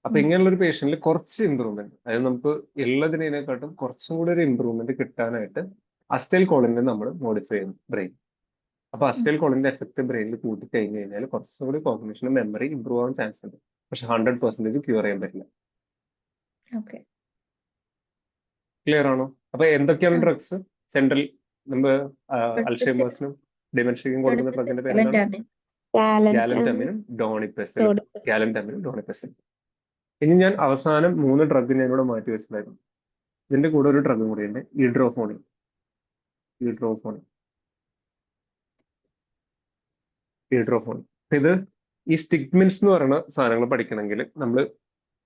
അപ്പൊ ഇങ്ങനെയുള്ള ഒരു പേഷ്യന്റിൽ കുറച്ച് ഇമ്പ്രൂവ്മെന്റ്, അതായത് നമുക്ക് ഉള്ളതിനെക്കാട്ടും കുറച്ചും കൂടി ഒരു ഇമ്പ്രൂവ്മെന്റ് കിട്ടാനായിട്ട് അസിറ്റൈൽ കോളിനെ നമ്മൾ മോഡിഫൈ ചെയ്യുന്നു ബ്രെയിൻ. അപ്പൊ അസിറ്റൈൽ കോളിന്റെ എഫക്ട് ബ്രെയിനിൽ കൂട്ടി കഴിഞ്ഞു കഴിഞ്ഞാൽ കുറച്ചും കൂടി കോഗ്നിഷനും മെമ്മറി ഇമ്പ്രൂവ് ആവാൻ ചാൻസ് ഉണ്ട്. പക്ഷെ 100% ക്യൂർ ചെയ്യാൻ പറ്റില്ല. ക്ലിയർ ആണോ? അപ്പൊ എന്തൊക്കെയാണ് ഡ്രഗ്സ്? സെൻട്രൽ നമ്മൾ അൾഷൈമേഴ്സിനും ഡിമെൻഷ്യക്കും കൊടുക്കുന്ന ഡ്രഗിന്റെ പേര് എന്താണ്? ഗാലന്റമിനും ഡോണിപെസിലും. ഇനി ഞാൻ അവസാനം 3 ഡ്രഗ് ഞാൻ ഇവിടെ മാറ്റി വെച്ചിട്ടുണ്ടായിരുന്നു. ഇതിന്റെ കൂടെ ഒരു ഡ്രഗും കൂടിയുണ്ട്, ഈഡ്രോഫോണിൻ. ഇത് ഈ സ്റ്റിഗ്മിൻസ് എന്ന് പറയുന്ന സാധനങ്ങൾ പഠിക്കണമെങ്കിൽ നമ്മൾ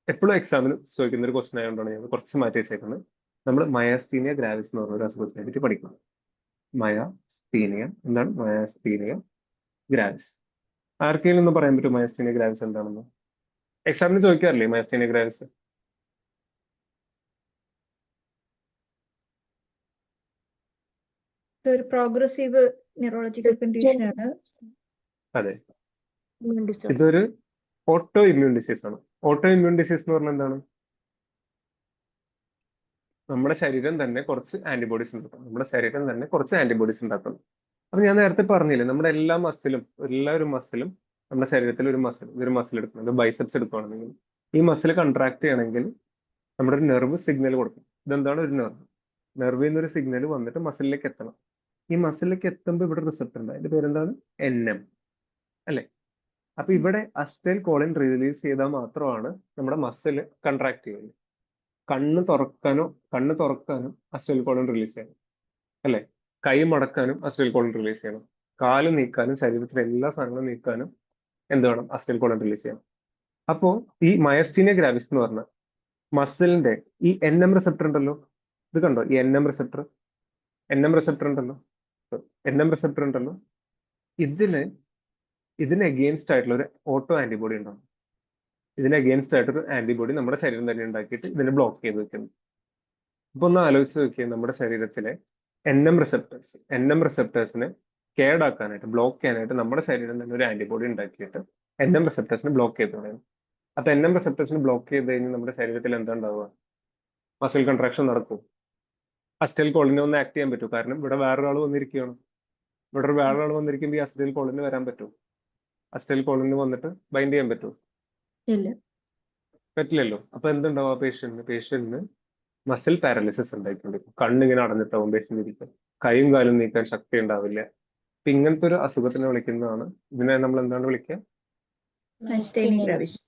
എപ്പോഴും എക്സാമിന് ചോദിക്കുന്ന ഒരു ക്വസ്റ്റൻ ആയതുകൊണ്ടാണ് ഞാൻ കുറച്ച് മാറ്റി വെച്ചേക്കുന്നത്. നമ്മൾ മയാസ്തീനിയ ഗ്രാവിസ് എന്ന് പറഞ്ഞ ഒരു അസുഖത്തിനെ പറ്റി പഠിക്കണം. മയാസ്തീനിയ എന്താണ്? മയാസ്തീനിയ ഗ്രാവിസ്. ആർക്കെങ്കിലും ഒന്ന് പറയാൻ പറ്റുമോ മയസ്തീനിയ ഗ്രാവിസ് എന്താണെന്ന്? എക്സാമിന് ചോദിക്കാറില്ലേ മയസ്തീനിയ ഗ്രാവിസ്? ഒരു പ്രോഗ്രസീവ് ന്യൂറോളജിക്കൽ കണ്ടീഷൻ ആണ്. അതെ, ഇതൊരു ഓട്ടോ ഇമ്മ്യൂൺ ഡിസീസ് ആണ്. ഓട്ടോ ഇമ്മ്യൂൺ ഡിസീസ് എന്ന് പറഞ്ഞാൽ എന്താണ്? നമ്മുടെ ശരീരം തന്നെ കുറച്ച് ആന്റിബോഡീസ് ഉണ്ടാക്കും. നമ്മുടെ ശരീരം തന്നെ കുറച്ച് ആന്റിബോഡീസ് ഉണ്ടാക്കുന്നു. അപ്പൊ ഞാൻ നേരത്തെ പറഞ്ഞില്ലേ, നമ്മുടെ എല്ലാ മസിലും നമ്മുടെ ശരീരത്തിൽ ഒരു മസിൽ എടുക്കുന്നത്, ബൈസെപ്സ് എടുക്കുകയാണെങ്കിൽ ഈ മസിൽ കൺട്രാക്ട് ചെയ്യണമെങ്കിൽ നമ്മുടെ ഒരു നെർവ് സിഗ്നൽ കൊടുക്കും. ഇതെന്താണ്? ഒരു നെർവിൽ നിന്നൊരു സിഗ്നൽ വന്നിട്ട് മസിലിലേക്ക് എത്തണം. ഈ മസിലിലേക്ക് എത്തുമ്പോൾ ഇവിടെ റിസപ്റ്റർ ഉണ്ട്, അതിന്റെ പേരെന്താണ്? NM, അല്ലെ? അപ്പൊ ഇവിടെ അസ്റ്റൈൽ കോളിൻ റിലീസ് ചെയ്താൽ മാത്രമാണ് നമ്മുടെ മസിൽ കൺട്രാക്ട് ചെയ്യുന്നത്. കണ്ണ് തുറക്കാനും അസ്റ്റൈൽ കോളിൻ റിലീസ് ചെയ്യണം, അല്ലെ? കൈ മടക്കാനും അസ്റ്റൈൽ കോളിൻ റിലീസ് ചെയ്യണം. കാല് നീക്കാനും ശരീരത്തിലെ എല്ലാ സാധനങ്ങളും നീക്കാനും എന്ത് വേണം? അസ്റ്റൈൽ കോളിൻ റിലീസ് ചെയ്യണം. അപ്പോ ഈ മയസ്തീനിയ ഗ്രാവിസ് എന്ന് പറഞ്ഞ മസിലിന്റെ ഈ NM റിസപ്റ്റർ ഉണ്ടല്ലോ, ഇത് കണ്ടോ? ഈ NM റിസപ്റ്റർ ഉണ്ടല്ലോ, ഇതിന് അഗെയിൻസ്റ്റ് ആയിട്ടുള്ള ഒരു ഓട്ടോ ആന്റിബോഡി ഉണ്ടാവും. ഇതിന് അഗെയിൻസ്റ്റ് ആയിട്ടൊരു ആന്റിബോഡി നമ്മുടെ ശരീരം തന്നെ ഉണ്ടാക്കിയിട്ട് ഇതിനെ ബ്ലോക്ക് ചെയ്ത് വെക്കുന്നു. അപ്പൊ ഒന്ന് ആലോചിച്ച് നോക്കിയാൽ നമ്മുടെ ശരീരത്തിലെ NM റിസപ്റ്റേഴ്സിനെ കേടാക്കാനായിട്ട്, ബ്ലോക്ക് ചെയ്യാനായിട്ട് നമ്മുടെ ശരീരം തന്നെ ഒരു ആന്റിബോഡി ഉണ്ടാക്കിയിട്ട് NM റിസപ്റ്റേഴ്സിനെ ബ്ലോക്ക് ചെയ്ത് കളയും. അപ്പൊ NM റിസപ്റ്റേഴ്സിനെ ബ്ലോക്ക് ചെയ്ത് കഴിഞ്ഞാൽ നമ്മുടെ ശരീരത്തിൽ എന്താ ഉണ്ടാവുക? മസിൽ കൺട്രാക്ഷൻ നടക്കും. അസ്റ്റൈൽ കോളിനെ ഒന്ന് ആക്ട് ചെയ്യാൻ പറ്റും. കാരണം ഇവിടെ വേറൊരാൾ വന്നിരിക്കുകയാണ്. ഈ അസ്റ്റൈൽ കോളിന് വരാൻ പറ്റും? അസ്റ്റൈൽ കോളിന് വന്നിട്ട് ബൈൻഡ് ചെയ്യാൻ പറ്റുമോ? ഇല്ല. പറ്റില്ലല്ലോ. അപ്പൊ എന്തുണ്ടാവും? ആ പേഷ്യന്റിന് മസിൽ പാരലിസിസ് ഉണ്ടായിക്കൊണ്ടിരിക്കും. കണ്ണിങ്ങനെ അടഞ്ഞിട്ടാവും പേഷ്യന്റ് ഇരിക്കും. കൈയും കാലും നീക്കാൻ ശക്തി ഉണ്ടാവില്ല. അപ്പൊ ഇങ്ങനത്തെ ഒരു അസുഖത്തിനെ വിളിക്കുന്നതാണ്, ഇതിനെ നമ്മൾ എന്താണ് വിളിക്കുക? Myasthenia gravis.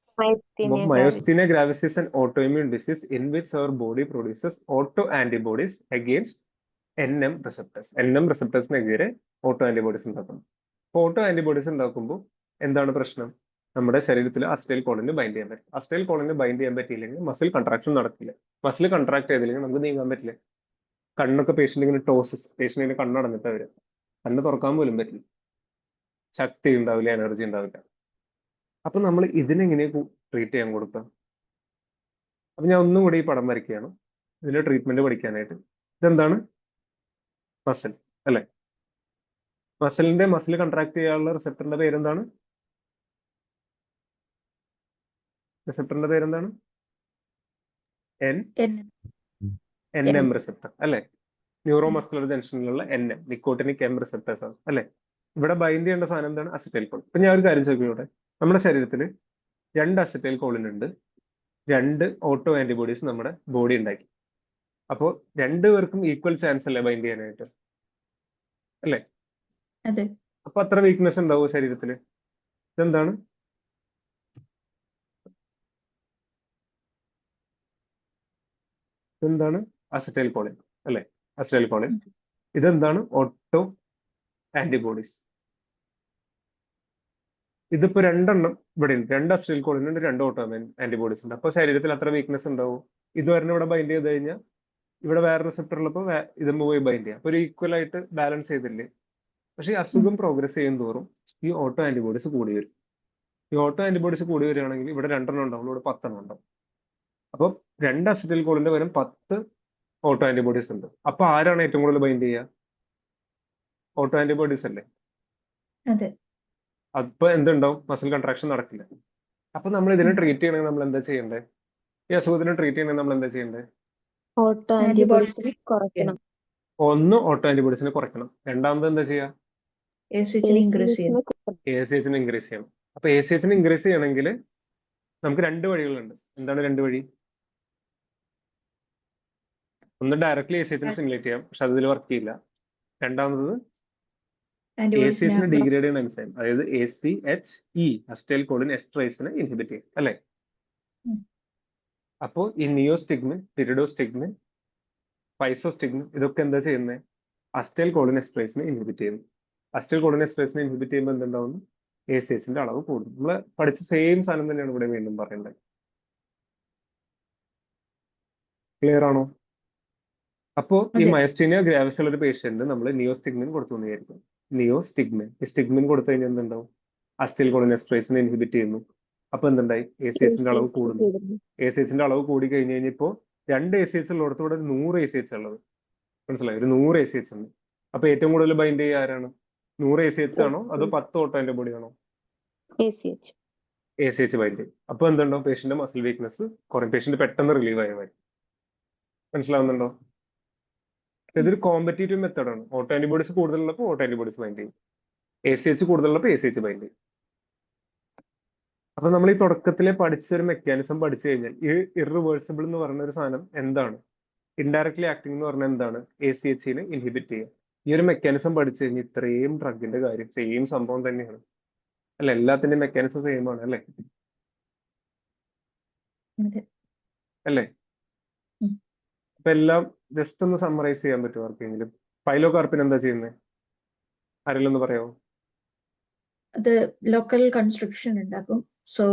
Myasthenia gravis is an autoimmune disease in which our body produces auto antibodies against NM receptors. NM receptorsനെതിരെ ഓട്ടോ ആന്റിബോഡീസ് ഉണ്ടാക്കുന്നു. ഓട്ടോ ആന്റിബോഡീസ് ഉണ്ടാക്കുമ്പോൾ എന്താണ് പ്രശ്നം? നമ്മുടെ ശരീരത്തിൽ അസ്റ്റൈൽ കോളിന് ബൈൻഡ് ചെയ്യാൻ പറ്റും. അസ്റ്റൈൽ കോളിന് ബൈൻഡ് ചെയ്യാൻ പറ്റിയില്ലെങ്കിൽ മസിൽ കൺട്രാക്ഷൻ നടക്കില്ല. മസിൽ കൺട്രാക്ട് ചെയ്തില്ലെങ്കിൽ നമുക്ക് നീങ്ങാൻ പറ്റില്ല. കണ്ണൊക്കെ പേഷ്യന്റിങ്ങനെ പേഷ്യന്റിന് കണ്ണടഞ്ഞിട്ട് വരും. കണ്ണ് തുറക്കാൻ പോലും പറ്റില്ല. ശക്തി ഉണ്ടാവില്ല, എനർജി ഉണ്ടാവില്ല. അപ്പൊ നമ്മൾ ഇതിനെങ്ങനെ ട്രീറ്റ് ചെയ്യാൻ കൊടുക്കാം? അപ്പൊ ഞാൻ ഒന്നും കൂടി ഈ പടം വരയ്ക്കുകയാണ് ഇതിന്റെ ട്രീറ്റ്മെന്റ് പഠിക്കാനായിട്ട്. ഇതെന്താണ്? മസിൽ, അല്ലെ? മസിൽ കൺട്രാക്ട് ചെയ്യാനുള്ള റിസപ്റ്ററിന്റെ പേരെന്താണ്? NM റിസപ്റ്റർ, അല്ലെ? ന്യൂറോ മസ്കുലർ ജംഗ്ഷനിലുള്ള NM, നിക്കോട്ടിനിക് M റിസപ്റ്റേഴ്സ് ആണ്, അല്ലെ? ഇവിടെ ബൈൻഡ് ചെയ്യേണ്ട സാധനം എന്താണ്? Acetyl choline. ഇപ്പൊ ഞാൻ ഒരു കാര്യം ചോദിക്കട്ടെ, നമ്മുടെ ശരീരത്തിൽ 2 അസറ്റൈൽ കോളിൻ ഉണ്ട്, 2 ഓട്ടോ ആന്റിബോഡീസ് നമ്മുടെ ബോഡി ഉണ്ടാക്കി. അപ്പോൾ രണ്ടുപേർക്കും ഈക്വൽ ചാൻസ് അല്ലേ ബൈൻഡ് ചെയ്യാനായിട്ട്, അല്ലേ? അതെ. അപ്പൊ അത്ര വീക്ക്നെസ് ഉണ്ടാവും ശരീരത്തിൽ. ഇതെന്താണ്? അസറ്റൈൽ കോളിൻ, അല്ലെ? Acetyl Colin. ഇതെന്താണ്? Auto antibodies. ഇതിപ്പോ 2 എണ്ണം ഇവിടെ ഉണ്ട്. 2 അസറ്റൈൽ കോളിൻ ഉണ്ട്, 2 ഓട്ടോ ആന്റിബോഡീസ് ഉണ്ട്. അപ്പൊ ശരീരത്തിൽ അത്ര വീക്ക്നെസ് ഉണ്ടാവും. ഇതുവരെ ഇവിടെ ബൈൻഡ് ചെയ്ത് കഴിഞ്ഞാൽ ഇവിടെ വേറെ റിസപ്റ്റർ ഉള്ളപ്പോൾ ഇതുമ്പോ പോയി ബൈൻഡ് ചെയ്യാം. അപ്പൊ ഒരു ഈക്വൽ ആയിട്ട് ബാലൻസ് ചെയ്തില്ലേ? പക്ഷെ ഈ അസുഖം പ്രോഗ്രസ് ചെയ്യും തോറും ഈ ഓട്ടോ ആന്റിബോഡീസ് കൂടി വരും. ഈ ഓട്ടോ ആന്റിബോഡീസ് കൂടി വരികയാണെങ്കിൽ ഇവിടെ 2 എണ്ണം ഉണ്ടാവും, ഇവിടെ 10 എണ്ണം ഉണ്ടാവും. അപ്പൊ 2 അസറ്റൈൽ കോളിന്റെ പകരം 10 ഓട്ടോ ആന്റിബോഡീസ് ഉണ്ട്. അപ്പൊ ആരാണ് ഏറ്റവും കൂടുതൽ ബൈൻഡ് ചെയ്യുക? ഓട്ടോ ആന്റിബോഡീസ് അല്ലേ? അതെ. അപ്പൊ എന്തുണ്ടാവും? മസിൽ കൺട്രാക്ഷൻ നടക്കില്ല. അപ്പൊ നമ്മൾ ഇതിനെ ട്രീറ്റ് ചെയ്യണമെങ്കിൽ നമ്മൾ എന്താ ചെയ്യേണ്ടത്? ഈ അസുഖത്തിനെ ട്രീറ്റ് ചെയ്യണമെങ്കിൽ നമ്മൾ എന്താ ചെയ്യേണ്ടത്? ഓട്ടോ ആന്റിബോഡീസിനെ കുറയ്ക്കണം. ഒന്ന്, ഓട്ടോ ആന്റിബോഡീസിനെ കുറയ്ക്കണം. രണ്ടാമത് എന്താ ചെയ്യുക? ACH ഇൻക്രീസ് ചെയ്യണം. ACH ഇൻക്രീസ് ചെയ്യണം. അപ്പൊ ACH ഇൻക്രീസ് ചെയ്യണമെങ്കിൽ നമുക്ക് 2 വഴികളുണ്ട്. എന്താണ് 2 വഴി? ഒന്ന് ഡയറക്ട്ലി ACH സിമുലേറ്റ് ചെയ്യാം, പക്ഷെ അതിൽ വർക്ക് ചെയ്യില്ല. രണ്ടാമത് ACH ഡിഗ്രേഡ് ചെയ്യുന്ന എൻസൈം, അതായത് ACHE, അസ്റ്റൈൽ കോളിൻ എസ്റ്ററേസിനെ ഇൻഹിബിറ്റ് ചെയ്യും, അല്ലെ? അപ്പോ ഈ നിയോസ്റ്റിഗ്മിൻ, പിരിഡോസ്റ്റിഗ്മിൻ, പൈസോസ്റ്റിഗ്മിൻ ഇതൊക്കെ എന്താ ചെയ്യുന്നത്? അസ്റ്റൈൽ കോളിൻ എസ്റ്ററേസിനെ ഇൻഹിബിറ്റ് ചെയ്യുന്നു. അസ്റ്റൈൽ കോളിൻ എസ്റ്ററേസിനെ ഇൻഹിബിറ്റ് ചെയ്യുമ്പോൾ എന്തുണ്ടാവുന്നു? ACHന്റെ അളവ് കൂടും. നമ്മൾ പഠിച്ച സെയിം സാധനം തന്നെയാണ് ഇവിടെ വീണ്ടും പറയേണ്ടത്. ക്ലിയർ ആണോ? അപ്പോ ഈ മയസ്തീനിയ ഗ്രാവിസ് ഉള്ള ഒരു പേഷ്യന്റ് നമ്മൾ നിയോസ്റ്റിഗ്മിൻ കൊടുത്തു എന്ന് വിചാരിക്കും. നിയോസ്റ്റിഗ്മിൻ. ഈ സ്റ്റിഗ്മിൻ കൊടുത്തു കഴിഞ്ഞാൽ എന്തുണ്ടാവും? അസ്റ്റൈൽ കോളിനെസ്ട്രേസിനെ ഇൻഹിബിറ്റ് ചെയ്യുന്നു. അപ്പൊ എന്തുണ്ടായി? ACHന്റെ അളവ് കൂടുന്നു. ACHന്റെ അളവ് കൂടി കഴിഞ്ഞ് കഴിഞ്ഞപ്പോ 2 ACH ഉള്ളിടത്ത് ഇവിടെ 100 ACH ഉള്ളത്. മനസ്സിലായി? ഒരു 100 ACH ഉണ്ട്. അപ്പൊ ഏറ്റവും കൂടുതൽ ബൈൻഡ് ചെയ്യുക ആരാണ്? 100 ACH ആണോ അതോ 10 ഓട്ടോ ആന്റിബോഡി ആണോ? ACH. ACH ബൈൻഡ് ചെയ്യും. അപ്പൊ എന്തുണ്ടാവും? പേഷ്യന്റ് മസിൽ വീക്ക്നെസ് കുറയും. പേഷ്യന്റ് പെട്ടെന്ന് റിലീവ് ആയി വരും. മനസ്സിലാവുന്നുണ്ടോ? ഇതൊരു കോമ്പറ്റേറ്റീവ് മെത്തേഡാണ്. ഓട്ടോ ആന്റിബോഡീസ് കൂടുതലുള്ളപ്പോൾ ഓട്ടോ ആന്റിബോഡീസ് ബൈൻഡ് ചെയ്യും. ACH കൂടുതലുള്ളപ്പോൾ ACH ബൈൻഡ് ചെയ്യും. അപ്പൊ നമ്മൾ ഈ തുടക്കത്തിലെ പഠിച്ച ഒരു മെക്കാനിസം പഠിച്ചു കഴിഞ്ഞാൽ ഈ ഇറിവേഴ്സിബിൾ എന്ന് പറയുന്ന ഒരു സാധനം എന്താണ്? ഇൻഡയറക്ട്ലി ആക്ടിംഗ് എന്ന് പറഞ്ഞാൽ എന്താണ്? ACHനെ ഇൻഹിബിറ്റ് ചെയ്യുക. ഈ ഒരു മെക്കാനിസം പഠിച്ചു കഴിഞ്ഞാൽ ഇത്രയും ഡ്രഗിന്റെ കാര്യം സെയിം സംഭവം തന്നെയാണ്. അല്ല, എല്ലാത്തിന്റെയും മെക്കാനിസം സെയിം ആണ് അല്ലേ? അതെ. അല്ലേ? ഉം. അപ്പൊ എല്ലാം ജസ്റ്റ് ഒന്ന് സമ്മറൈസ് ചെയ്യാൻ പറ്റുമോ ആർക്കെങ്കിലും? പൈലോകാർപ്പിൻ എന്താ ചെയ്യുന്നത്? ആരെങ്കിലും ഒന്ന് പറയാമോ? അത് ലോക്കൽ കൺസ്ട്രക്ഷൻ ഉണ്ടാക്കും. സോ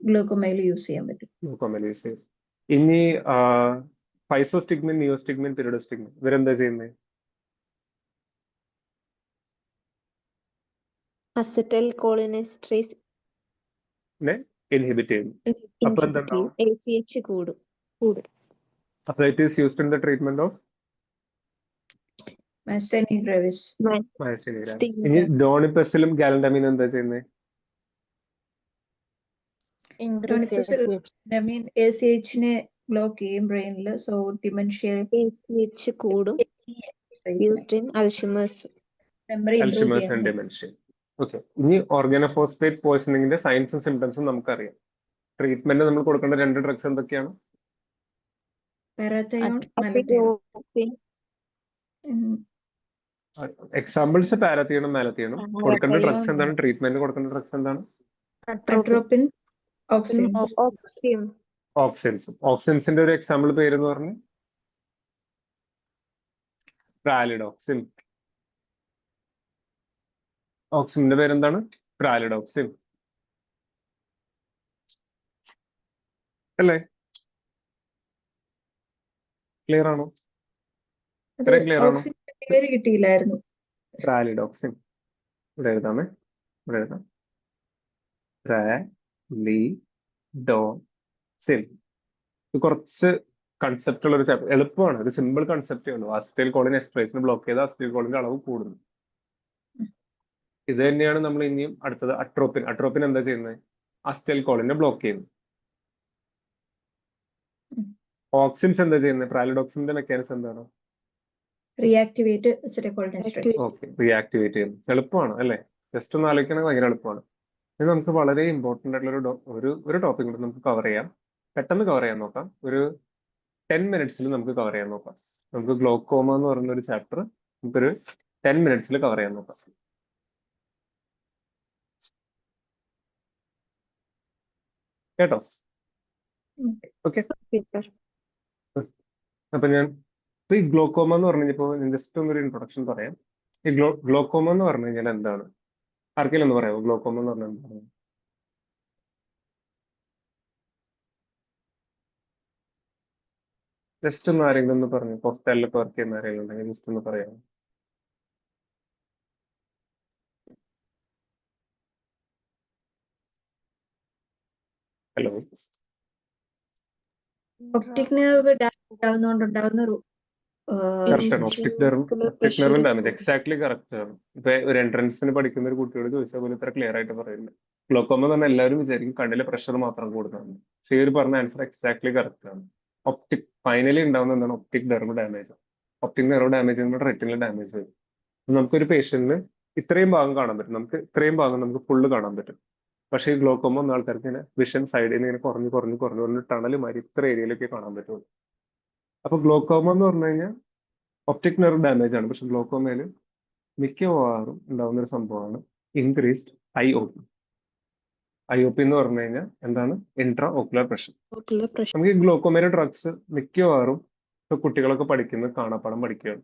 ഗ്ലൂക്കോമൈൽ യൂസ് ചെയ്യാൻ പറ്റും. ഗ്ലൂക്കോമൈലേസ് ചെയ്യും. ഇനി ഫൈസോസ്റ്റിഗ്മിൻ, നിയോസ്റ്റിഗ്മിൻ, പിരിഡോസ്റ്റിഗ്മിൻ ഇവരെന്താ ചെയ്യുന്നത്? അസറ്റൈൽ കോളിനെസ്റ്ററേസ് ഇൻഹിബിറ്റ് ചെയ്യുന്നു. അപ്പൊ എന്തുണ്ടാവും? ACH കൂടും. അപ്പൊ it is used in the treatment of myasthenia gravis. Myasthenia gravis. Stigma. ഇനി ഡോണിപെസിലും ഗാലൻഡാമിനും എന്താ ചെയ്യുന്നത്? ACHനെ ബ്ലോക്ക് ചെയ്യും ബ്രെയിനിൽ. സോ ഡിമെൻഷ്യ, ACH കൂടും. Used in Alzheimer's. Memory improve Alzheimer's ചെയ്യാൻ ആൻഡ് പറ്റും. ഡിമെൻഷ്യ. ഓക്കെ. ഇനി ഓർഗാനോഫോസ്ഫേറ്റ് പോയ്സണിങ്ങിന്റെ സയൻസും സിംറ്റംസും നമുക്കറിയാം. ട്രീറ്റ്മെന്റ് നമ്മൾ കൊടുക്കേണ്ട 2 ഡ്രഗ്സ് എന്തൊക്കെയാണ്? പാരാത്തയോൺ, മാലത്തയോൺ. അപ്പിയോപിൻ. എക്സാമ്പിൾസ് പാരത്തിയണും മാലത്തിയണും. കൊടുക്കേണ്ട ഡ്രഗ്സ് എന്താണ്? ട്രീറ്റ്മെന്റ് കൊടുക്കേണ്ട ഡ്രഗ്സ് എന്താണ്? Atropine, auxins. ഓക്സിയം. ഓക്സിൻസും. ഓക്സിൻസിന്റെ ഒരു എക്സാമ്പിൾ പേര് എന്ന് പറഞ്ഞ് പ്രാലിഡോക്സിൻ. ഓക്സിന്റെ പേരെന്താണ്? പ്രാലിഡോക്സിൻ അല്ലേ? ക്ലിയർ ആണോ? അത് ഇത്രയും ക്ലിയർ ആണോ? ഓക്സിൻ പേര് കിട്ടിയില്ലായിരുന്നു. പ്രാലിഡോക്സിൻ ഇവിടെ എഴുതാമേ. ഇവിടെ എഴുതാം. പ്രാലിഡോക്സിൻ. ഇത് കുറച്ച് കൺസെപ്റ്റ് ഉള്ള ഒരു ചാപ്റ്റർ. എളുപ്പമാണ്. ഒരു സിമ്പിൾ കൺസെപ്റ്റേ ഉള്ളൂ. അസിറ്റൈൽ കോളിൻ എക്സ്പ്രസിന് ബ്ലോക്ക് ചെയ്ത അസിറ്റൈൽ കോളിന്റെ അളവ് കൂടുന്നു. ഇത് തന്നെയാണ് നമ്മൾ ഇനിയും അടുത്തത്. അട്രോപ്പിൻ. അട്രോപ്പിൻ എന്താ ചെയ്യുന്നത്? അസിറ്റൈൽ കോളിനെ ബ്ലോക്ക് ചെയ്യുന്നു. ഓക്സിൻസ് എന്താ ചെയ്യുന്നത്? പ്രാലിഡോക്സിന്റെ മെക്കാനിസം എന്താണ്? റിയാക്ടിവേറ്റ് അസിറ്റൈൽകോളിനെസ്റ്ററേസ്. ഓക്കെ, റിയാക്ടിവേറ്റ് ചെയ്യുന്നു. എളുപ്പമാണ് അല്ലേ? ജസ്റ്റ് ഒന്ന് ആലോചിക്കണമെങ്കിൽ ഭയങ്കര എളുപ്പമാണ്. ഇത് നമുക്ക് വളരെ ഇമ്പോർട്ടന്റ് ആയിട്ടുള്ള ഒരു ടോപ്പിക് കൂടെ നമുക്ക് കവർ ചെയ്യാം. പെട്ടെന്ന് കവർ ചെയ്യാൻ നോക്കാം. ഒരു 10 മിനിറ്റ്സിൽ നമുക്ക് കവർ ചെയ്യാൻ നോക്കാം. നമുക്ക് ഗ്ലോക്കോമ എന്ന് പറയുന്ന ഒരു ചാപ്റ്റർ നമുക്കൊരു 10 മിനിറ്റ്സിൽ കവർ ചെയ്യാൻ നോക്കാം. കേട്ടോ? ഓക്കെ. സർ. അപ്പൊ ഈ ഗ്ലോക്കോമ എന്ന് പറഞ്ഞു കഴിഞ്ഞപ്പോ ജസ്റ്റ് ഒന്നൊരു ഇൻട്രൊഡക്ഷൻ പറയാം. ഈ ഗ്ലോക്കോമ എന്ന് പറഞ്ഞു കഴിഞ്ഞാൽ എന്താണ്? ആർക്കെങ്കിലും ഒന്ന് പറയാമോ ഗ്ലോക്കോമ എന്ന് പറഞ്ഞാൽ എന്താണ്? ജസ്റ്റ് ഒന്ന് ആരെങ്കിലും ഒന്ന് പറഞ്ഞു. ഹോസ്പിറ്റലിലൊക്കെ വർക്ക് ചെയ്യുന്ന ആരെങ്കിലും ഉണ്ടെങ്കിൽ ജസ്റ്റ് ഒന്ന് പറയാമോ? ഹലോ. ഒപ്റ്റിക് നെർവ് ഡാമേജ് ആവുന്നതുകൊണ്ടുണ്ടാവുന്ന കറക്റ്റാണ്. Optic nerve damage exactly correct ആണ്. ഇപ്പൊ ഒരു എൻട്രൻസിന് പഠിക്കുന്ന ഒരു കുട്ടിയോട് ചോദിച്ചാൽ പോലും ഇത്ര ക്ലിയർ ആയിട്ട് പറയുന്നത്. ഗ്ലോക്കോമ എന്ന് പറഞ്ഞാൽ എല്ലാവരും വിചാരിക്കും കണ്ണിലെ പ്രഷർ മാത്രം കൂടുന്നതാണ്. പക്ഷേ ഈ ഒരു പറഞ്ഞ ആൻസർ എക്സാക്ട്ലി കറക്റ്റ് ആണ്. ഫൈനലി ഉണ്ടാവുന്ന എന്താണ്? Optic nerve damage. Optic nerve damage നമ്മുടെ റെറ്റിനൽ ഡാമേജ് വരും. നമുക്കൊരു പേഷ്യന്റിന് ഇത്രയും ഭാഗം കാണാൻ പറ്റും. നമുക്ക് ഇത്രയും ഭാഗം നമുക്ക് ഫുള്ള് കാണാൻ പറ്റും. പക്ഷേ ഈ ഗ്ലോക്കോമ ഒന്നും ആൾക്കാർക്ക് ഇങ്ങനെ വിഷൻ സൈഡിൽ നിന്ന് ഇങ്ങനെ കുറഞ്ഞ് ടണൽ മാറി ഇത്ര ഏരിയയിലൊക്കെ കാണാൻ പറ്റുള്ളൂ. അപ്പൊ ഗ്ലോക്കോമ എന്ന് പറഞ്ഞു കഴിഞ്ഞാൽ ഒപ്റ്റിക് നെർവ് ഡാമേജ് ആണ്. പക്ഷെ ഗ്ലോക്കോമയിൽ മിക്കവാറും ഉണ്ടാവുന്ന ഒരു സംഭവമാണ് ഇൻക്രീസ്ഡ് IOP. IOP എന്ന് പറഞ്ഞു കഴിഞ്ഞാൽ എന്താണ്? Intra ocular pressure. നമുക്ക് ഈ ഗ്ലോക്കോമയുടെ ഡ്രഗ്സ് മിക്കവാറും ഇപ്പൊ കുട്ടികളൊക്കെ പഠിക്കുന്നത് കാണാപ്പാടം പഠിക്കുകയാണ്.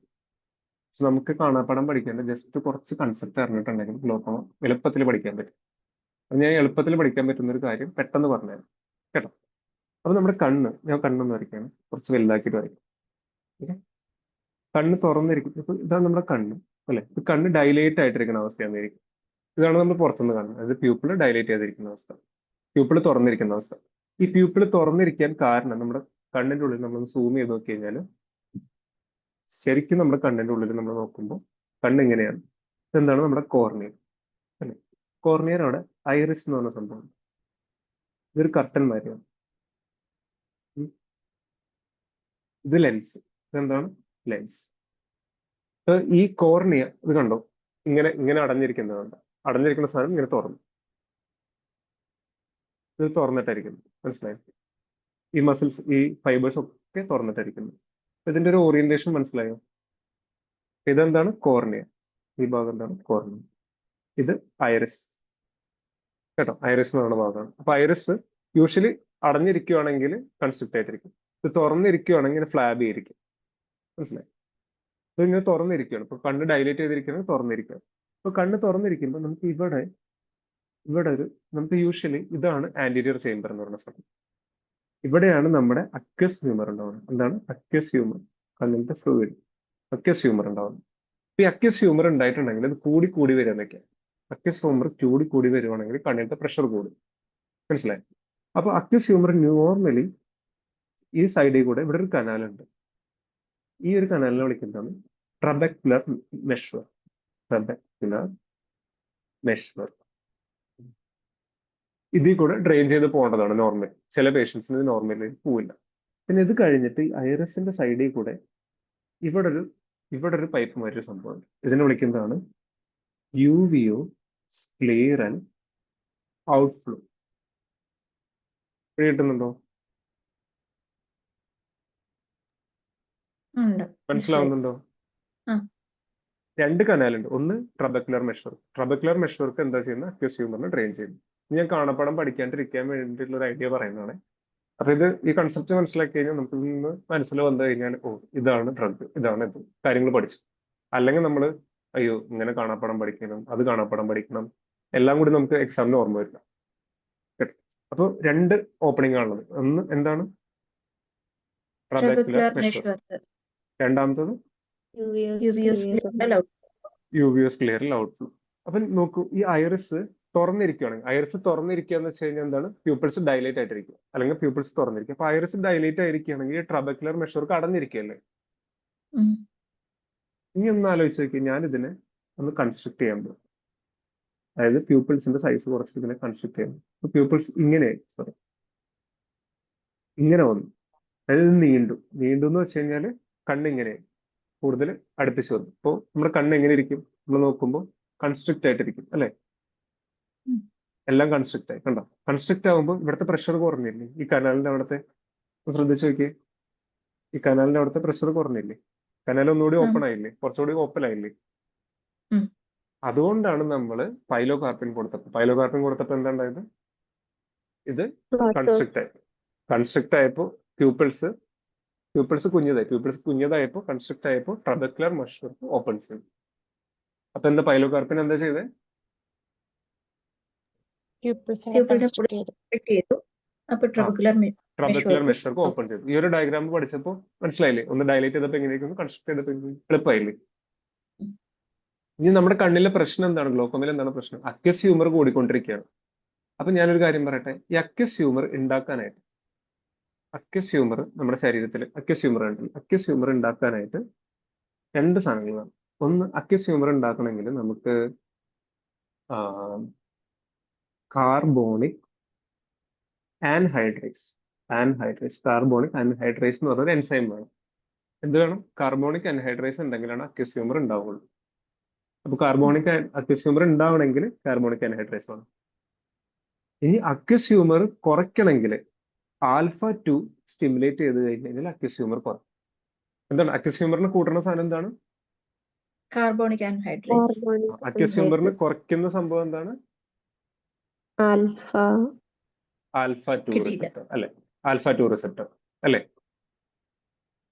നമുക്ക് കാണാപ്പാടം പഠിക്കേണ്ട ജസ്റ്റ് കുറച്ച് കൺസെപ്റ്റ് അറിഞ്ഞിട്ടുണ്ടെങ്കിൽ ഗ്ലോക്കോമ എളുപ്പത്തിൽ പഠിക്കാൻ പറ്റും. അത് ഞാൻ എളുപ്പത്തിൽ പഠിക്കാൻ പറ്റുന്ന ഒരു കാര്യം പെട്ടെന്ന് പറഞ്ഞുതരാം കേട്ടോ. അപ്പൊ നമ്മുടെ ഞാൻ കണ്ണൊന്ന് വരയ്ക്കുകയാണ്. കുറച്ച് വലുതാക്കിയിട്ട് വരയ്ക്കും. ഓക്കെ. കണ്ണ് തുറന്നിരിക്കും. ഇപ്പൊ ഇതാണ് നമ്മുടെ കണ്ണ്. അല്ലെ? ഇത് കണ്ണ് ഡൈലേറ്റ് ആയിട്ടിരിക്കുന്ന അവസ്ഥയായിരിക്കും. ഇതാണ് നമ്മൾ പുറത്തുനിന്ന് കാണുന്നത്. അതായത് പ്യൂപ്പിൾ ഡൈലേറ്റ് ചെയ്തിരിക്കുന്ന അവസ്ഥ, പ്യൂപ്പിൾ തുറന്നിരിക്കുന്ന അവസ്ഥ. ഈ പ്യൂപ്പിൾ തുറന്നിരിക്കാൻ കാരണം നമ്മുടെ കണ്ണിന്റെ ഉള്ളിൽ നമ്മൾ സൂം ചെയ്ത് നോക്കി കഴിഞ്ഞാൽ ശരിക്കും നമ്മുടെ കണ്ണിന്റെ ഉള്ളിൽ നമ്മൾ നോക്കുമ്പോൾ കണ്ണ് ഇങ്ങനെയാണ്. ഇതെന്താണ്? നമ്മുടെ കോർണിയ അല്ലെ? കോർണിയർ അവിടെ ഐറിസ് എന്ന് പറഞ്ഞ സംഭവം. ഇതൊരു കർട്ടൻ മാതിരിയാണ്. ഇത് ലെൻസ്. ഇതെന്താണ്? ലെൻസ്. ഈ കോർണിയ ഇത് കണ്ടോ, ഇങ്ങനെ ഇങ്ങനെ അടഞ്ഞിരിക്കുന്നതുണ്ട്. അടഞ്ഞിരിക്കുന്ന സാധനം ഇങ്ങനെ തുറന്നു, ഇത് തുറന്നിട്ടായിരിക്കുന്നു. മനസ്സിലായി? ഈ മസിൽസ്, ഈ ഫൈബേഴ്സ് ഒക്കെ തുറന്നിട്ടായിരിക്കുന്നു. ഇതിന്റെ ഒരു ഓറിയന്റേഷൻ മനസ്സിലായോ? ഇതെന്താണ്? കോർണിയ. ഈ ഭാഗം എന്താണ്? കോർണിയ. ഇത് ഐറിസ് കേട്ടോ. ഐറിസ് എന്ന് പറയുന്ന ഭാഗമാണ്. അപ്പൊ ഐറിസ് യൂഷ്വലി അടഞ്ഞിരിക്കുവാണെങ്കിൽ കൺസ്ട്രിക്റ്റ് ആയിട്ടിരിക്കും. ഇത് തുറന്നിരിക്കുവാണെങ്കിൽ ഇങ്ങനെ ഫ്ലാബ് ചെയ്തിരിക്കും. മനസ്സിലായി? ഇത് ഇങ്ങനെ തുറന്നിരിക്കുകയാണ്. ഇപ്പൊ കണ്ണ് ഡൈലേറ്റ് ചെയ്തിരിക്കുകയാണെങ്കിൽ തുറന്നിരിക്കുകയാണ്. അപ്പൊ കണ്ണ് തുറന്നിരിക്കുമ്പോൾ നമുക്ക് ഇവിടെ നമുക്ക് യൂഷ്വലി ഇതാണ് ആന്റീരിയർ ചേംബർ എന്ന് പറയുന്ന സ്ഥലം. ഇവിടെയാണ് നമ്മുടെ അക്വസ് ഹ്യൂമർ ഉണ്ടാവുന്നത്. എന്താണ് അക്വസ് ഹ്യൂമർ? കണ്ണിന്റെ ഫ്ലൂയിഡ് അക്വസ് ഹ്യൂമർ ഉണ്ടാവുന്നത്. ഈ അക്വസ് ഹ്യൂമർ ഉണ്ടായിട്ടുണ്ടെങ്കിൽ അത് കൂടി വരുന്നൊക്കെ. അക്വസ് ഹ്യൂമർ കൂടി വരുവാണെങ്കിൽ കണ്ണിന്റെ പ്രഷർ കൂടും. മനസ്സിലായി? അപ്പൊ അക്വസ് ഹ്യൂമർ നോർമലി ഈ സൈഡിൽ കൂടെ ഇവിടെ ഒരു കനാലുണ്ട്. ഈ ഒരു കനാലിനെ വിളിക്കുന്നതാണ് ട്രബെക്കുലർ മെഷ്വർ. ട്രബെക്കുലർ മെഷ്വർ. ഇതിൽ കൂടെ ഡ്രെയിൻ ചെയ്ത് പോകേണ്ടതാണ് നോർമൽ. ചില പേഷ്യൻസിന് നോർമലി പോവില്ല. പിന്നെ ഇത് കഴിഞ്ഞിട്ട് ഈ ഐറിസിന്റെ സൈഡിൽ കൂടെ ഇവിടെ ഒരു പൈപ്പ് മാതിരി സംഭവമുണ്ട്. ഇതിനെ വിളിക്കുന്നതാണ് യൂവിയോ സ്ക്ലീറൽ ഔട്ട്ഫ്ലോ. കിട്ടുന്നുണ്ടോ? ഉണ്ട്. മനസ്സിലാവുന്നുണ്ടോ? ആ. രണ്ട് കനാലുണ്ട്. ഒന്ന് ട്രബെക്കുലർ മെഷ്വർ. ട്രബെക്കുലർ മെഷ്വർക്ക് എന്താ ചെയ്യുന്നത്? അക്വസ് ഹ്യൂമറിനെ ഡ്രെയിൻ ചെയ്യുന്നു. ഞാൻ കാണപ്പടം പഠിക്കാണ്ടിരിക്കാൻ വേണ്ടിയിട്ടുള്ള ഒരു ഐഡിയ പറയുന്നതാണ്. അപ്പൊ ഈ കൺസെപ്റ്റ് മനസ്സിലാക്കി കഴിഞ്ഞാൽ നമുക്ക് നിന്ന് മനസ്സിൽ വന്നു കഴിഞ്ഞാൽ ഓ ഇതാണ് ഡ്രഗ്, ഇതാണ് ഇത്, കാര്യങ്ങൾ പഠിച്ചു. അല്ലെങ്കിൽ നമ്മൾ അയ്യോ ഇങ്ങനെ കാണാപ്പടം പഠിക്കണം, അത് കാണാപ്പടം പഠിക്കണം, എല്ലാം കൂടി നമുക്ക് എക്സാമിന് ഓർമ്മ വരില്ല. അപ്പൊ രണ്ട് ഓപ്പണിംഗ് ആണുള്ളത്. ഒന്ന് എന്താണ്? ട്രബെക്കുലർ മെഷ്വർ. രണ്ടാമത്തത് യൂവിയസ് ക്ലിയറൽ ഔട്ട്ഫ്ലോ. അപ്പൊ നോക്കൂ, ഈ ഐറിസ് തുറന്നിരിക്കുകയാണെങ്കിൽ, ഐറിസ് തുറന്നിരിക്കുക എന്ന് വെച്ച് കഴിഞ്ഞാൽ എന്താണ്? പ്യൂപ്പിൾസ് ഡൈലേറ്റ് ആയിട്ടിരിക്കും, അല്ലെങ്കിൽ പ്യൂപ്പിൾസ് തുറന്നിരിക്കും. അപ്പൊ ഐറിസ് ഡൈലേറ്റ് ആയിരിക്കുകയാണെങ്കിൽ ട്രബെക്കുലർ മെഷ്വർക്ക് അടഞ്ഞിരിക്കുകയല്ലേ. ഇനി ഒന്ന് ആലോചിച്ച് നോക്കി, ഞാൻ ഇതിനെ ഒന്ന് കൺസ്ട്രക്ട് ചെയ്യാൻ പോകും. അതായത് പ്യൂപ്പിൾസിന്റെ സൈസ് കുറച്ചിട്ട് ഇതിനെ കൺസ്ട്രക്ട് ചെയ്യാൻ. അപ്പൊ പ്യൂപ്പിൾസ് ഇങ്ങനെ വന്നു. അതായത് ഇത് നീണ്ടു എന്ന് വെച്ച് കഴിഞ്ഞാൽ കണ്ണിങ്ങനെ കൂടുതൽ അടുപ്പിച്ച് വന്നു. അപ്പോൾ നമ്മുടെ കണ്ണ് എങ്ങനെ ഇരിക്കും? നമ്മൾ നോക്കുമ്പോൾ കൺസ്ട്രിക്റ്റ് ആയിട്ടിരിക്കും അല്ലെ? എല്ലാം കൺസ്ട്രിക്റ്റ് ആയി. കണ്ടോ? കൺസ്ട്രിക്റ്റ് ആകുമ്പോൾ ഇവിടുത്തെ പ്രഷർ കുറഞ്ഞില്ലേ? ഈ കനാലിന്റെ അവിടുത്തെ ശ്രദ്ധിച്ചു നോക്കിയേ, ഈ കനാലിന്റെ അവിടുത്തെ പ്രഷർ കുറഞ്ഞില്ലേ? കനാൽ ഒന്നുകൂടി ഓപ്പൺ ആയില്ലേ? കുറച്ചുകൂടി ഓപ്പൺ ആയില്ലേ? അതുകൊണ്ടാണ് നമ്മൾ പൈലോകാർപ്പിൻ കൊടുത്തപ്പോൾ എന്താ ഉണ്ടായത്? ഇത് കൺസ്ട്രിക്റ്റ് ആയപ്പോൾ പ്യൂപ്പിൾസ് കുഞ്ഞതായപ്പോൾ കൺസ്ട്രിക്റ്റ് ആയപ്പോൾ ട്രബെക്കുലർ മെഷ്വർ ഓപ്പൺ ചെയ്തു. അപ്പൊ എന്താ പൈലോകാർപ്പിൻ എന്താ ചെയ്തേ? ട്രബെക്കുലർ മെഷ്വർക്ക് ഓപ്പൺ ചെയ്തു. ഈ ഒരു ഡയഗ്രാം പഠിച്ചപ്പോൾ മനസ്സിലായില്ലേ? ഒന്ന് ഡയലേറ്റ് ചെയ്തപ്പോൾ എങ്ങനെയായിരുന്നു, കൺസ്ട്രക്ട് ചെയ്തപ്പോൾ എളുപ്പമായില്ലേ? ഇനി നമ്മുടെ കണ്ണിലെ പ്രശ്നം എന്താണ്? ഗ്ലോക്കോമയിൽ എന്താണ് പ്രശ്നം? അക്വസ് ഹ്യൂമർ കൂടിക്കൊണ്ടിരിക്കുകയാണ്. അപ്പൊ ഞാനൊരു കാര്യം പറയട്ടെ, ഈ അക്വസ് ഹ്യൂമർ ഉണ്ടാക്കാനായിട്ട്, അക്വസ് ഹ്യൂമർ നമ്മുടെ ശരീരത്തിൽ അക്വസ് ഹ്യൂമർ ഉണ്ടാക്കാനായിട്ട് രണ്ട് സാധനങ്ങൾ വേണം. ഒന്ന്, അക്വസ് ഹ്യൂമർ ഉണ്ടാക്കണമെങ്കിൽ നമുക്ക് കാർബോണിക് ആൻഹൈഡ്രേസ് കാർബോണിക് ആൻഹൈഡ്രേസ് എന്ന് പറഞ്ഞൊരു എൻസൈം വേണം. എന്ത് വേണം? കാർബോണിക് ആൻഹൈഡ്രേസ് ഉണ്ടെങ്കിലാണ് അക്വസ് ഹ്യൂമർ ഉണ്ടാവുള്ളൂ. അപ്പൊ അക്വസ് ഹ്യൂമർ ഉണ്ടാവണമെങ്കിൽ കാർബോണിക് ആൻഹൈഡ്രേസ് വേണം. ഇനി അക്വസ് ഹ്യൂമർ കുറയ്ക്കണമെങ്കിൽ α2 സ്റ്റിമുലേറ്റ് ചെയ്ത് കഴിഞ്ഞാൽ അക്വസ് ഹ്യൂമർ കുറയും. എന്താണ് അക്വസ് ഹ്യൂമറിന് കൂട്ടുന്ന സാധനം? എന്താണ്? Carbonic anhydrase. അക്വസ് ഹ്യൂമറിന് കുറയ്ക്കുന്ന സംഭവം എന്താണ്? α2 റിസപ്റ്റർ അല്ലെ? α2 റിസപ്റ്റർ അല്ലെ?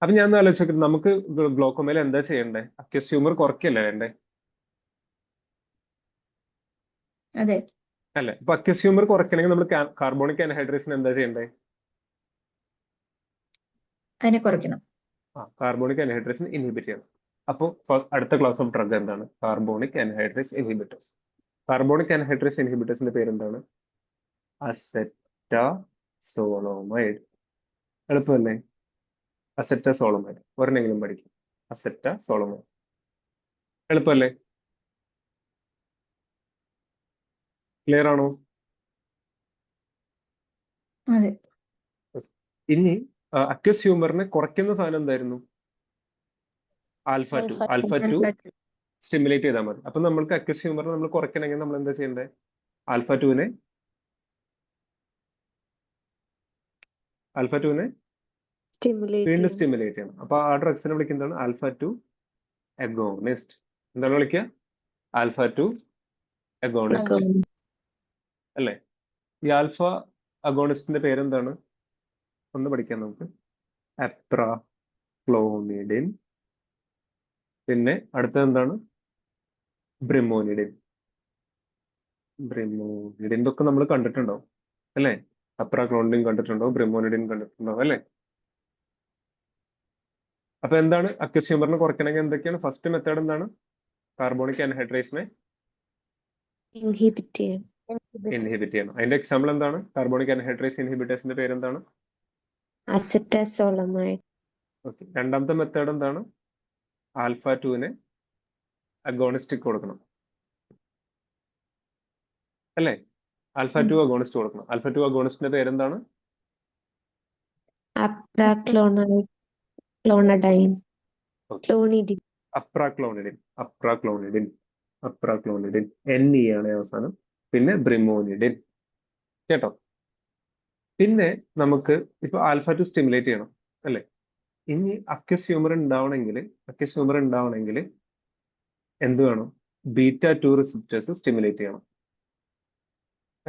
അപ്പൊ ഞാൻ ആലോചിച്ചത്, നമുക്ക് ഗ്ലോക്കോമയിൽ എന്താ ചെയ്യണ്ടേ? അക്വസ് ഹ്യൂമർ കുറയ്ക്കല്ലേ വേണ്ടേ? അതെ അല്ലെ? അപ്പൊ അക്വസ് ഹ്യൂമർ കുറയ്ക്കണമെങ്കിൽ നമ്മൾ കാർബോണിക് ആൻഹൈഡ്രേസിന് എന്താ ചെയ്യണ്ടേ? അതിനെ കുറയ്ക്കണം. കാർബോണിക് ആൻഹൈഡ്രേസിന് ഇൻഹിബിറ്റ് ചെയ്യണം. അപ്പോൾ അടുത്ത ക്ലാസ് ഓഫ് ഡ്രഗ് എന്താണ്? Carbonic anhydrase inhibitors. Carbonic anhydrase ഇൻഹിബിറ്റേഴ്സിന്റെ പേരെന്താണ്? അസെറ്റസോളോമൈഡ്. എളുപ്പമല്ലേ? അസെറ്റസോളോമൈഡ് ഒരെണ്ണെങ്കിലും പഠിക്കും. അസെറ്റസോളോമൈഡ് എളുപ്പമല്ലേ? ക്ലിയർ ആണോ? അതെ. ഇനി അക്വസ് ഹ്യൂമറിനെ കുറയ്ക്കുന്ന സാധനം എന്തായിരുന്നു? Alpha to. Alpha to stimulate ചെയ്താൽ മതി. അപ്പൊ നമ്മൾക്ക് അക്വസ് ഹ്യൂമറിനെ നമ്മൾ കുറയ്ക്കണമെങ്കിൽ നമ്മൾ എന്താ ചെയ്യേണ്ടത്? ആൽഫ ടുവിനെ വീണ്ടും സ്റ്റിമുലേറ്റ് സ്റ്റിമുലേറ്റ് ചെയ്യണം. അപ്പൊ ആ ഡ്രഗ്സിനെ വിളിക്കുന്നതാണ് ആൽഫ ടു അഗോണിസ്റ്റ്. എന്താണ് വിളിക്കുക? ആൽഫ ടു അഗോണിസ്റ്റ് അല്ലേ? ഈ ആൽഫ അഗോണിസ്റ്റിന്റെ പേരെന്താണ്? ഒന്ന് പഠിക്കാം നമുക്ക്. അപ്രാക്ലോണിഡിൻ. പിന്നെ അടുത്തത് എന്താണ്? ബ്രിമോനിഡിൻ. ഇതൊക്കെ നമ്മൾ കണ്ടിട്ടുണ്ടാവും അല്ലേ? അപ്രാക്ലോണിഡിൻ കണ്ടിട്ടുണ്ടോ? ബ്രിമോനിഡിൻ കണ്ടിട്ടുണ്ടോ അല്ലേ? അപ്പൊ എന്താണ് അക്വസ് ഹ്യൂമറിനെ കുറയ്ക്കണമെങ്കിൽ എന്തൊക്കെയാണ്? ഫസ്റ്റ് മെത്തേഡ് എന്താണ്? കാർബോണിക് ആൻഹൈഡ്രേസിനെ ഇൻഹിബിറ്റ് ചെയ്യണം. ഇൻഹിബിറ്റ് ചെയ്യണം. അതിന്റെ എക്സാമ്പിൾ എന്താണ്? കാർബോണിക് ആൻഹൈഡ്രേസ് ഇൻഹിബിറ്റേഴ്സിന്റെ പേരെന്താണ്? അസെറ്റസോളമൈഡ്. ഓക്കെ. രണ്ടാമത്തെ മെത്തേഡ് എന്താണ്? ആൽഫ ടുവിനെ അഗോണിസ്റ്റിക് കൊടുക്കണം അല്ലേ? ആൽഫ ടു അഗോണിസ്റ്റ് കൊടുക്കണം. ആൽഫ ടു അഗോണിസ്റ്റിന്റെ പേരെന്താണ്? അപ്രാക്ലോണൈഡ്, ക്ലോണഡൈൻ, ക്ലോണിഡിൻ. അപ്രാക്ലോണിഡിൻ. NE ആണ് അവസാനം. പിന്നെ ബ്രിമോനിഡിൻ. കേട്ടോ? പിന്നെ നമുക്ക് ഇപ്പൊ ആൽഫ ടു സ്റ്റിമുലേറ്റ് ചെയ്യണം അല്ലേ? ഇനി അക്വസ് ഹ്യൂമർ ഉണ്ടാവണമെങ്കിൽ എന്ത് വേണം? ബീറ്റ ടു റിസപ്റ്റേഴ്സ് സ്റ്റിമുലേറ്റ് ചെയ്യണം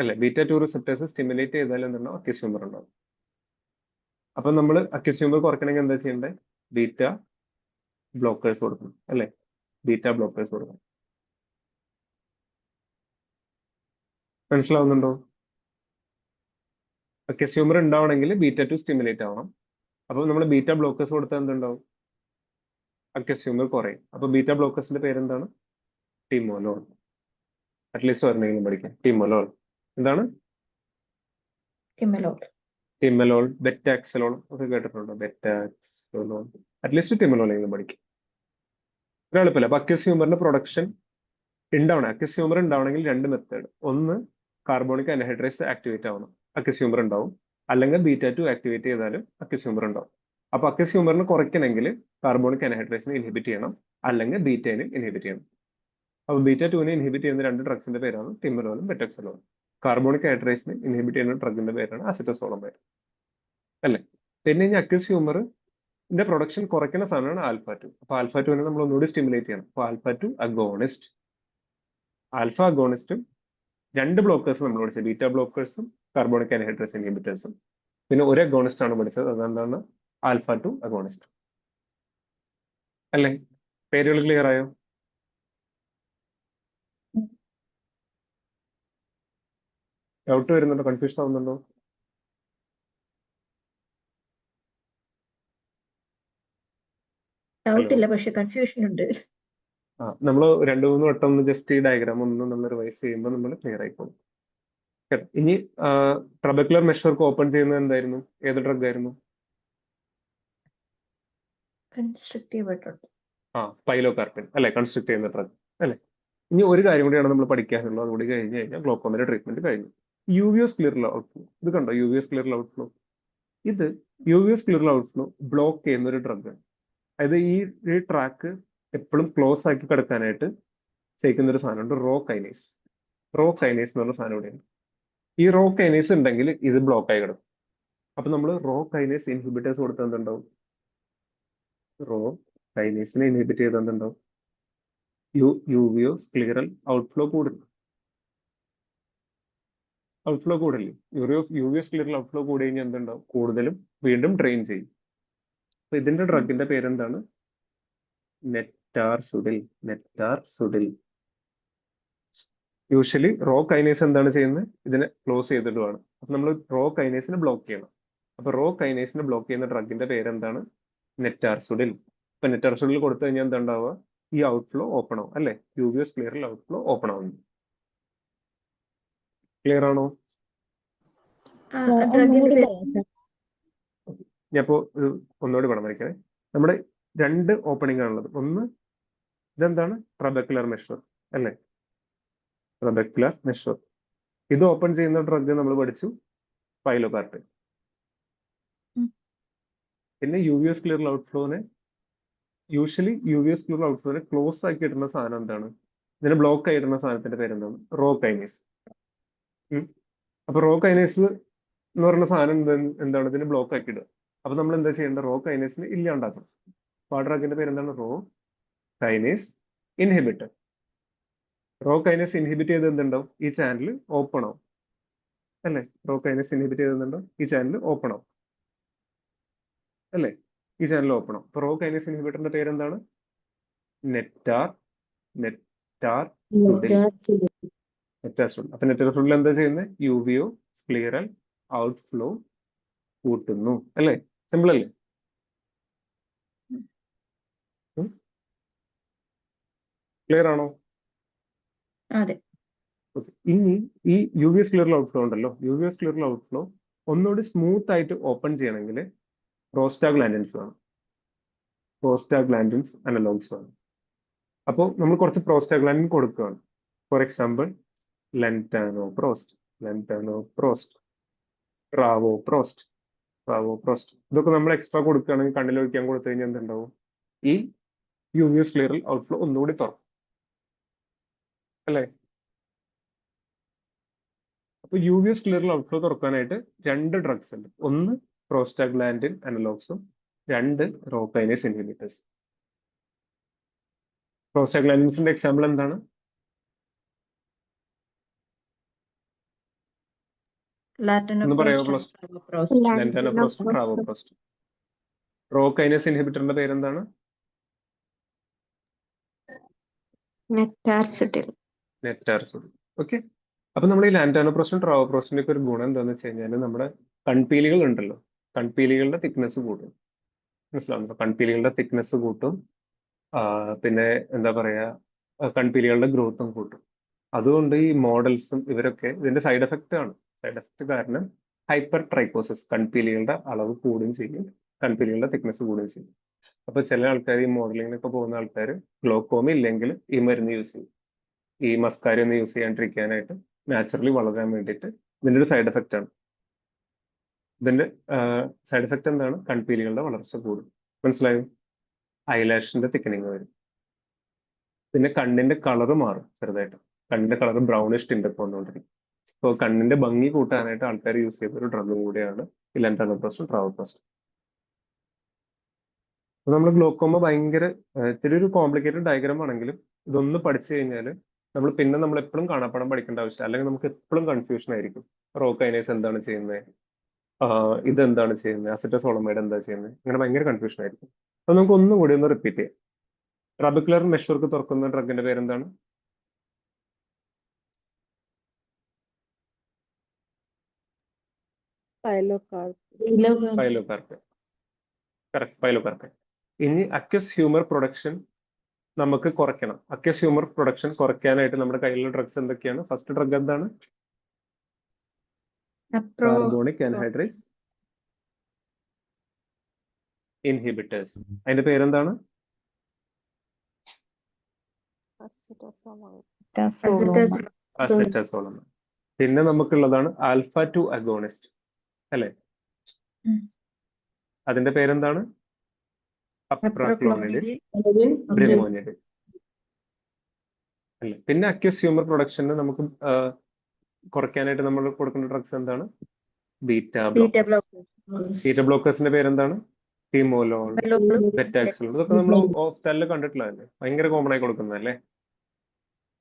അല്ലെ? ബീറ്റ ടു റിസപ്റ്റേഴ്സ് സ്റ്റിമുലേറ്റ് ചെയ്താൽ എന്തുണ്ടാവും? അക്വസ് ഹ്യൂമർ ഉണ്ടാവും. അപ്പൊ നമ്മൾ അക്വസ് ഹ്യൂമർ കുറയ്ക്കണമെങ്കിൽ എന്താ ചെയ്യേണ്ടത്? ബീറ്റ ബ്ലോക്കേഴ്സ് കൊടുക്കണം അല്ലെ? ബീറ്റ ബ്ലോക്കേഴ്സ് കൊടുക്കണം. മനസ്സിലാവുന്നുണ്ടോ? അക്വസ് ഹ്യൂമർ ഉണ്ടാവണമെങ്കിൽ ബീറ്റ ടു സ്റ്റിമുലേറ്റ് ആവണം. അപ്പൊ നമ്മൾ ബീറ്റ ബ്ലോക്കേഴ്സ് കൊടുത്താൽ എന്തുണ്ടാവും? അക്വസ് ഹ്യൂമർ കുറയും. അപ്പൊ ബീറ്റ ബ്ലോക്കേഴ്സിന്റെ പേരെന്താണ്? ടിമോലോൾ. അറ്റ്ലീസ്റ്റ് ഒരെണ്ണെങ്കിലും പഠിക്കാം. ടിമോലോൾ. എന്താണ്? ടിമലോൾ, ബെറ്റാക്സലോൾ ഒക്കെ കേട്ടിട്ടുണ്ടോ? ബെറ്റാക്സലോൾ. അറ്റ്ലീസ്റ്റ് ടിമലോൾ എങ്കിലും പഠിക്കും. എളുപ്പമല്ല. അപ്പൊ അക്വസ് ഹ്യൂമറിന്റെ പ്രൊഡക്ഷൻ ഉണ്ടാവണം. അക്വസ് ഹ്യൂമർ ഉണ്ടാവണമെങ്കിൽ രണ്ട് മെത്തേഡ്. ഒന്ന്, കാർബോണിക് ആൻഹൈഡ്രേസ് ആക്ടിവേറ്റ് ആവണം, അക്വസ് ഹ്യൂമർ ഉണ്ടാവും. അല്ലെങ്കിൽ ബീറ്റ ടു ആക്ടിവേറ്റ് ചെയ്താലും അക്വസ് ഹ്യൂമർ ഉണ്ടാവും. അപ്പൊ അക്വസ് ഹ്യൂമറിന് കുറയ്ക്കണമെങ്കിൽ കാർബോണിക് ആൻഹൈഡ്രേസിനെ ഇൻഹിബിറ്റ് ചെയ്യണം, അല്ലെങ്കിൽ ബീറ്റനെ ഇൻഹിബിറ്റ് ചെയ്യണം. അപ്പൊ ബീറ്റ ടുവിനെ ഇൻഹിബിറ്റ് ചെയ്യുന്ന രണ്ട് ഡ്രഗ്സിന്റെ പേരാണ് ടിമലോളും ബെറ്റാക്സലോളും. കാർബോണിക് ആൻഹൈഡ്രേസിനെ ഇൻഹിബിറ്റ് ചെയ്യുന്ന ഡ്രഗിന്റെ പേരാണ് അസെറ്റസോളമൈഡ് അല്ലേ? പിന്നെ ഈ അക്വസ് ഹ്യൂമറിന്റെ പ്രൊഡക്ഷൻ കുറയ്ക്കുന്ന സാധനമാണ് ആൽഫ ടു. അപ്പൊ ആൽഫ ടുവിനെ നമ്മൾ ഒന്നുകൂടി സ്റ്റിമുലേറ്റ് ചെയ്യണം. അപ്പൊ ആൽഫ ടു അഗോണിസ്റ്റ്. ആൽഫ അഗോണിസ്റ്റും രണ്ട് ബ്ലോക്കേഴ്സും നമ്മൾ പഠിച്ചത്, ബീറ്റ ബ്ലോക്കേഴ്സും കാർബോണിക് ആൻഹൈഡ്രേസ് ഇൻഹിബിറ്റേഴ്സും. പിന്നെ ഒരു അഗോണിസ്റ്റ് ആണ് പഠിച്ചത്, അതെന്താണ്? ആൽഫ ടു അഗോണിസ്റ്റ് അല്ലേ? പേരുകൾ ക്ലിയർ ആയോ? ഡൗട്ട് വരുന്നുണ്ടോ? കൺഫ്യൂഷൻ ആവുന്നുണ്ടോ? ഡൗട്ട് ഇല്ല, പക്ഷെ കൺഫ്യൂഷൻ ഉണ്ട്. നമ്മൾ രണ്ടു മൂന്ന് വട്ടം ഒന്ന് ജസ്റ്റ് ഈ ഡയഗ്രാം ഒന്ന് നമ്മൾ റിവൈസ് ചെയ്യുമ്പോൾ നമ്മൾ ക്ലിയർ ആയിക്കോളും. ഇനി ട്രബക്കുലർ മെഷർക്ക് ഓപ്പൺ ചെയ്യുന്നത് എന്തായിരുന്നു? ഏത് ഡ്രഗ് ആയിരുന്നു? പൈലോകാർപ്പിൻ അല്ലെ? കൺസ്ട്രക്ട് ചെയ്യുന്ന ഡ്രഗ് അല്ലെ? ഇനി ഒരു കാര്യം കൂടിയാണ് നമ്മൾ പഠിക്കാനുള്ളത്. അതുകൂടി കഴിഞ്ഞ് കഴിഞ്ഞാൽ ഗ്ലോക്കോമയുടെ ട്രീറ്റ്മെന്റ് കഴിഞ്ഞു. യുവിഎസ് ക്ലിയറൽ ഔട്ട്ഫ്ലോ. ഇത് കണ്ടോ? യുവിഎസ് ക്ലിയറൽ ഔട്ട്ഫ്ലോ. ഇത് യുവിഎസ് ക്ലിയറൽ ഔട്ട്ഫ്ലോ ബ്ലോക്ക് ചെയ്യുന്ന ഒരു ഡ്രഗ്. അതായത് ഈ ട്രാക്ക് എപ്പോഴും ക്ലോസ് ആക്കി കിടക്കാനായിട്ട് ചെയ്യിക്കുന്ന ഒരു സാധനമുണ്ട്, റോ കൈനേസ് എന്ന് പറഞ്ഞ സാധനം ഇവിടെയുണ്ട്. ഈ റോ കൈനേസ് ഉണ്ടെങ്കിൽ ഇത് ബ്ലോക്ക് ആയി കിടക്കും. അപ്പൊ നമ്മൾ റോ കൈനേസ് ഇൻഹിബിറ്റേഴ്സ് കൊടുത്താൽ എന്തുണ്ടാവും? റോ കൈനേസിനെ ഇൻഹിബിറ്റ് ചെയ്താൽ എന്തുണ്ടാവും? യുവിഎസ് ക്ലിയറൽ ഔട്ട്ഫ്ലോ കൂടില്ല. യുവിഎസ് ക്ലിയറൽ ഔട്ട്ഫ്ലോ കൂടി കഴിഞ്ഞാൽ എന്തുണ്ടാവും? കൂടുതലും വീണ്ടും ഡ്രെയിൻ ചെയ്യും. അപ്പൊ ഇതിന്റെ ഡ്രഗിന്റെ പേരെന്താണ്? നെറ്റാർസുഡിൽ. യൂഷ്വലി റോ കൈനേസ് എന്താണ് ചെയ്യുന്നത്? ഇതിനെ ക്ലോസ് ചെയ്തിടുവാണ്. അപ്പൊ നമ്മൾ റോ കൈനേസിനെ ബ്ലോക്ക് ചെയ്യണം. അപ്പൊ റോ കൈനേസിനെ ബ്ലോക്ക് ചെയ്യുന്ന ഡ്രഗിന്റെ പേരെന്താണ്? നെറ്റാർസുഡിൽ. ഇപ്പൊ നെറ്റർസുള്ളിൽ കൊടുത്തു കഴിഞ്ഞാൽ എന്താ ഉണ്ടാവുക? ഈ ഔട്ട്ഫ്ലോ ഓപ്പൺ ആവും അല്ലെ? യുവിഎസ് ക്ലിയറിൽ ഔട്ട്ഫ്ലോ ഓപ്പൺ ആവുന്നു. ക്ലിയർ ആണോ? Sir, ഡ്രഗിന്റെ ഒന്നുകൂടി പേര് പറയാം, sir. ഞാനിപ്പോ ഒന്നുകൂടി പണം വരയ്ക്കണേ. നമ്മുടെ 2 ഓപ്പണിംഗ് ആണുള്ളത്. ഒന്ന് ഇതെന്താണ്? ട്രബക്കുലർ മെഷർ അല്ലെ? ട്രബക്കുലർ മെഷർ. ഇത് ഓപ്പൺ ചെയ്യുന്ന ഡ്രഗ് നമ്മൾ പഠിച്ചു, പൈലോകാർപ്പിൻ. ഉം. പിന്നെ യുവിഎസ് ക്ലിയർ ഔട്ട്ഫ്ലോനെ യൂഷ്വലി യുവിഎസ് ക്ലിയർ ഔട്ട്ഫ്ലോനെ ക്ലോസ് ആക്കി ഇടുന്ന സാധനം എന്താണ്? ഇതിന് ബ്ലോക്ക് ആയി ഇടുന്ന സാധനത്തിന്റെ പേരെന്താണ്? Rho kinase. അപ്പൊ റോ കൈനേസ് എന്ന് പറയുന്ന സാധനം എന്താണ്? ഇതിന് ബ്ലോക്ക് ആക്കി ഇടുക. അപ്പൊ നമ്മൾ എന്താ ചെയ്യേണ്ടത്? റോ കൈനേസിനെ ഇല്ലാണ്ടാക്കണം. അപ്പൊ ആ ഡ്രഗിന്റെ പേരെന്താണ്? Rho kinase inhibitor. Rho kinase inhibit ചെയ്ത് എന്തുണ്ടാവും? ഈ ചാനൽ ഓപ്പൺ ആവും അല്ലെ? റോ കൈനേസ് ഇൻഹിബിറ്റ് ചെയ്തെന്നുണ്ടോ? ഈ ചാനൽ ഓപ്പൺ ആവും അല്ലെ? ഈ ചാനൽ ഓപ്പൺ ആവും. അപ്പൊ റോ കൈനേസ് ഇൻഹിബിറ്ററിന്റെ പേരെന്താണ്? നെറ്റാർ സുഡിൽ. നെറ്റാസുഡിൽ. അപ്പൊ നെറ്റാസുഡിൽ എന്താ ചെയ്യുന്നത്? യുവിഒ സ്ക്ലിയറൽ ഔട്ട്ഫ്ലോ കൂട്ടുന്നു അല്ലെ? സിമ്പിൾ അല്ലേ? ക്ലിയർ ആണോ? അതെ. Okay. ഇനി ഈ യുവിഎസ് ക്ലിയർ ഔട്ട്ഫ്ലോ ഉണ്ടല്ലോ, യുവിഎസ് ക്ലിയർ ഔട്ട്ഫ്ലോ ഒന്നുകൂടി സ്മൂത്ത് ആയിട്ട് ഓപ്പൺ ചെയ്യണമെങ്കിൽ പ്രോസ്റ്റാഗ്ലാൻഡിൻസ് വേണം. പ്രോസ്റ്റാഗ്ലാൻഡിൻസ് അനലോഗ്സ് വേണം. അപ്പോൾ നമ്മൾ കുറച്ച് പ്രോസ്റ്റാഗ്ലാൻഡിൻ കൊടുക്കുകയാണ്. For example latanoprost, travoprost. ഇതൊക്കെ നമ്മൾ എക്സ്ട്രാ കൊടുക്കുകയാണെങ്കിൽ കണ്ണിൽ ഒഴിക്കാൻ കൊടുത്തു കഴിഞ്ഞാൽ എന്തുണ്ടാവും? ഈ യുവിഎസ് ക്ലിയർ ഔട്ട്ഫ്ലോ ഒന്നുകൂടി തുറക്കും അല്ലേ? അപ്പൊ യുവിഎസ് ക്ലിയർ ഔട്ട്ഫ്ലോ തുറക്കാനായിട്ട് 2 ഡ്രഗ്സ് ഉണ്ട്. ഒന്ന് പ്രോസ്റ്റാഗ്ലാൻഡിൻ അനലോഗ്സും, 2 റോ കൈനേസ് ഇൻഹിബിറ്റേഴ്സ്. പ്രോസ്റ്റാഗ്ലാൻഡിൻസിന്റെ എക്സാമ്പിൾ എന്താണ്? ഒന്ന് പറയാമോ? ലെൻറ്റാനോപ്രോസ്റ്റും ട്രാവോപ്രോസ്റ്റും. റോ കൈനേസ് ഇൻഹിബിറ്ററിന്റെ പേരെന്താണ്? Netarcetyl. നെറ്റാർസുഡിൽ. ഓക്കെ. അപ്പൊ നമ്മൾ ഈ ലാൻറ്റാനോപ്രോസ്റ്റും ട്രാവോപ്രോസ്റ്റിന്റെ ഒക്കെ ഒരു ഗുണം എന്താണെന്ന് വെച്ച് കഴിഞ്ഞാൽ നമ്മുടെ കൺപീലികൾ ഉണ്ടല്ലോ, കൺപീലികളുടെ തിക്നെസ് കൂട്ടും. മനസ്സിലാവുന്നുണ്ടോ? കൺപീലികളുടെ തിക്നെസ് കൂട്ടും. പിന്നെ എന്താ പറയാ, കൺപീലികളുടെ ഗ്രോത്തും കൂട്ടും. അതുകൊണ്ട് ഈ മോഡൽസും ഇവരൊക്കെ ഇതിന്റെ സൈഡ് എഫക്റ്റ് ആണ്. സൈഡ് എഫക്റ്റ് കാരണം ഹൈപ്പർ ട്രൈക്കോസിസ്, കൺപീലികളുടെ അളവ് കൂടുകയും ചെയ്യും, കൺപീലികളുടെ തിക്നെസ് കൂടുകയും ചെയ്യും. അപ്പൊ ചില ആൾക്കാർ, ഈ മോഡലിങ്ങിനൊക്കെ പോകുന്ന ആൾക്കാർ, ഗ്ലോക്കോമ ഇല്ലെങ്കിൽ ഈ മരുന്ന് യൂസ് ചെയ്യും. ഈ മസ്കാരി ഒന്ന് യൂസ് ചെയ്യാണ്ടിരിക്കാനായിട്ട്, നാച്ചുറലി വളരാൻ വേണ്ടിയിട്ട്. ഇതിന്റെ ഒരു സൈഡ് എഫക്റ്റ് ആണ്. ഇതിന്റെ സൈഡ് എഫക്റ്റ് എന്താണ്? കൺപീലികളുടെ വളർച്ച കൂടും. മനസ്സിലായോ? ഐലാഷിന്റെ തിക്കനിങ് വരും. പിന്നെ കണ്ണിന്റെ കളർ മാറും ചെറുതായിട്ട്. കണ്ണിന്റെ കളർ ബ്രൗണിഷ് ടിൻ്റൊക്കെ വന്നുകൊണ്ടിരിക്കും. അപ്പോൾ കണ്ണിന്റെ ഭംഗി കൂട്ടാനായിട്ട് ആൾക്കാർ യൂസ് ചെയ്ത ഒരു ഡ്രഗും കൂടിയാണ് ഈ ലെൻറ്റാനോപ്രോസ്റ്റും ട്രാവോപ്രോസ്റ്റും. അപ്പൊ നമ്മൾ ഗ്ലോക്കോമ ഭയങ്കര ഇത്തിരി ഒരു കോംപ്ലിക്കേറ്റഡ് ഡയഗ്രാം ആണെങ്കിലും ഇതൊന്ന് പഠിച്ചു കഴിഞ്ഞാൽ നമ്മൾ എപ്പോഴും കാണാപ്പാഠം പഠിക്കേണ്ട ആവശ്യമില്ല. അല്ലെങ്കിൽ നമുക്ക് എപ്പോഴും കൺഫ്യൂഷൻ ആയിരിക്കും. റോ കൈനേസ് എന്താണ് ചെയ്യുന്നത്, ഇതെന്താണ് ചെയ്യുന്നത്, അസിറ്റസോളമൈഡ് എന്താ ചെയ്യുന്നത്, അങ്ങനെ ഭയങ്കര കൺഫ്യൂഷൻ ആയിരിക്കും. അപ്പൊ നമുക്ക് ഒന്നും കൂടി ഒന്ന് റിപ്പീറ്റ് ചെയ്യാം. ട്രബക്കുലർ മെഷർക്ക് തുറക്കുന്ന ഡ്രഗിന്റെ പേരെന്താണ്? പൈലോകാർപ്പിൻ. Correct, pilocarpine. ഇനി അക്വസ് ഹ്യൂമർ പ്രൊഡക്ഷൻ നമുക്ക് കുറയ്ക്കണം. അക്വസ് ഹ്യൂമർ പ്രൊഡക്ഷൻ കുറയ്ക്കാനായിട്ട് നമ്മുടെ കയ്യിലുള്ള ഡ്രഗ്സ് എന്തൊക്കെയാണ്? ഫസ്റ്റ് ഡ്രഗ് എന്താണ്? Carbonic anhydrase inhibitors. അതിന്റെ പേരെന്താണ്? അസെറ്റസോളമൈഡ്. പിന്നെ നമുക്കുള്ളതാണ് ആൽഫ 2 അഗോണിസ്റ്റ് അല്ലെ? അതിന്റെ പേരെന്താണ്? അപ്രാക്ലോണിഡിൻ ബ്രിമോനിഡിൻ അല്ലെ? പിന്നെ അക്വസ് ഹ്യൂമർ പ്രൊഡക്ഷന് നമുക്ക് കുറയ്ക്കാനായിട്ട് നമ്മൾ കൊടുക്കുന്ന ഡ്രഗ്സ് എന്താണ്? ബീറ്റ ബ്ലോക്കേഴ്സിന്റെ പേരെന്താണ്? ടിമോലോൾ, ബെറ്റാക്സോൾ. ഇതൊക്കെ നമ്മൾ ഓഫ്താലിൽ കണ്ടിട്ടുള്ളതല്ലേ, ഭയങ്കര കോമൺ ആയി കൊടുക്കുന്നതല്ലേ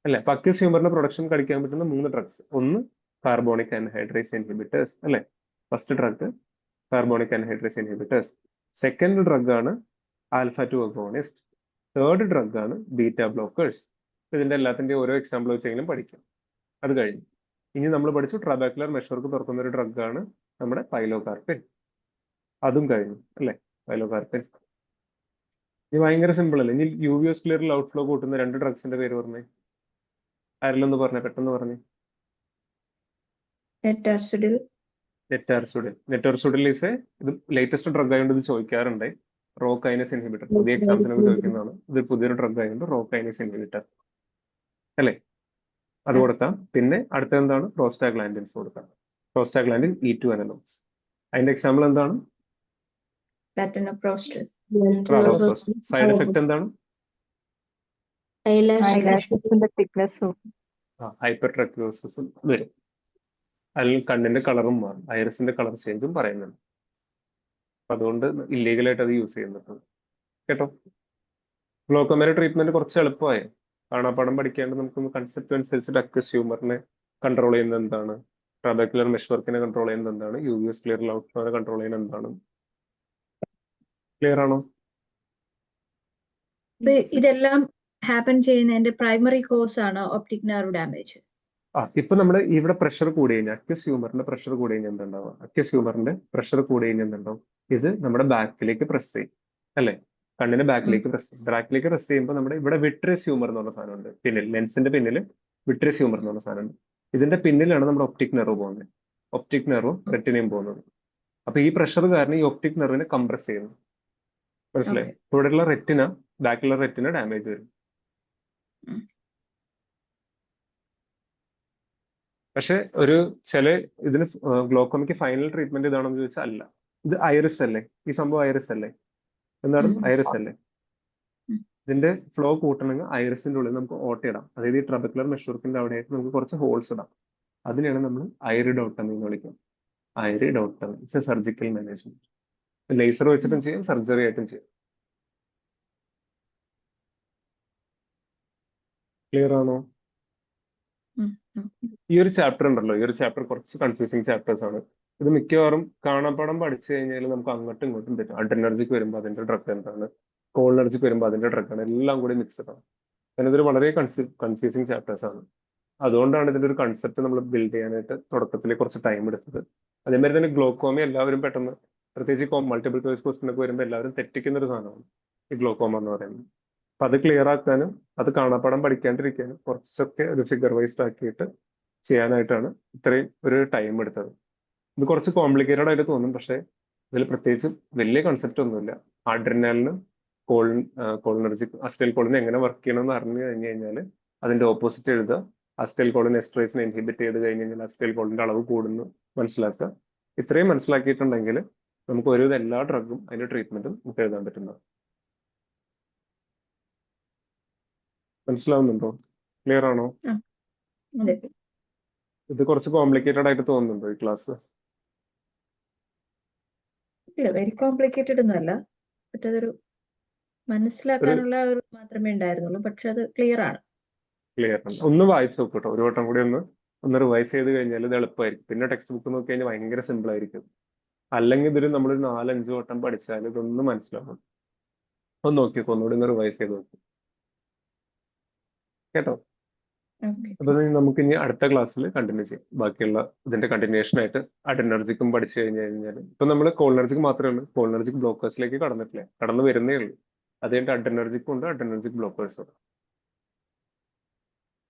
അല്ലെ? അപ്പൊ അക്വസ് ഹ്യൂമറിന്റെ പ്രൊഡക്ഷൻ കഴിക്കാൻ പറ്റുന്ന 3 ഡ്രഗ്സ്. ഒന്ന് കാർബോണിക് ആൻഹൈഡ്രേസ് ഇൻഹിബിറ്റേഴ്സ് അല്ലെ? First drug carbonic anhydrase inhibitors. Second drug ആണ് ആൽഫ 2 അഗോണിസ്റ്റ്. തേർഡ് ഡ്രഗ് ആണ് ബീറ്റ ബ്ലോക്കേഴ്സ്. ഇതിന്റെ എല്ലാത്തിന്റെ ഓരോ എക്സാമ്പിൾ വെച്ചെങ്കിലും പഠിക്കാം. അത് കഴിഞ്ഞു. ഇനി നമ്മൾ പഠിച്ചു ട്രബാക്കുലർ മെഷർക്ക് തുറക്കുന്ന ഒരു ഡ്രഗ് ആണ് നമ്മുടെ പൈലോകാർപ്പിൻ. അതും കഴിഞ്ഞു അല്ലെ? പൈലോകാർപ്പിൻ. ഇത് ഭയങ്കര സിമ്പിൾ അല്ലേ? ഇനി യൂവിയസ് ക്ലിയറിൽ ഔട്ട്ഫ്ലോ കൂട്ടുന്ന 2 ഡ്രഗ്സിന്റെ പേര് പറഞ്ഞേ. ആരെല്ലാം പറഞ്ഞേ, പെട്ടെന്ന് പറഞ്ഞേ. നെറ്റാർസുഡിൽ. നെറ്റോർസുഡിൽ ഈസ് ഇത് ലേറ്റസ്റ്റ് ഡ്രഗ് ആയതുകൊണ്ട് ഇത് ചോദിക്കാറുണ്ട്. റോ കൈനസ് ഇൻഹിബിറ്റർ പുതിയ എക്സാംസിനൊക്കെ ചോദിക്കുന്നതാണ്. ഇത് പുതിയൊരു ഡ്രഗ് ആയതുകൊണ്ട് റോ കൈനസ് ഇൻഹിബിറ്റർ അല്ലേ? അത് കൊടുക്കാം. പിന്നെ അടുത്ത എന്താണ്? പ്രോസ്റ്റാഗ്ലാൻഡിൻസ് കൊടുക്കാം. Prostaglandin E2 analogues. അതിന്റെ എക്സാമ്പിൾ എന്താണ്? ലാറ്റിനോപ്രോസ്റ്റ്. സൈഡ് എഫക്ട് എന്താണ്? ഐലാഷിന്റെ തിക്നെസ്സും ഹൈപ്പർ ട്രക്യോസിസും വരും. അല്ലെങ്കിൽ കണ്ണിന്റെ കളറും മാറും, ഐറിസിന്റെ കളർ ചേഞ്ചും പറയുന്നുണ്ട്. അപ്പൊ അതുകൊണ്ട് ഇല്ലീഗലായിട്ട് അത് യൂസ് ചെയ്യുന്നുണ്ട് കേട്ടോ. ഗ്ലോക്കോമയുടെ ട്രീറ്റ്മെന്റ് കുറച്ച് എളുപ്പമായി. കാണാപ്പാടം പഠിക്കാണ്ട് നമുക്ക് കൺസെപ്റ്റ് അനുസരിച്ചിട്ട് അക്വസ് ഹ്യൂമറിനെ കൺട്രോൾ ചെയ്യുന്നത് എന്താണ്, ട്രാബക്യുലർ മെഷ്വർക്കിനെ കൺട്രോൾ ചെയ്യുന്നത് എന്താണ്, യൂവിയസ് ക്ലിയർ ഔട്ട്ഫ്ലോനെ കൺട്രോൾ ചെയ്യുന്നത് എന്താണ്. ക്ലിയർ ആണോ? ഇതെല്ലാം ഹാപ്പൻ ചെയ്യുന്നതിന്റെ പ്രൈമറി കോസ് ആണ് ഒപ്റ്റിക് നെർവ് ഡാമേജ്. ഇപ്പൊ നമ്മുടെ ഇവിടെ പ്രഷർ കൂടി കഴിഞ്ഞാൽ അക്വസ് ഹ്യൂമറിന്റെ പ്രഷർ കൂടി കഴിഞ്ഞാൽ എന്തുണ്ടാവുക? അക്വസ് ഹ്യൂമറിന്റെ പ്രഷർ കൂടി കഴിഞ്ഞാൽ എന്തുണ്ടാവും? ഇത് നമ്മുടെ ബാക്കിലേക്ക് പ്രസ് ചെയ്യും അല്ലെ? കണ്ണിന് ബാക്കിലേക്ക് പ്രസ് ചെയ്യും. ബാക്കിലേക്ക് പ്രസ് ചെയ്യുമ്പോൾ നമ്മുടെ ഇവിടെ വിട്രിയസ് ഹ്യൂമർ എന്ന് പറഞ്ഞ സാധനമുണ്ട് പിന്നിൽ, ലെൻസിന്റെ പിന്നിൽ വിട്രിയസ് ഹ്യൂമർ എന്ന് പറഞ്ഞ സാധനമുണ്ട്. ഇതിന്റെ പിന്നിലാണ് നമ്മുടെ ഒപ്റ്റിക് നെർവ് പോകുന്നത്. ഒപ്റ്റിക് നെർവും റെറ്റിനയും പോകുന്നത്. അപ്പൊ ഈ പ്രഷർ കാരണം ഈ ഒപ്റ്റിക് നെർവിനെ കംപ്രസ് ചെയ്യുന്നു. മനസ്സിലായി? ഇവിടെയുള്ള റെറ്റിന, ബാക്കിലുള്ള റെറ്റിന ഡാമേജ് വരും. പക്ഷെ ഒരു ചില ഇതിന് ഗ്ലോക്കോമയ്ക്ക് ഫൈനൽ ട്രീറ്റ്മെന്റ് ഇതാണെന്ന് ചോദിച്ചാൽ അല്ല. ഇത് ഐറിസ് അല്ലേ? ഈ സംഭവം ഐറിസ് അല്ലേ? എന്താണ് ഐറിസ് അല്ലേ? ഇതിന്റെ ഫ്ലോ കൂട്ടണമെങ്കിൽ ഐറിസിന്റെ ഉള്ളിൽ നമുക്ക് ഓട്ടയിടാം. അതായത് ഈ ട്രബക്കുലർ മെഷ്വർക്കിന്റെ അവിടെയായിട്ട് നമുക്ക് കുറച്ച് ഹോൾസ് ഇടാം. അതിനെയാണ് നമ്മൾ ഐറിഡോട്ടമി എന്ന് വിളിക്കുന്നത്. Iridotomy it's a surgical management. Laser വെച്ചിട്ടും ചെയ്യാം, സർജറി ആയിട്ടും ചെയ്യാം. ക്ലിയർ ആണോ? ഈ ഒരു ചാപ്റ്റർ ഉണ്ടല്ലോ, ഈ ഒരു ചാപ്റ്റർ കുറച്ച് കൺഫ്യൂസിങ് ചാപ്റ്റേഴ്സ് ആണ്. ഇത് മിക്കവാറും കാണാപ്പാടം പഠിച്ചു കഴിഞ്ഞാൽ നമുക്ക് അങ്ങോട്ടും ഇങ്ങോട്ടും തെറ്റും. അഡ്രിനർജിക്ക് വരുമ്പോൾ അതിന്റെ ഡ്രഗ് എന്താണ്, കോളിനർജിക്ക് വരുമ്പോൾ അതിന്റെ ഡ്രഗ് ആണ്, എല്ലാം കൂടി മിക്സഡ് ആണ്. കാരണം ഇതൊരു വളരെ കൺഫ്യൂസിങ് ചാപ്റ്റേഴ്സ് ആണ്. അതുകൊണ്ടാണ് ഇതിന്റെ ഒരു കൺസെപ്റ്റ് നമ്മൾ ബിൽഡ് ചെയ്യാനായിട്ട് തുടക്കത്തിൽ കുറച്ച് ടൈം എടുത്തത്. അതേമാതിരി തന്നെ ഗ്ലോക്കോമ എല്ലാവരും പെട്ടെന്ന്, പ്രത്യേകിച്ച് മൾട്ടിപ്പിൾ ചോയ്സ് ക്വസ്റ്റ്യൻ ഒക്കെ വരുമ്പോൾ എല്ലാവരും തെറ്റിക്കുന്ന ഒരു സാധനമാണ് ഈ ഗ്ലോക്കോമ എന്ന് പറയുന്നത്. അപ്പൊ അത് ക്ലിയർ ആക്കാനും അത് കാണാപ്പാടം പഠിക്കാണ്ടിരിക്കാനും കുറച്ചൊക്കെ ഒരു ഫിഗർ വൈസ്ഡ് ആക്കിയിട്ട് ചെയ്യാനായിട്ടാണ് ഇത്രയും ഒരു ടൈം എടുത്തത്. ഇത് കുറച്ച് കോംപ്ലിക്കേറ്റഡ് ആയിട്ട് തോന്നും, പക്ഷേ ഇതിൽ പ്രത്യേകിച്ച് വലിയ കൺസെപ്റ്റ് ഒന്നുമില്ല. അഡ്രിനാലിനും കോളിനർജിക് അസ്റ്റൈൽ കോളിനെ എങ്ങനെ വർക്ക് ചെയ്യണമെന്ന് അറിഞ്ഞു കഴിഞ്ഞു കഴിഞ്ഞാൽ അതിന്റെ ഓപ്പോസിറ്റ് എഴുതുക. അസ്റ്റൈൽ കോളിൻ എസ്ട്രേസിനെ ഇൻഹിബിറ്റ് ചെയ്ത് കഴിഞ്ഞ് കഴിഞ്ഞാൽ അസ്റ്റൈൽ കോളിന്റെ അളവ് കൂടുന്നു മനസ്സിലാക്കുക. ഇത്രയും മനസ്സിലാക്കിയിട്ടുണ്ടെങ്കിൽ നമുക്ക് ഒരു എല്ലാ ഡ്രഗും അതിന്റെ ട്രീറ്റ്മെന്റും നമുക്ക് എഴുതാൻ പറ്റുന്നതാണ്. മനസ്സിലാവുന്നുണ്ടോ? ക്ലിയർ ആണോ? ഇത് കുറച്ച് കോംപ്ലിക്കേറ്റഡ് ആയിട്ട് തോന്നുന്നുണ്ടോ ഈ ക്ലാസ്? ഇല്ല, വെരി കോംപ്ലിക്കേറ്റഡ് ഒന്നുമല്ല. പക്ഷെ അതൊരു മനസ്സിലാക്കാനുള്ള ഒരു മാത്രമേ ഉണ്ടായിരുന്നുള്ളൂ. പക്ഷെ അത് ക്ലിയർ ആണ്. ക്ലിയർ ആണ്. ഒന്ന് വായിച്ചു നോക്കട്ടോ, ഒരു വട്ടം കൂടി ഒന്ന് റിവൈസ് ചെയ്ത് കഴിഞ്ഞാൽ ഇത് എളുപ്പമായിരിക്കും. പിന്നെ ടെക്സ്റ്റ് ബുക്ക് നോക്കി കഴിഞ്ഞാൽ ഭയങ്കര സിമ്പിൾ ആയിരിക്കും. അല്ലെങ്കിൽ ഇതൊരു നമ്മളൊരു 4-5 വട്ടം പഠിച്ചാൽ ഇതൊന്നും മനസ്സിലാവും. ഒന്ന് നോക്കിക്കോ, ഒന്നുകൂടി ഒന്ന് റിവൈസ് ചെയ്ത് നോക്കും കേട്ടോ. അപ്പൊ നമുക്ക് ഇനി അടുത്ത ക്ലാസ്സിൽ കണ്ടിന്യൂ ചെയ്യാം. ബാക്കിയുള്ള ഇതിന്റെ കണ്ടിന്യൂഷൻ ആയിട്ട് അഡ്രിനർജിക്കും പഠിച്ചു കഴിഞ്ഞാൽ ഇപ്പൊ നമ്മൾ കോളിനർജിക് മാത്രമേ ഉള്ളൂ. കോളിനർജിക് ബ്ലോക്കേഴ്സിലേക്ക് കടന്നിട്ടില്ല, കടന്നു വരുന്നേ ഉള്ളൂ. അത് കഴിഞ്ഞിട്ട് അഡ്രിനർജിക്കും ഉണ്ട്, അഡ്രിനർജിക് ബ്ലോക്കേഴ്സും ഉണ്ട്.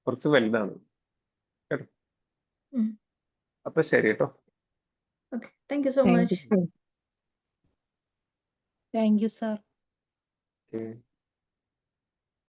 കുറച്ച് വലുതാണ് കേട്ടോ. അപ്പൊ ശരി കേട്ടോ. Thank you so much. Thank you sir. Okay.